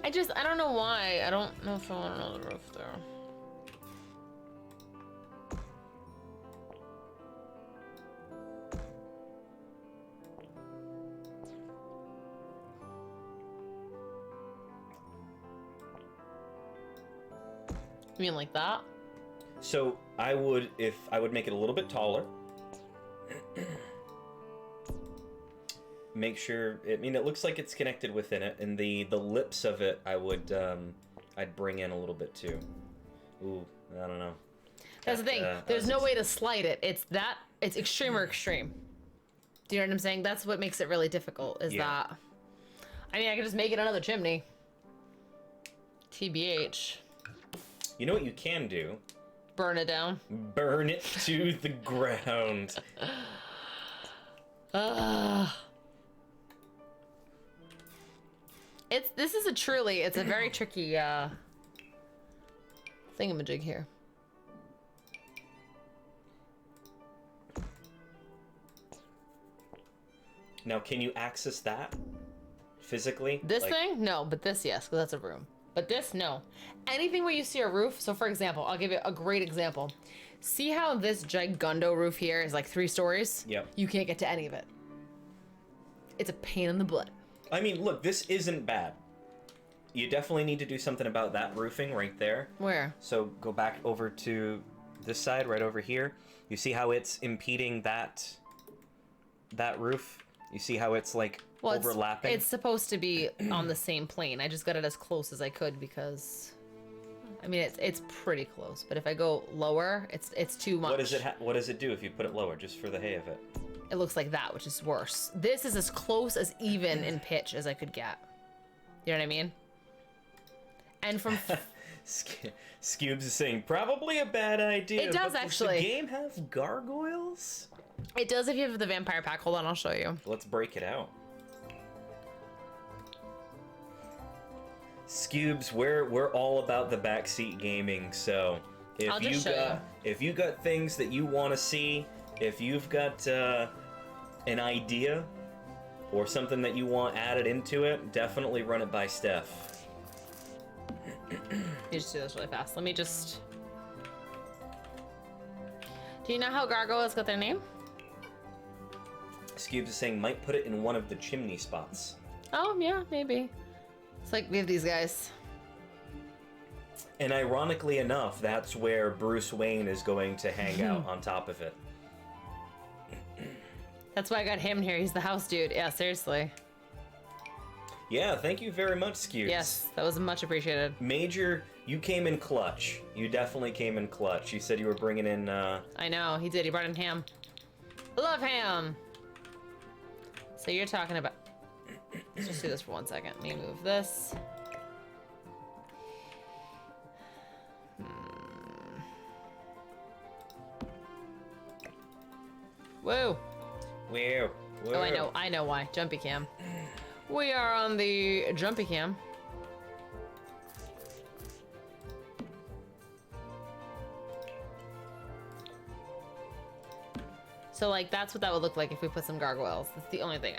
A: I don't know why. I don't know if I want another roof there. You mean like that?
C: So I would make it a little bit taller. Make sure, I mean, it looks like it's connected within it, and the lips of it, I'd bring in a little bit too. Ooh, I don't know.
A: That's the thing. There's no way to slide it. It's extreme or extreme. Do you know what I'm saying? That's what makes it really difficult, is that. I mean, I could just make it another chimney. TBH.
C: You know what you can do?
A: Burn it down.
C: Burn it to the ground.
A: It's a very tricky thingamajig here.
C: Now, can you access that physically?
A: This thing? No, but this, yes, because that's a room. But this, no. Anything where you see a roof, so for example, I'll give you a great example. See how this gigundo roof here is like 3 stories?
C: Yep.
A: You can't get to any of it. It's a pain in the butt.
C: I mean, look, this isn't bad. You definitely need to do something about that roofing right there.
A: Where?
C: So go back over to this side, right over here. You see how it's impeding that roof? You see how it's like overlapping?
A: It's supposed to be on the same plane. I just got it as close as I could because, I mean, it's pretty close. But if I go lower, it's too much.
C: What does it do if you put it lower, just for the hay of it?
A: It looks like that, which is worse. This is as close as even in pitch as I could get. You know what I mean? And from
C: Scubes is saying probably a bad idea.
A: It does,
C: but
A: actually.
C: Does the game have gargoyles?
A: It does if you have the vampire pack. Hold on, I'll show you.
C: Let's break it out. Scubes, we're all about the backseat gaming, so if you got things that you want to see, if you've got an idea or something that you want added into it, definitely run it by Steph.
A: You just do this really fast. Let me just... Do you know how gargoyles got their name?
C: Scubes is saying might put it in one of the chimney spots.
A: Oh, yeah, maybe. It's like we have these guys.
C: And ironically enough, that's where Bruce Wayne is going to hang out on top of it.
A: That's why I got him here. He's the house dude. Yeah, seriously.
C: Yeah, thank you very much, Skewes.
A: Yes, that was much appreciated.
C: Major, you came in clutch. You definitely came in clutch. You said you were bringing in,
A: I know, he did. He brought in ham. I love ham. So you're talking about... Let's just do this for 1 second. Let me move this. Whoa.
C: Whoa.
A: Oh, I know why. Jumpy cam. We are on the jumpy cam. So, like, that's what that would look like if we put some gargoyles. That's the only thing.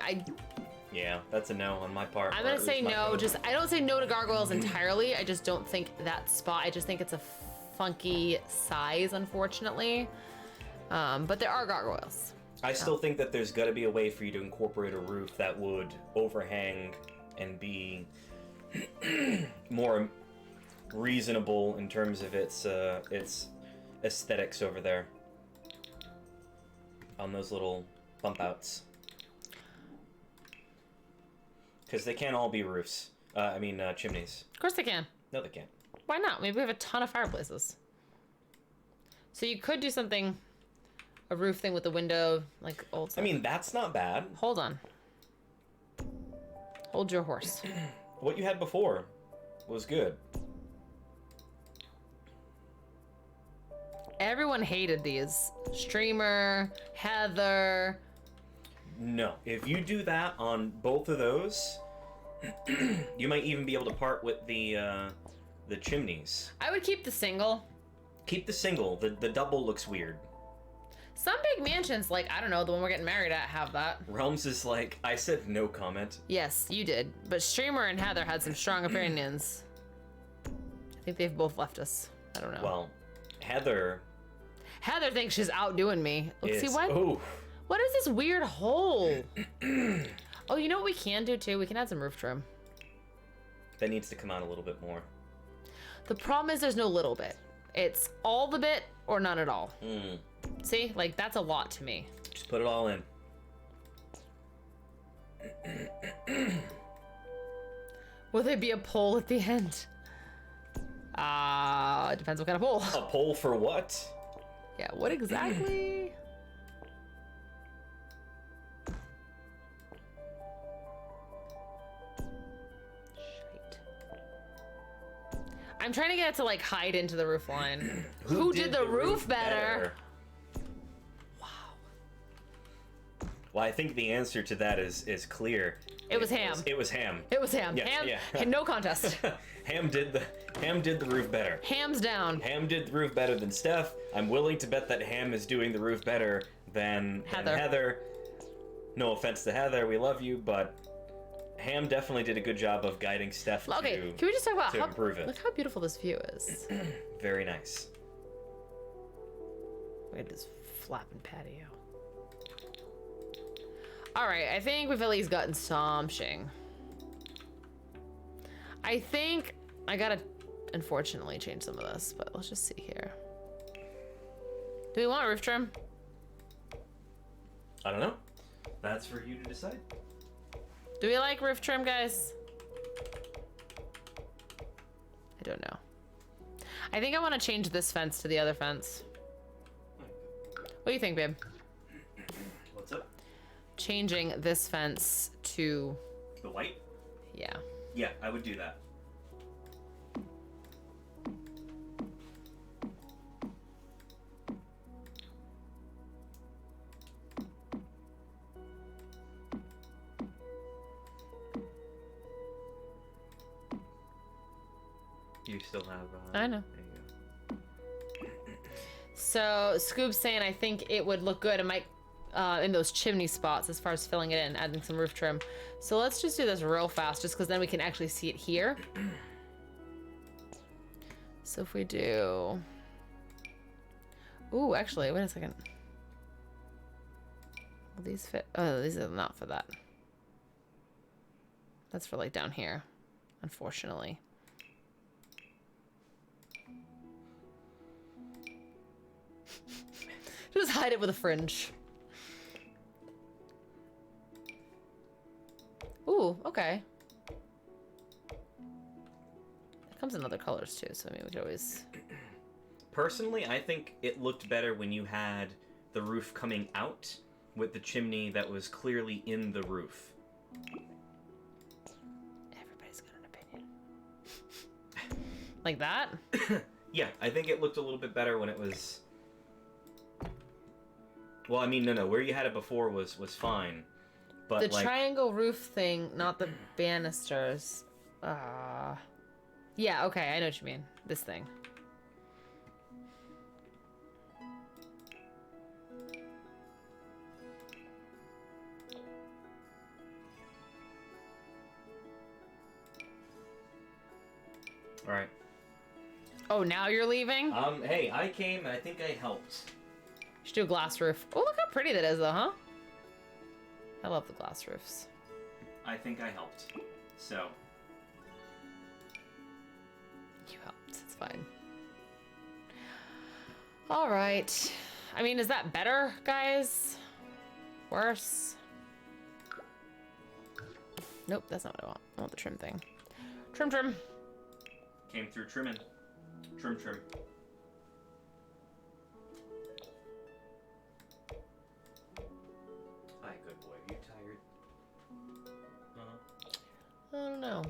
C: Yeah, that's a no on my part.
A: I'm
C: or
A: gonna
C: at
A: say
C: least my
A: no.
C: vote.
A: I don't say no to gargoyles entirely. I just don't think that spot. I just think it's a funky size, unfortunately. But there are gargoyles.
C: I still think that there's got to be a way for you to incorporate a roof that would overhang and be more reasonable in terms of its aesthetics over there on those little bump outs. Because they can't all be roofs. Chimneys.
A: Of course they can.
C: No, they can't.
A: Why not? Maybe we have a ton of fireplaces. So you could do something, a roof thing with the window, like old stuff.
C: I mean, that's not bad.
A: Hold on. Hold your horse.
C: What you had before was good.
A: Everyone hated these. Streamer, Heather.
C: No. If you do that on both of those, you might even be able to part with the chimneys.
A: I would keep the single.
C: Keep the single. The double looks weird.
A: Some big mansions, like, I don't know, the one we're getting married at, have that.
C: Realms is like, I said no comment.
A: Yes, you did. But Streamer and Heather had some strong opinions. I think they've both left us. I don't know.
C: Well, Heather
A: thinks she's outdoing me. Look,
C: is...
A: see what?
C: Oh.
A: What is this weird hole? Oh, you know what we can do too? We can add some roof trim.
C: That needs to come out a little bit more.
A: The problem is there's no little bit. It's all the bit or none at all.
C: Mm.
A: See? Like, that's a lot to me.
C: Just put it all in.
A: Will there be a pole at the end? It depends what kind of pole.
C: A pole for what?
A: Yeah, what exactly? Shite. I'm trying to get it to, like, hide into the roof line. Who did the roof better? Wow.
C: Well, I think the answer to that is clear.
A: It was Ham.
C: It was Ham.
A: It was Ham.
C: Yeah,
A: Ham,
C: yeah.
A: no contest.
C: Ham did the roof better.
A: Ham's down.
C: Ham did the roof better than Steph. I'm willing to bet that Ham is doing the roof better than Heather. No offense to Heather, we love you, but Ham definitely did a good job of guiding Steph
A: Okay,
C: to
A: can we just talk about how
C: improve it.
A: Look how beautiful this view is.
C: Very nice.
A: Look at this flapping patio. All right, I think we've at least gotten something. I think I gotta, unfortunately, change some of this, but let's just see here. Do we want roof trim?
C: I don't know. That's for you to decide.
A: Do we like roof trim, guys? I don't know. I think I want to change this fence to the other fence. What do you think, babe?
C: What's up?
A: Changing this fence to...
C: The white?
A: Yeah.
C: Yeah, I would do that. You still have...
A: I know.
C: There you go.
A: So, Scoop's saying I think it would look good. It might... in those chimney spots as far as filling it in, adding some roof trim. So let's just do this real fast just because then we can actually see it here. So if we do... Ooh, actually, wait a second. Will these fit? Oh, these are not for that. That's for like down here, unfortunately. Just hide it with a fringe. Ooh, okay. comes in other colors too, so I mean we could always.
C: Personally, I think it looked better when you had the roof coming out with the chimney that was clearly in the roof.
A: Everybody's got an opinion. Like that?
C: Yeah, I think it looked a little bit better when it was... Well, I mean, no, where you had it before was fine. But
A: The
C: like...
A: triangle roof thing, not the banisters. Yeah, okay, I know what you mean. This thing.
C: Alright.
A: Oh, now you're leaving?
C: Hey, I came and I think I helped.
A: You should do a glass roof. Oh, look how pretty that is, though, huh? I love the glass roofs.
B: I think I helped. So.
A: You helped. It's fine. All right. I mean, is that better, guys? Worse? Nope, that's not what I want. I want the trim thing. Trim, trim.
B: Came through trimming. Trim, trim.
C: Hi, good boy. Are you tired?
A: I don't know.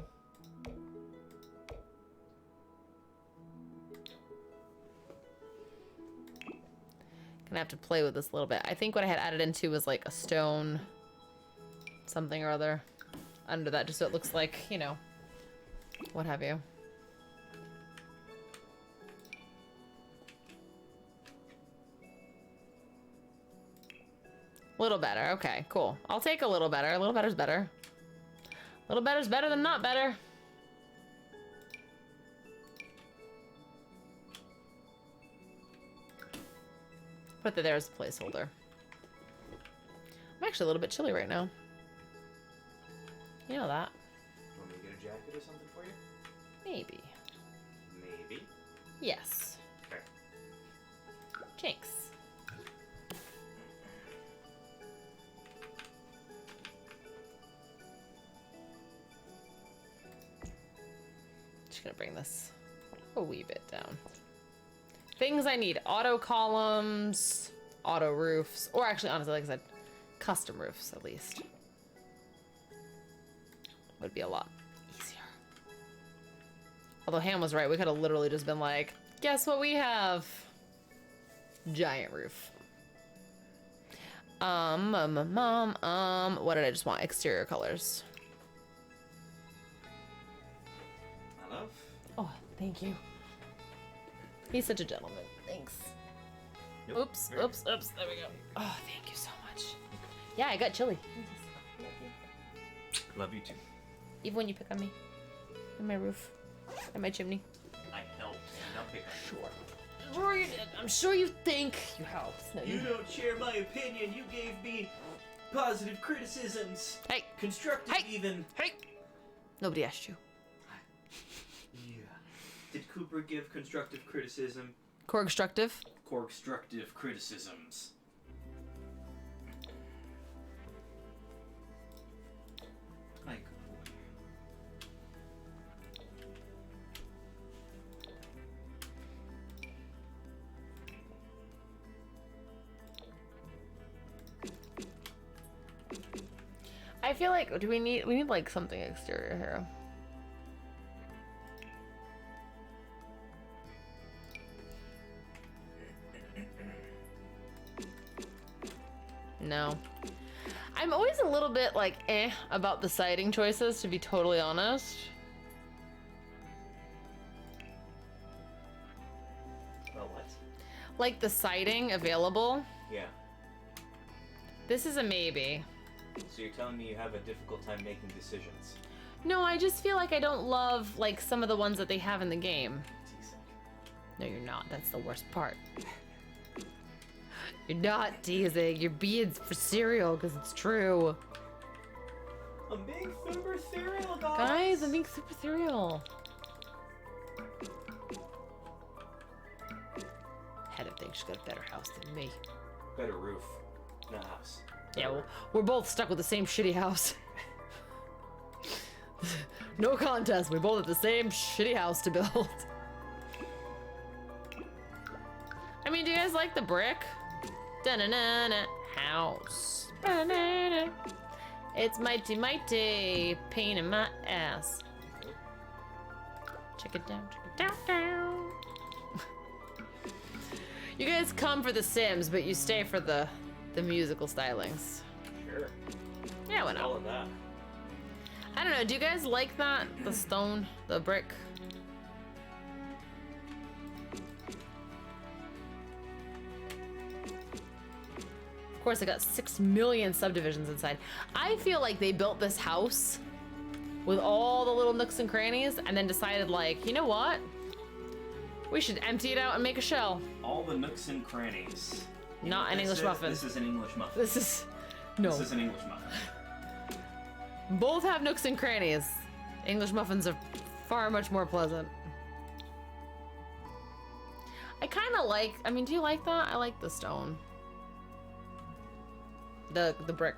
A: Gonna have to play with this a little bit. I think what I had added into was like a stone something or other under that, just so it looks like, you know, what have you. Little better. Okay, cool. I'll take a little better. A little better's better. A little better's better than not better. Put that there as a placeholder. I'm actually a little bit chilly right now. You know that.
C: Want me to get a jacket or something for you?
A: Maybe.
C: Maybe.
A: Yes.
C: Okay.
A: Jinx. Just gonna bring this a wee bit down. Things I need: auto columns, auto roofs, or actually, honestly, like I said, custom roofs at least. Would be a lot easier. Although Ham was right, we could have literally just been like, guess what we have? Giant roof. What did I just want? Exterior colors.
C: I love.
A: Oh, thank you. He's such a gentleman. Thanks.
C: Yep.
A: Oops, oops, oops. There we go. Oh, thank you so much. Yeah, I got chili.
C: Love you too.
A: Even when you pick on me. And my roof. And my chimney.
B: I helped. Now pick on
A: Sure. Sure you did. I'm sure you think you helped. No,
C: You don't share my opinion. You gave me positive criticisms.
A: Hey,
C: Constructive
A: Hey!
C: even.
A: hey. Nobody asked you.
C: Yeah. Did Cooper give constructive criticism?
A: Core-constructive.
B: constructive criticisms. Hi, good boy.
A: I feel like we need like something exterior here. No. I'm always a little bit like about the siding choices, to be totally honest.
C: Well, what?
A: Like the siding available.
C: Yeah.
A: This is a maybe.
C: So you're telling me you have a difficult time making decisions?
A: No, I just feel like I don't love like some of the ones that they have in the game.
C: Teasing.
A: No, you're not. That's the worst part. You're not teasing. You're being for cereal because it's true.
C: I'm being super cereal, guys.
A: Guys, I'm being super cereal. Heather thinks she's got a better house than me.
C: Better roof, not house.
A: Yeah, well, we're both stuck with the same shitty house. No contest. We both have the same shitty house to build. I mean, do you guys like the brick? Da-na-na-na. House. Da-na-na. It's mighty, mighty. Pain in my ass. Check it down, down. You guys come for the Sims, but you stay for the musical stylings.
C: Sure.
A: Yeah, why not?
C: All of that.
A: I don't know. Do you guys like that? The stone, the brick. Of course, I got 6 million subdivisions inside. I feel like they built this house with all the little nooks and crannies and then decided, like, you know what? We should empty it out and make a shell.
B: All the nooks and crannies.
A: Not an English muffin.
B: This is an English muffin.
A: This is... No.
B: This is an English muffin.
A: Both have nooks and crannies. English muffins are far much more pleasant. I kind of like... I mean, do you like that? I like the stone. The brick.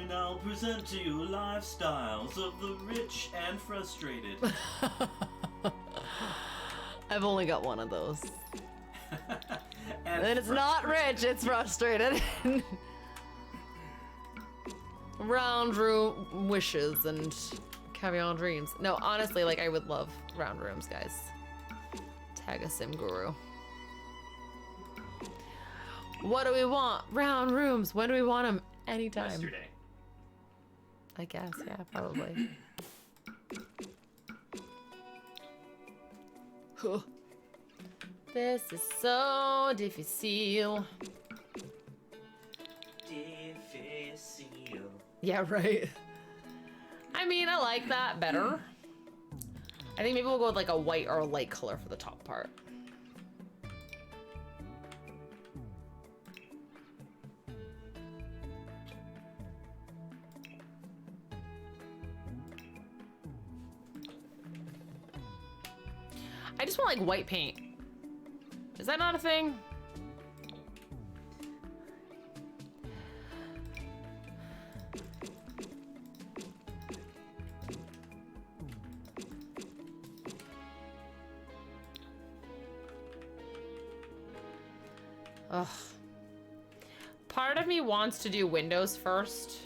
B: And I'll present to you lifestyles of the rich and frustrated.
A: I've only got one of those.
B: and
A: it's not rich, it's frustrated. Round room wishes and caviar dreams. No, honestly, like, I would love round rooms, guys. Tag a sim guru. What do we want? Round rooms. When do we want them? Anytime.
B: Yesterday.
A: I guess, yeah, probably. This is so difficile. Yeah, right. I mean, I like that better. I think maybe we'll go with like a white or a light color for the top part. I just want like white paint. Is that not a thing? Ugh. Part of me wants to do windows first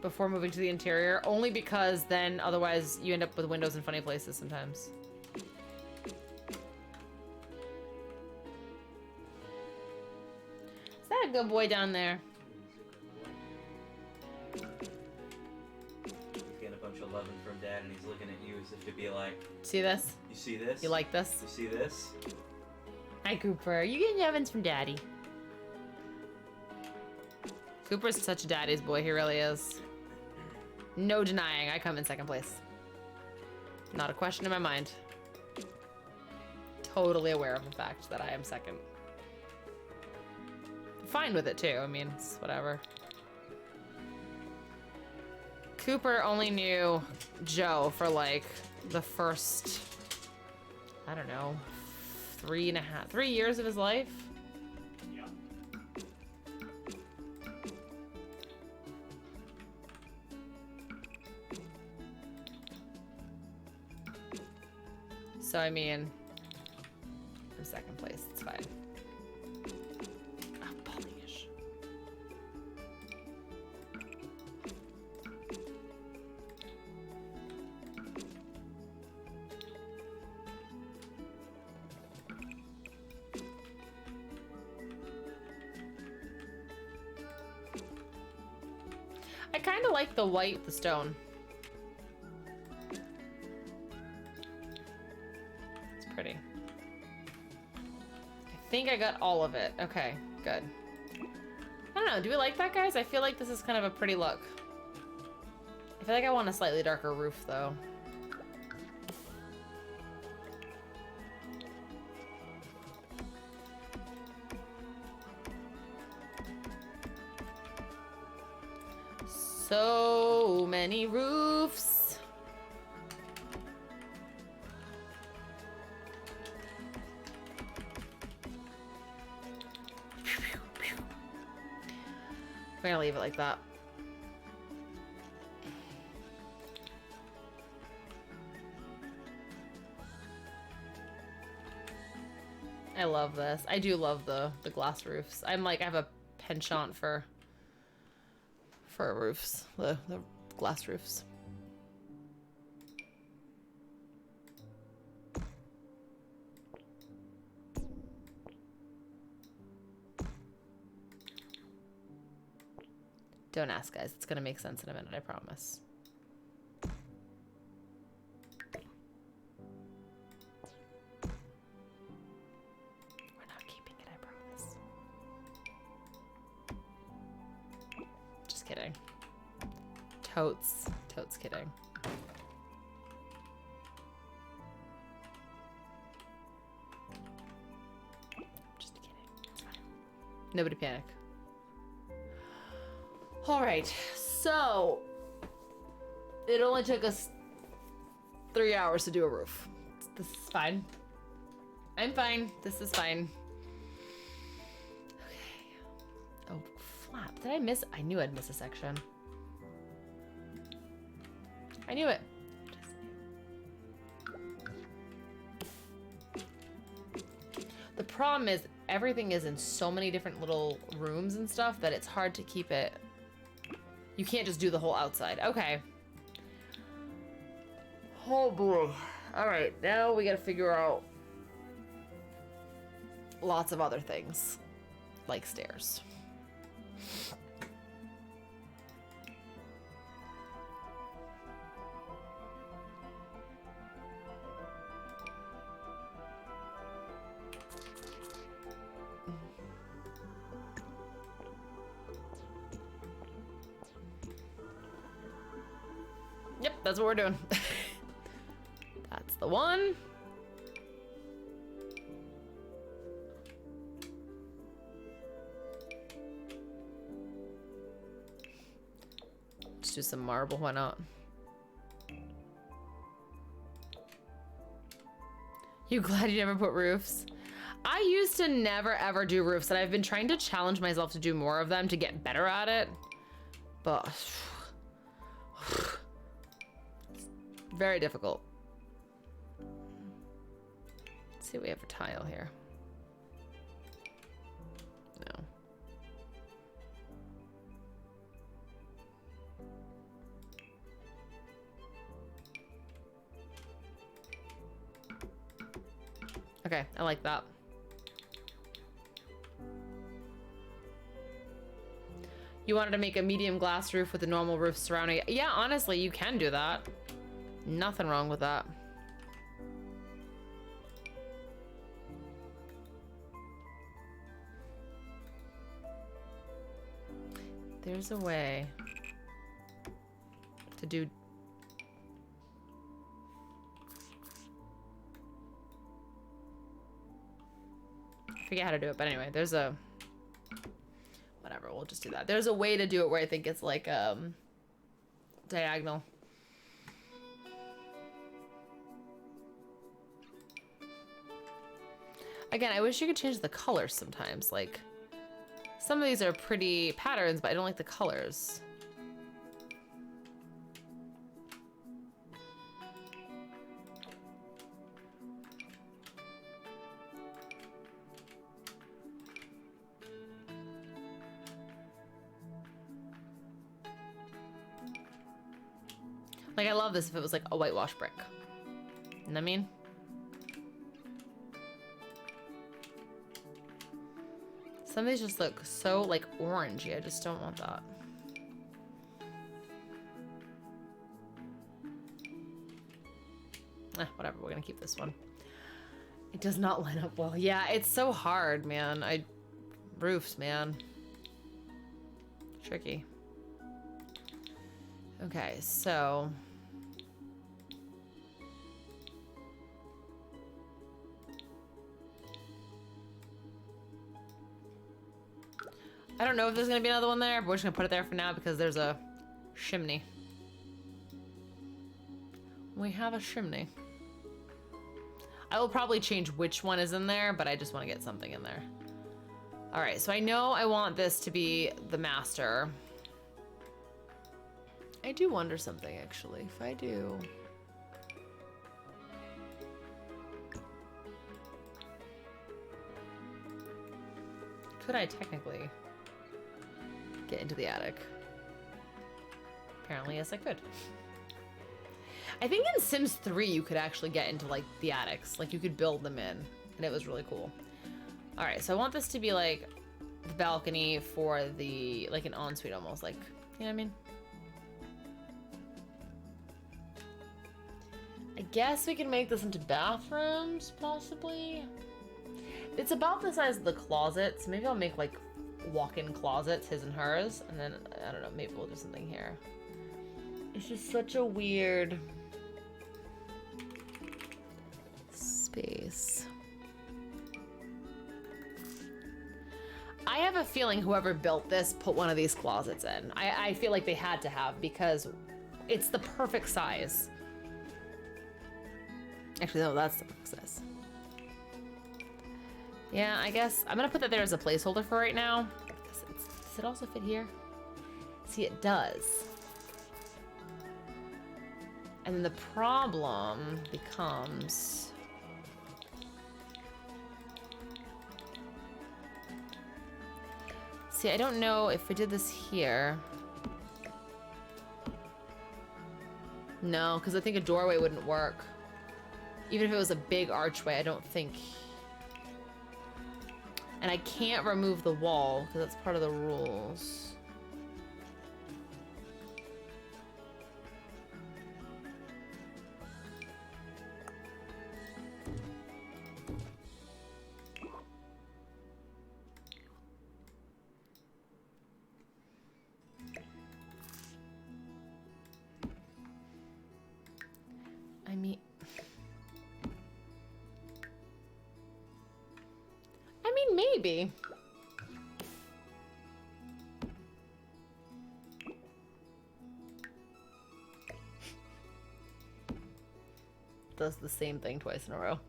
A: before moving to the interior, only because then otherwise you end up with windows in funny places sometimes. Is that a good boy down there?
C: He's getting a bunch of loving from Dad, and he's looking at you as if to be like,
A: See this?
C: you see this?
A: You like this?
C: You see this?
A: Hi, Cooper. You getting ovens from Daddy? Cooper's such a daddy's boy. He really is. No denying. I come in second place. Not a question in my mind. Totally aware of the fact that I am second. Fine with it, too. I mean, it's whatever. Cooper only knew Joe for, like, the first, I don't know, 3 years of his life.
B: Yeah.
A: So, I mean, I'm second place. It's fine. Oh, polish. I kind of like the white with the stone. It's pretty. I think I got all of it. Okay, good. I don't know, do we like that, guys? I feel like this is kind of a pretty look. I feel like I want a slightly darker roof, though. So many roofs. We're gonna leave it like that. I love this. I do love the glass roofs. I'm like, I have a penchant for roofs, the glass roofs. Don't ask, guys. It's gonna make sense in a minute, I promise. We're not keeping it, I promise. Just kidding. Totes. Totes kidding. Just kidding. It's fine. Nobody panic. All right, so it only took us 3 hours to do a roof. This is fine. I'm fine. This is fine. Okay. Oh, flap. Did I miss? I knew I'd miss a section. I knew it. The problem is everything is in so many different little rooms and stuff that it's hard to keep it. You can't just do the whole outside. Okay. Oh boy. All right, now we gotta figure out lots of other things, like stairs. Yep, that's what we're doing. That's the one. Let's do some marble, why not? You glad you never put roofs? I used to never ever do roofs, and I've been trying to challenge myself to do more of them to get better at it. But very difficult. Let's see what we have for tile here. No. Okay, I like that. You wanted to make a medium glass roof with a normal roof surrounding it. Yeah, honestly, you can do that. Nothing wrong with that. There's a way to do. I forget how to do it, but anyway, there's a. Whatever, we'll just do that. There's a way to do it where I think it's like diagonal. Again, I wish you could change the colors sometimes. Like, some of these are pretty patterns, but I don't like the colors. Like, I love this if it was like a whitewash brick. You know what I mean? Some of these just look so like orangey. I just don't want that. Whatever, we're gonna keep this one. It does not line up well. Yeah, it's so hard, man. Roofs, man. Tricky. Okay, so. I don't know if there's gonna be another one there, but we're just gonna put it there for now because there's a chimney. We have a chimney. I will probably change which one is in there, but I just want to get something in there. All right, so I know I want this to be the master. I do wonder something, actually. If I do... could I technically get into the attic? Apparently, yes, I could. I think in Sims 3 you could actually get into like the attics. Like you could build them in, and it was really cool. All right, so I want this to be like the balcony for the, like an ensuite almost, like, you know what I mean? I guess we can make this into bathrooms, possibly. It's about the size of the closets. Maybe I'll make like walk-in closets, his and hers, and then, I don't know, maybe we'll do something here. It's just such a weird space. I have a feeling whoever built this put one of these closets in. I feel like they had to have, because it's the perfect size. Actually, no, that's the perfect size. Yeah, I guess I'm gonna put that there as a placeholder for right now. Does it also fit here? See, it does. And then the problem becomes... See, I don't know if we did this here. No, because I think a doorway wouldn't work. Even if it was a big archway, I don't think... And I can't remove the wall, because that's part of the rules. I mean, maybe. Does the same thing twice in a row.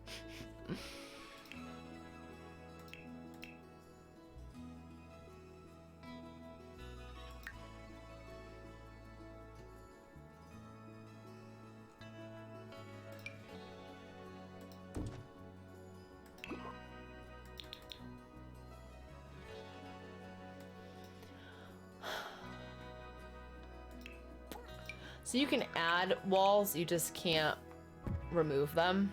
A: So you can add walls, you just can't remove them.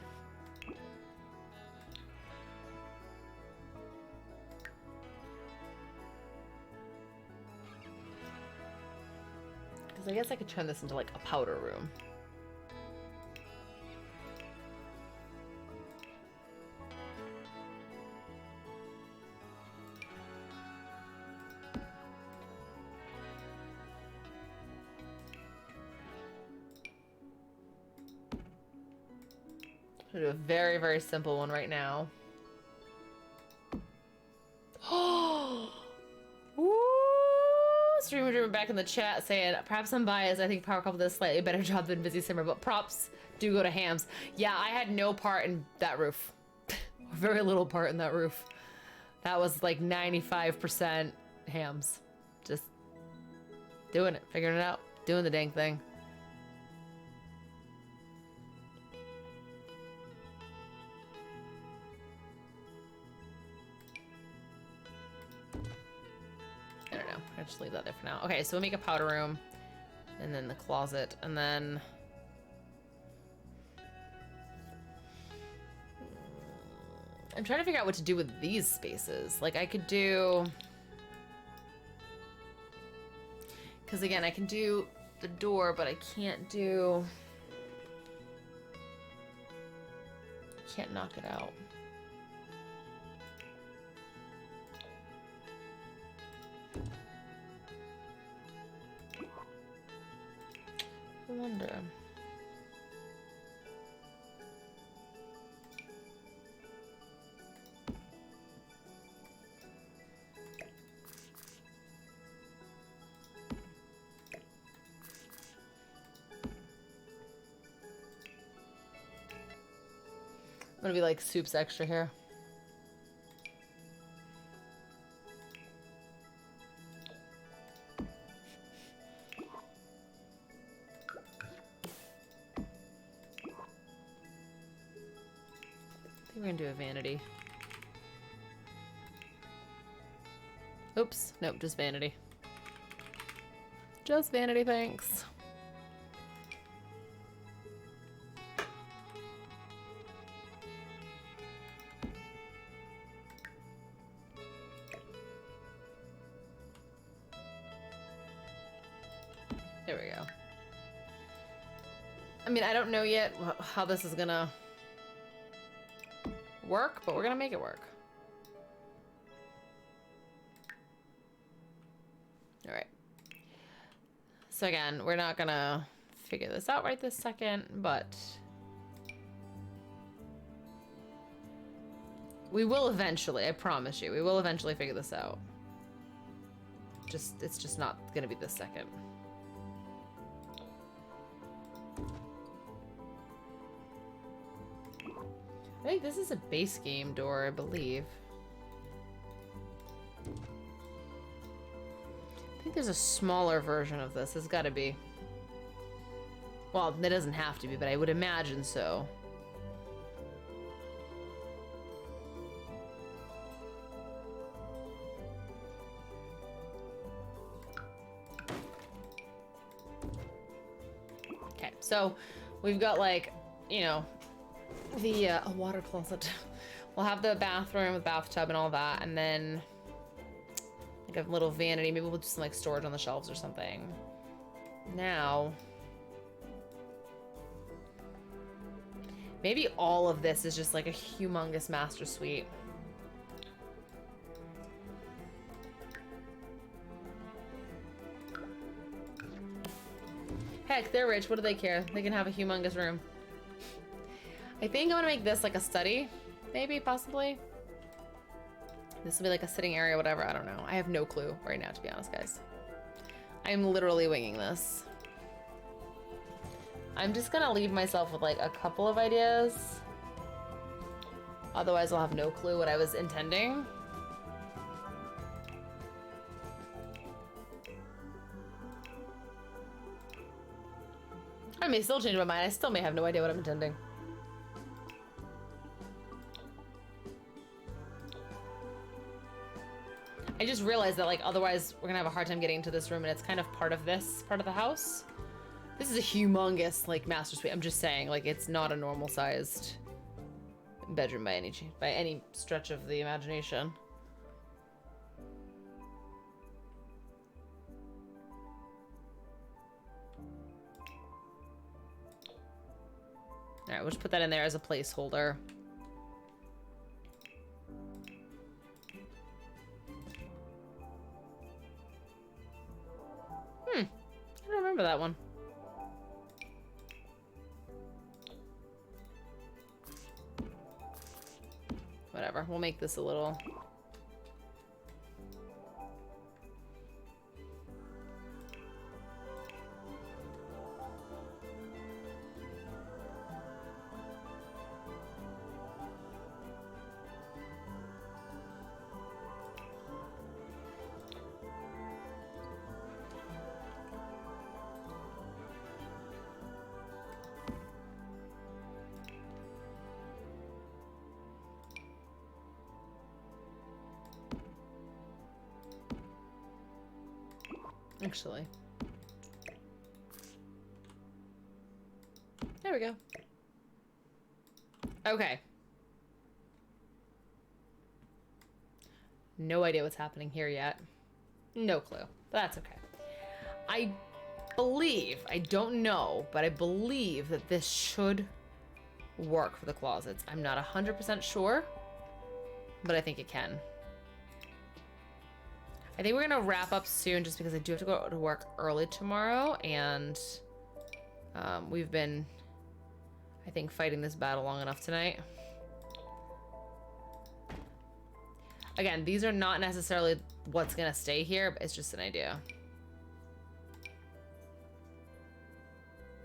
A: Because I guess I could turn this into like a powder room. I'm gonna do a very, very simple one right now. Oh! Woo! Streamer Dreamer back in the chat saying, perhaps I'm biased. I think Power Couple does a slightly better job than Busy Simmer, but props do go to Hams. Yeah, I had no part in that roof. Very little part in that roof. That was like 95% Hams. Just doing it, figuring it out, doing the dang thing. I don't know. I'll just leave that there for now. Okay, so we'll make a powder room, and then the closet, and then I'm trying to figure out what to do with these spaces. Like I could do, because again, I can do the door, but I can't knock it out. I wonder. I'm gonna be like Soup's extra here. We're gonna do a vanity. Oops. Nope, just vanity. Just vanity, thanks. There we go. I mean, I don't know yet how this is gonna work, but we're gonna make it work. All right. So again, we're not gonna figure this out right this second, but we will eventually, I promise you, we will eventually figure this out. It's just not gonna be this second. I think this is a base game door, I believe. I think there's a smaller version of this. There's gotta be. Well, it doesn't have to be, but I would imagine so. Okay, so we've got like, you know, the a water closet. We'll have the bathroom with bathtub and all that, and then like a little vanity. Maybe we'll do some like storage on the shelves or something. Now, maybe all of this is just like a humongous master suite. Heck, they're rich. What do they care? They can have a humongous room. I think I'm gonna make this like a study, maybe, possibly. This will be like a sitting area, whatever, I don't know. I have no clue right now, to be honest, guys. I'm literally winging this. I'm just gonna leave myself with like a couple of ideas. Otherwise, I'll have no clue what I was intending. I may still change my mind. I still may have no idea what I'm intending. I just realized that, like, otherwise we're gonna have a hard time getting into this room, and it's kind of part of this part of the house. This is a humongous, like, master suite. I'm just saying, like, it's not a normal sized bedroom by any stretch of the imagination. All right, we'll just put that in there as a placeholder. I don't remember that one. Whatever, we'll make this a little... Actually. There we go. Okay. No idea what's happening here yet. No clue. That's okay. I believe, I don't know, but I believe that this should work for the closets. I'm not 100% sure, but I think it can. I think we're gonna wrap up soon just because I do have to go to work early tomorrow, and we've been, I think, fighting this battle long enough tonight. Again, these are not necessarily what's gonna stay here, but it's just an idea.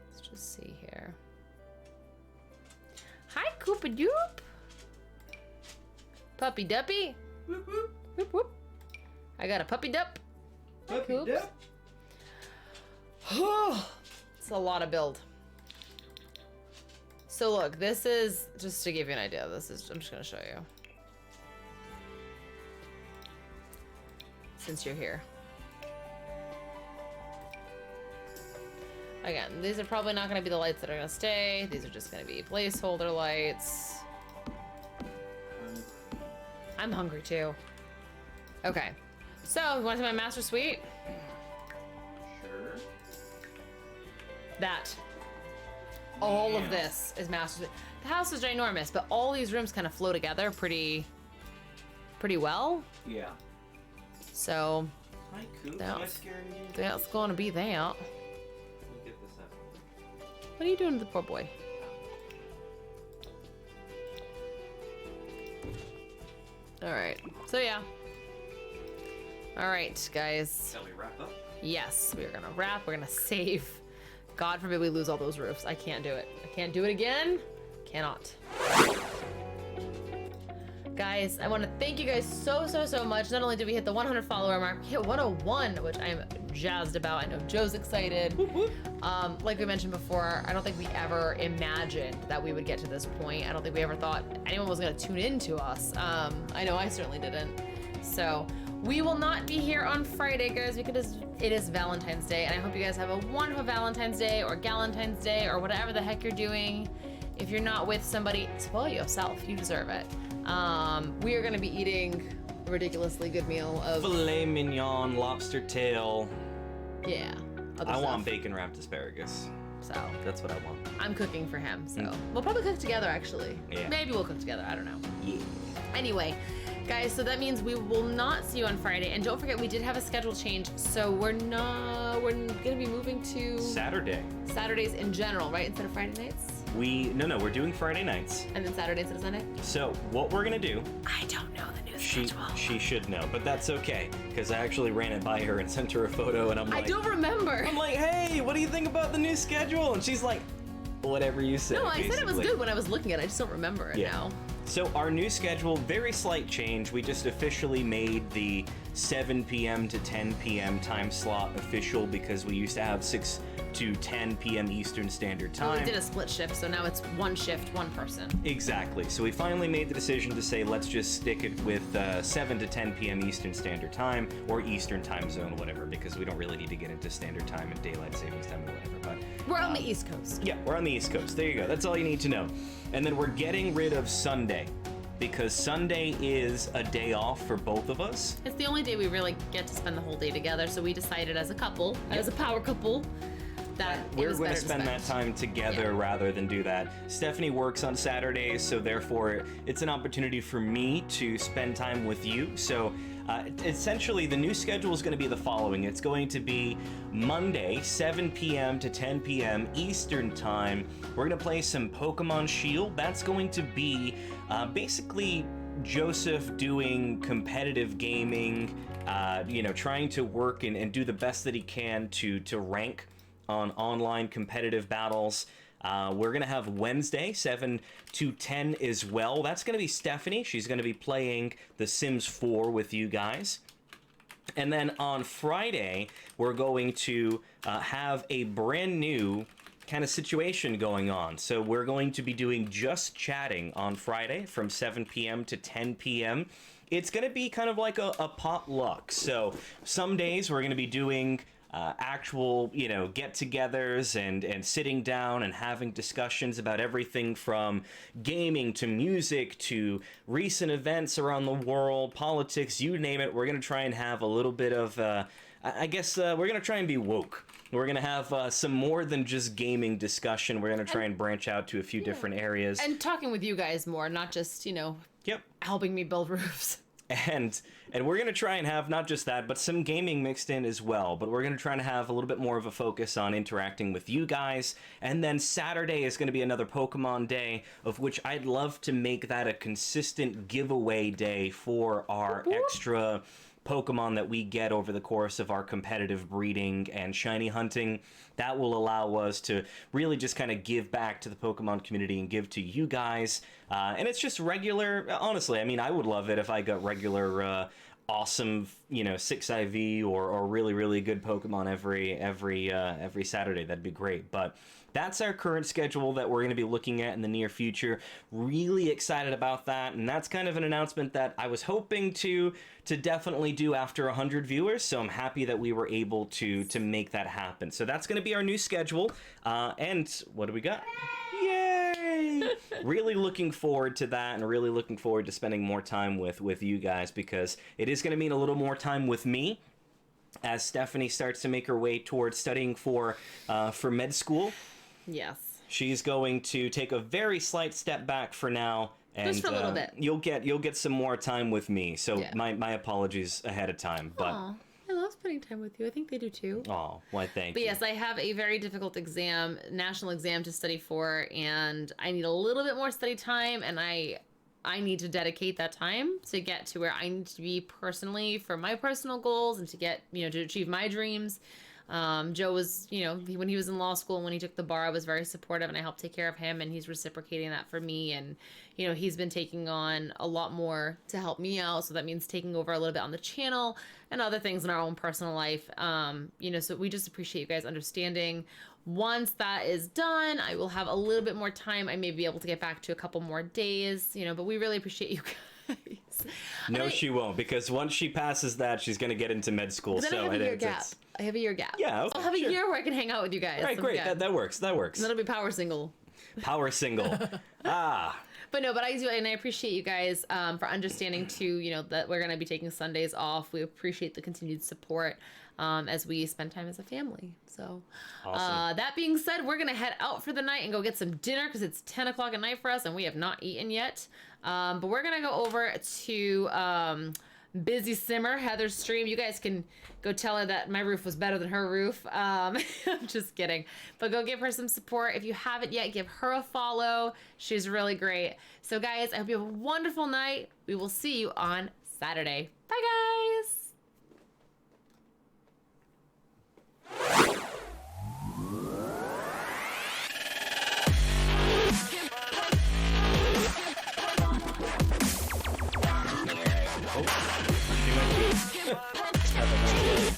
A: Let's just see here. Hi, Koopa Doop! Puppy Duppy!
B: Whoop, whoop.
A: Whoop whoop. I got a puppy dup.
B: Puppy
A: Oops.
B: dup.
A: It's a lot of build. So look, this is, just to give you an idea, this is, I'm just gonna show you. since you're here. Again, these are probably not going to be the lights that are going to stay. These are just going to be placeholder lights. I'm hungry too. Okay. So, you want to see my master suite?
B: Sure.
A: That. All of this is master suite. The house is ginormous, but all these rooms kind of flow together pretty well.
B: Yeah.
A: So,
B: Hi, Coop.
A: That's-
B: Am I scaring you?
A: that's going to be that.
B: Let me get this out.
A: What are you doing to the poor boy? Alright. So, yeah. Alright, guys.
B: Shall we wrap up?
A: Yes, we're gonna wrap. We're gonna save. God forbid we lose all those roofs. I can't do it. I can't do it again. Cannot. Guys, I want to thank you guys so much. Not only did we hit the 100 follower mark, we hit 101, which I'm jazzed about. I know Joe's excited. Like we mentioned before, I don't think we ever imagined that we would get to this point. I don't think we ever thought anyone was going to tune in to us. I know I certainly didn't. So we will not be here on Friday, guys, because it is Valentine's Day, and I hope you guys have a wonderful Valentine's Day or Galentine's Day or whatever the heck you're doing. If you're not with somebody, spoil yourself. You deserve it. We are going to be eating a ridiculously good meal of...
C: Filet mignon, lobster tail.
A: Yeah.
C: I want bacon wrapped asparagus.
A: So,
C: That's what I want.
A: I'm cooking for him, so... We'll probably cook together, actually.
C: Yeah.
A: Maybe we'll cook together. I don't know.
C: Yeah.
A: Anyway, guys, so that means we will not see you on Friday. And don't forget, we did have a schedule change, so we're going to be moving to... Saturdays in general, right? Instead of Friday nights?
C: No, we're doing Friday nights.
A: And then Saturday instead of Sunday?
C: So what we're gonna do,
A: I don't know the new schedule.
C: she should know, but that's okay, because I actually ran it by her and sent her a photo, and I'm
A: I
C: like,
A: don't remember.
C: I'm like, hey, what do you think about the new schedule? And she's like, whatever you say.
A: No, I said it was
C: basically.
A: good when I was looking at it. I just don't remember it now.
C: So our new schedule, very slight change. We just officially made the 7 p.m. to 10 p.m. time slot official because we used to have 6 to 10 p.m. Eastern Standard
A: Well,
C: Time.
A: we did a split shift, so now it's one shift, one person.
C: Exactly. So we finally made the decision to say let's just stick it with 7 to 10 p.m. Eastern Standard Time or Eastern Time Zone, whatever, because we don't really need to get into Standard Time and Daylight Savings Time or whatever. But
A: We're on the East Coast.
C: yeah, we're on the East Coast. There you go. That's all you need to know. And then we're getting rid of Sunday because Sunday is a day off for both of us.
A: It's the only day we really get to spend the whole day together, so we decided as a couple, as a power couple, that it
C: We're
A: was
C: going to
A: better
C: spend that time together
A: Yeah.
C: rather than do that. Stephanie works on Saturdays, so therefore it's an opportunity for me to spend time with you. So essentially, the new schedule is going to be the following. It's going to be Monday, 7 p.m. to 10 p.m. Eastern Time. We're going to play some Pokemon Shield. That's going to be basically Joseph doing competitive gaming, trying to work and do the best that he can to rank on online competitive battles. We're going to have Wednesday, 7 to 10 as well. That's going to be Stephanie. She's going to be playing The Sims 4 with you guys. And then on Friday, we're going to have a brand new kind of situation going on. So we're going to be doing just chatting on Friday from 7 p.m. to 10 p.m. It's going to be kind of like a potluck. So some days we're going to be doing actual, get-togethers and sitting down and having discussions about everything from gaming to music to recent events around the world, politics, you name it. We're going to try and have a little bit of, we're going to try and be woke. We're going to have some more than just gaming discussion. We're going to try and branch out to a few different areas.
A: And talking with you guys more, not just,
C: Yep.
A: helping me build roofs.
C: And we're going to try and have not just that, but some gaming mixed in as well. But we're going to try and have a little bit more of a focus on interacting with you guys. And then Saturday is going to be another Pokemon Day, of which I'd love to make that a consistent giveaway day for our extra Pokemon that we get over the course of our competitive breeding and shiny hunting. That will allow us to really just kind of give back to the Pokemon community and give to you guys. And it's just regular, honestly, I mean, I would love it if I got regular awesome, 6IV or really, really good Pokemon every Saturday. That'd be great. But that's our current schedule that we're going to be looking at in the near future. Really excited about that, and that's kind of an announcement that I was hoping to definitely do after 100 viewers, so I'm happy that we were able to make that happen. So that's going to be our new schedule, and what do we got? Yay! Really looking forward to that, and really looking forward to spending more time with you guys, because it is going to mean a little more time with me as Stephanie starts to make her way towards studying for med school.
A: Yes.
C: She's going to take a very slight step back for now, and
A: just for a little bit.
C: You'll get some more time with me. So
A: Yeah.
C: my apologies ahead of time. But
A: Aw, I love spending time with you. I think they do too.
C: oh, why thank
A: But
C: you.
A: yes, I have a very difficult exam, national exam to study for, and I need a little bit more study time, and I need to dedicate that time to get to where I need to be personally for my personal goals and to get, to achieve my dreams. Joe was, when he was in law school and when he took the bar, I was very supportive and I helped take care of him, and he's reciprocating that for me. And, he's been taking on a lot more to help me out. So that means taking over a little bit on the channel and other things in our own personal life. So we just appreciate you guys understanding. Once that is done, I will have a little bit more time. I may be able to get back to a couple more days, but we really appreciate you guys.
C: No, she won't, because once she passes that, she's going to get into med school.
A: Then
C: So
A: I have a year gap.
C: it's
A: I have a year gap.
C: Yeah, okay,
A: I'll have a
C: sure.
A: year where I can hang out with you guys.
C: all right, great.
A: Yeah.
C: That works. That works.
A: That'll be power single.
C: Power single.
A: But no, but I do, and I appreciate you guys for understanding too, that we're going to be taking Sundays off. We appreciate the continued support as we spend time as a family. So
C: Awesome.
A: that being said, we're going to head out for the night and go get some dinner because it's 10 o'clock at night for us and we have not eaten yet. But we're going to go over to Busy Simmer, Heather's stream. You guys can go tell her that my roof was better than her roof. I'm just kidding. But go give her some support. If you haven't yet, give her a follow. She's really great. So guys, I hope you have a wonderful night. We will see you on Saturday. Bye guys.
C: Oh, she might be.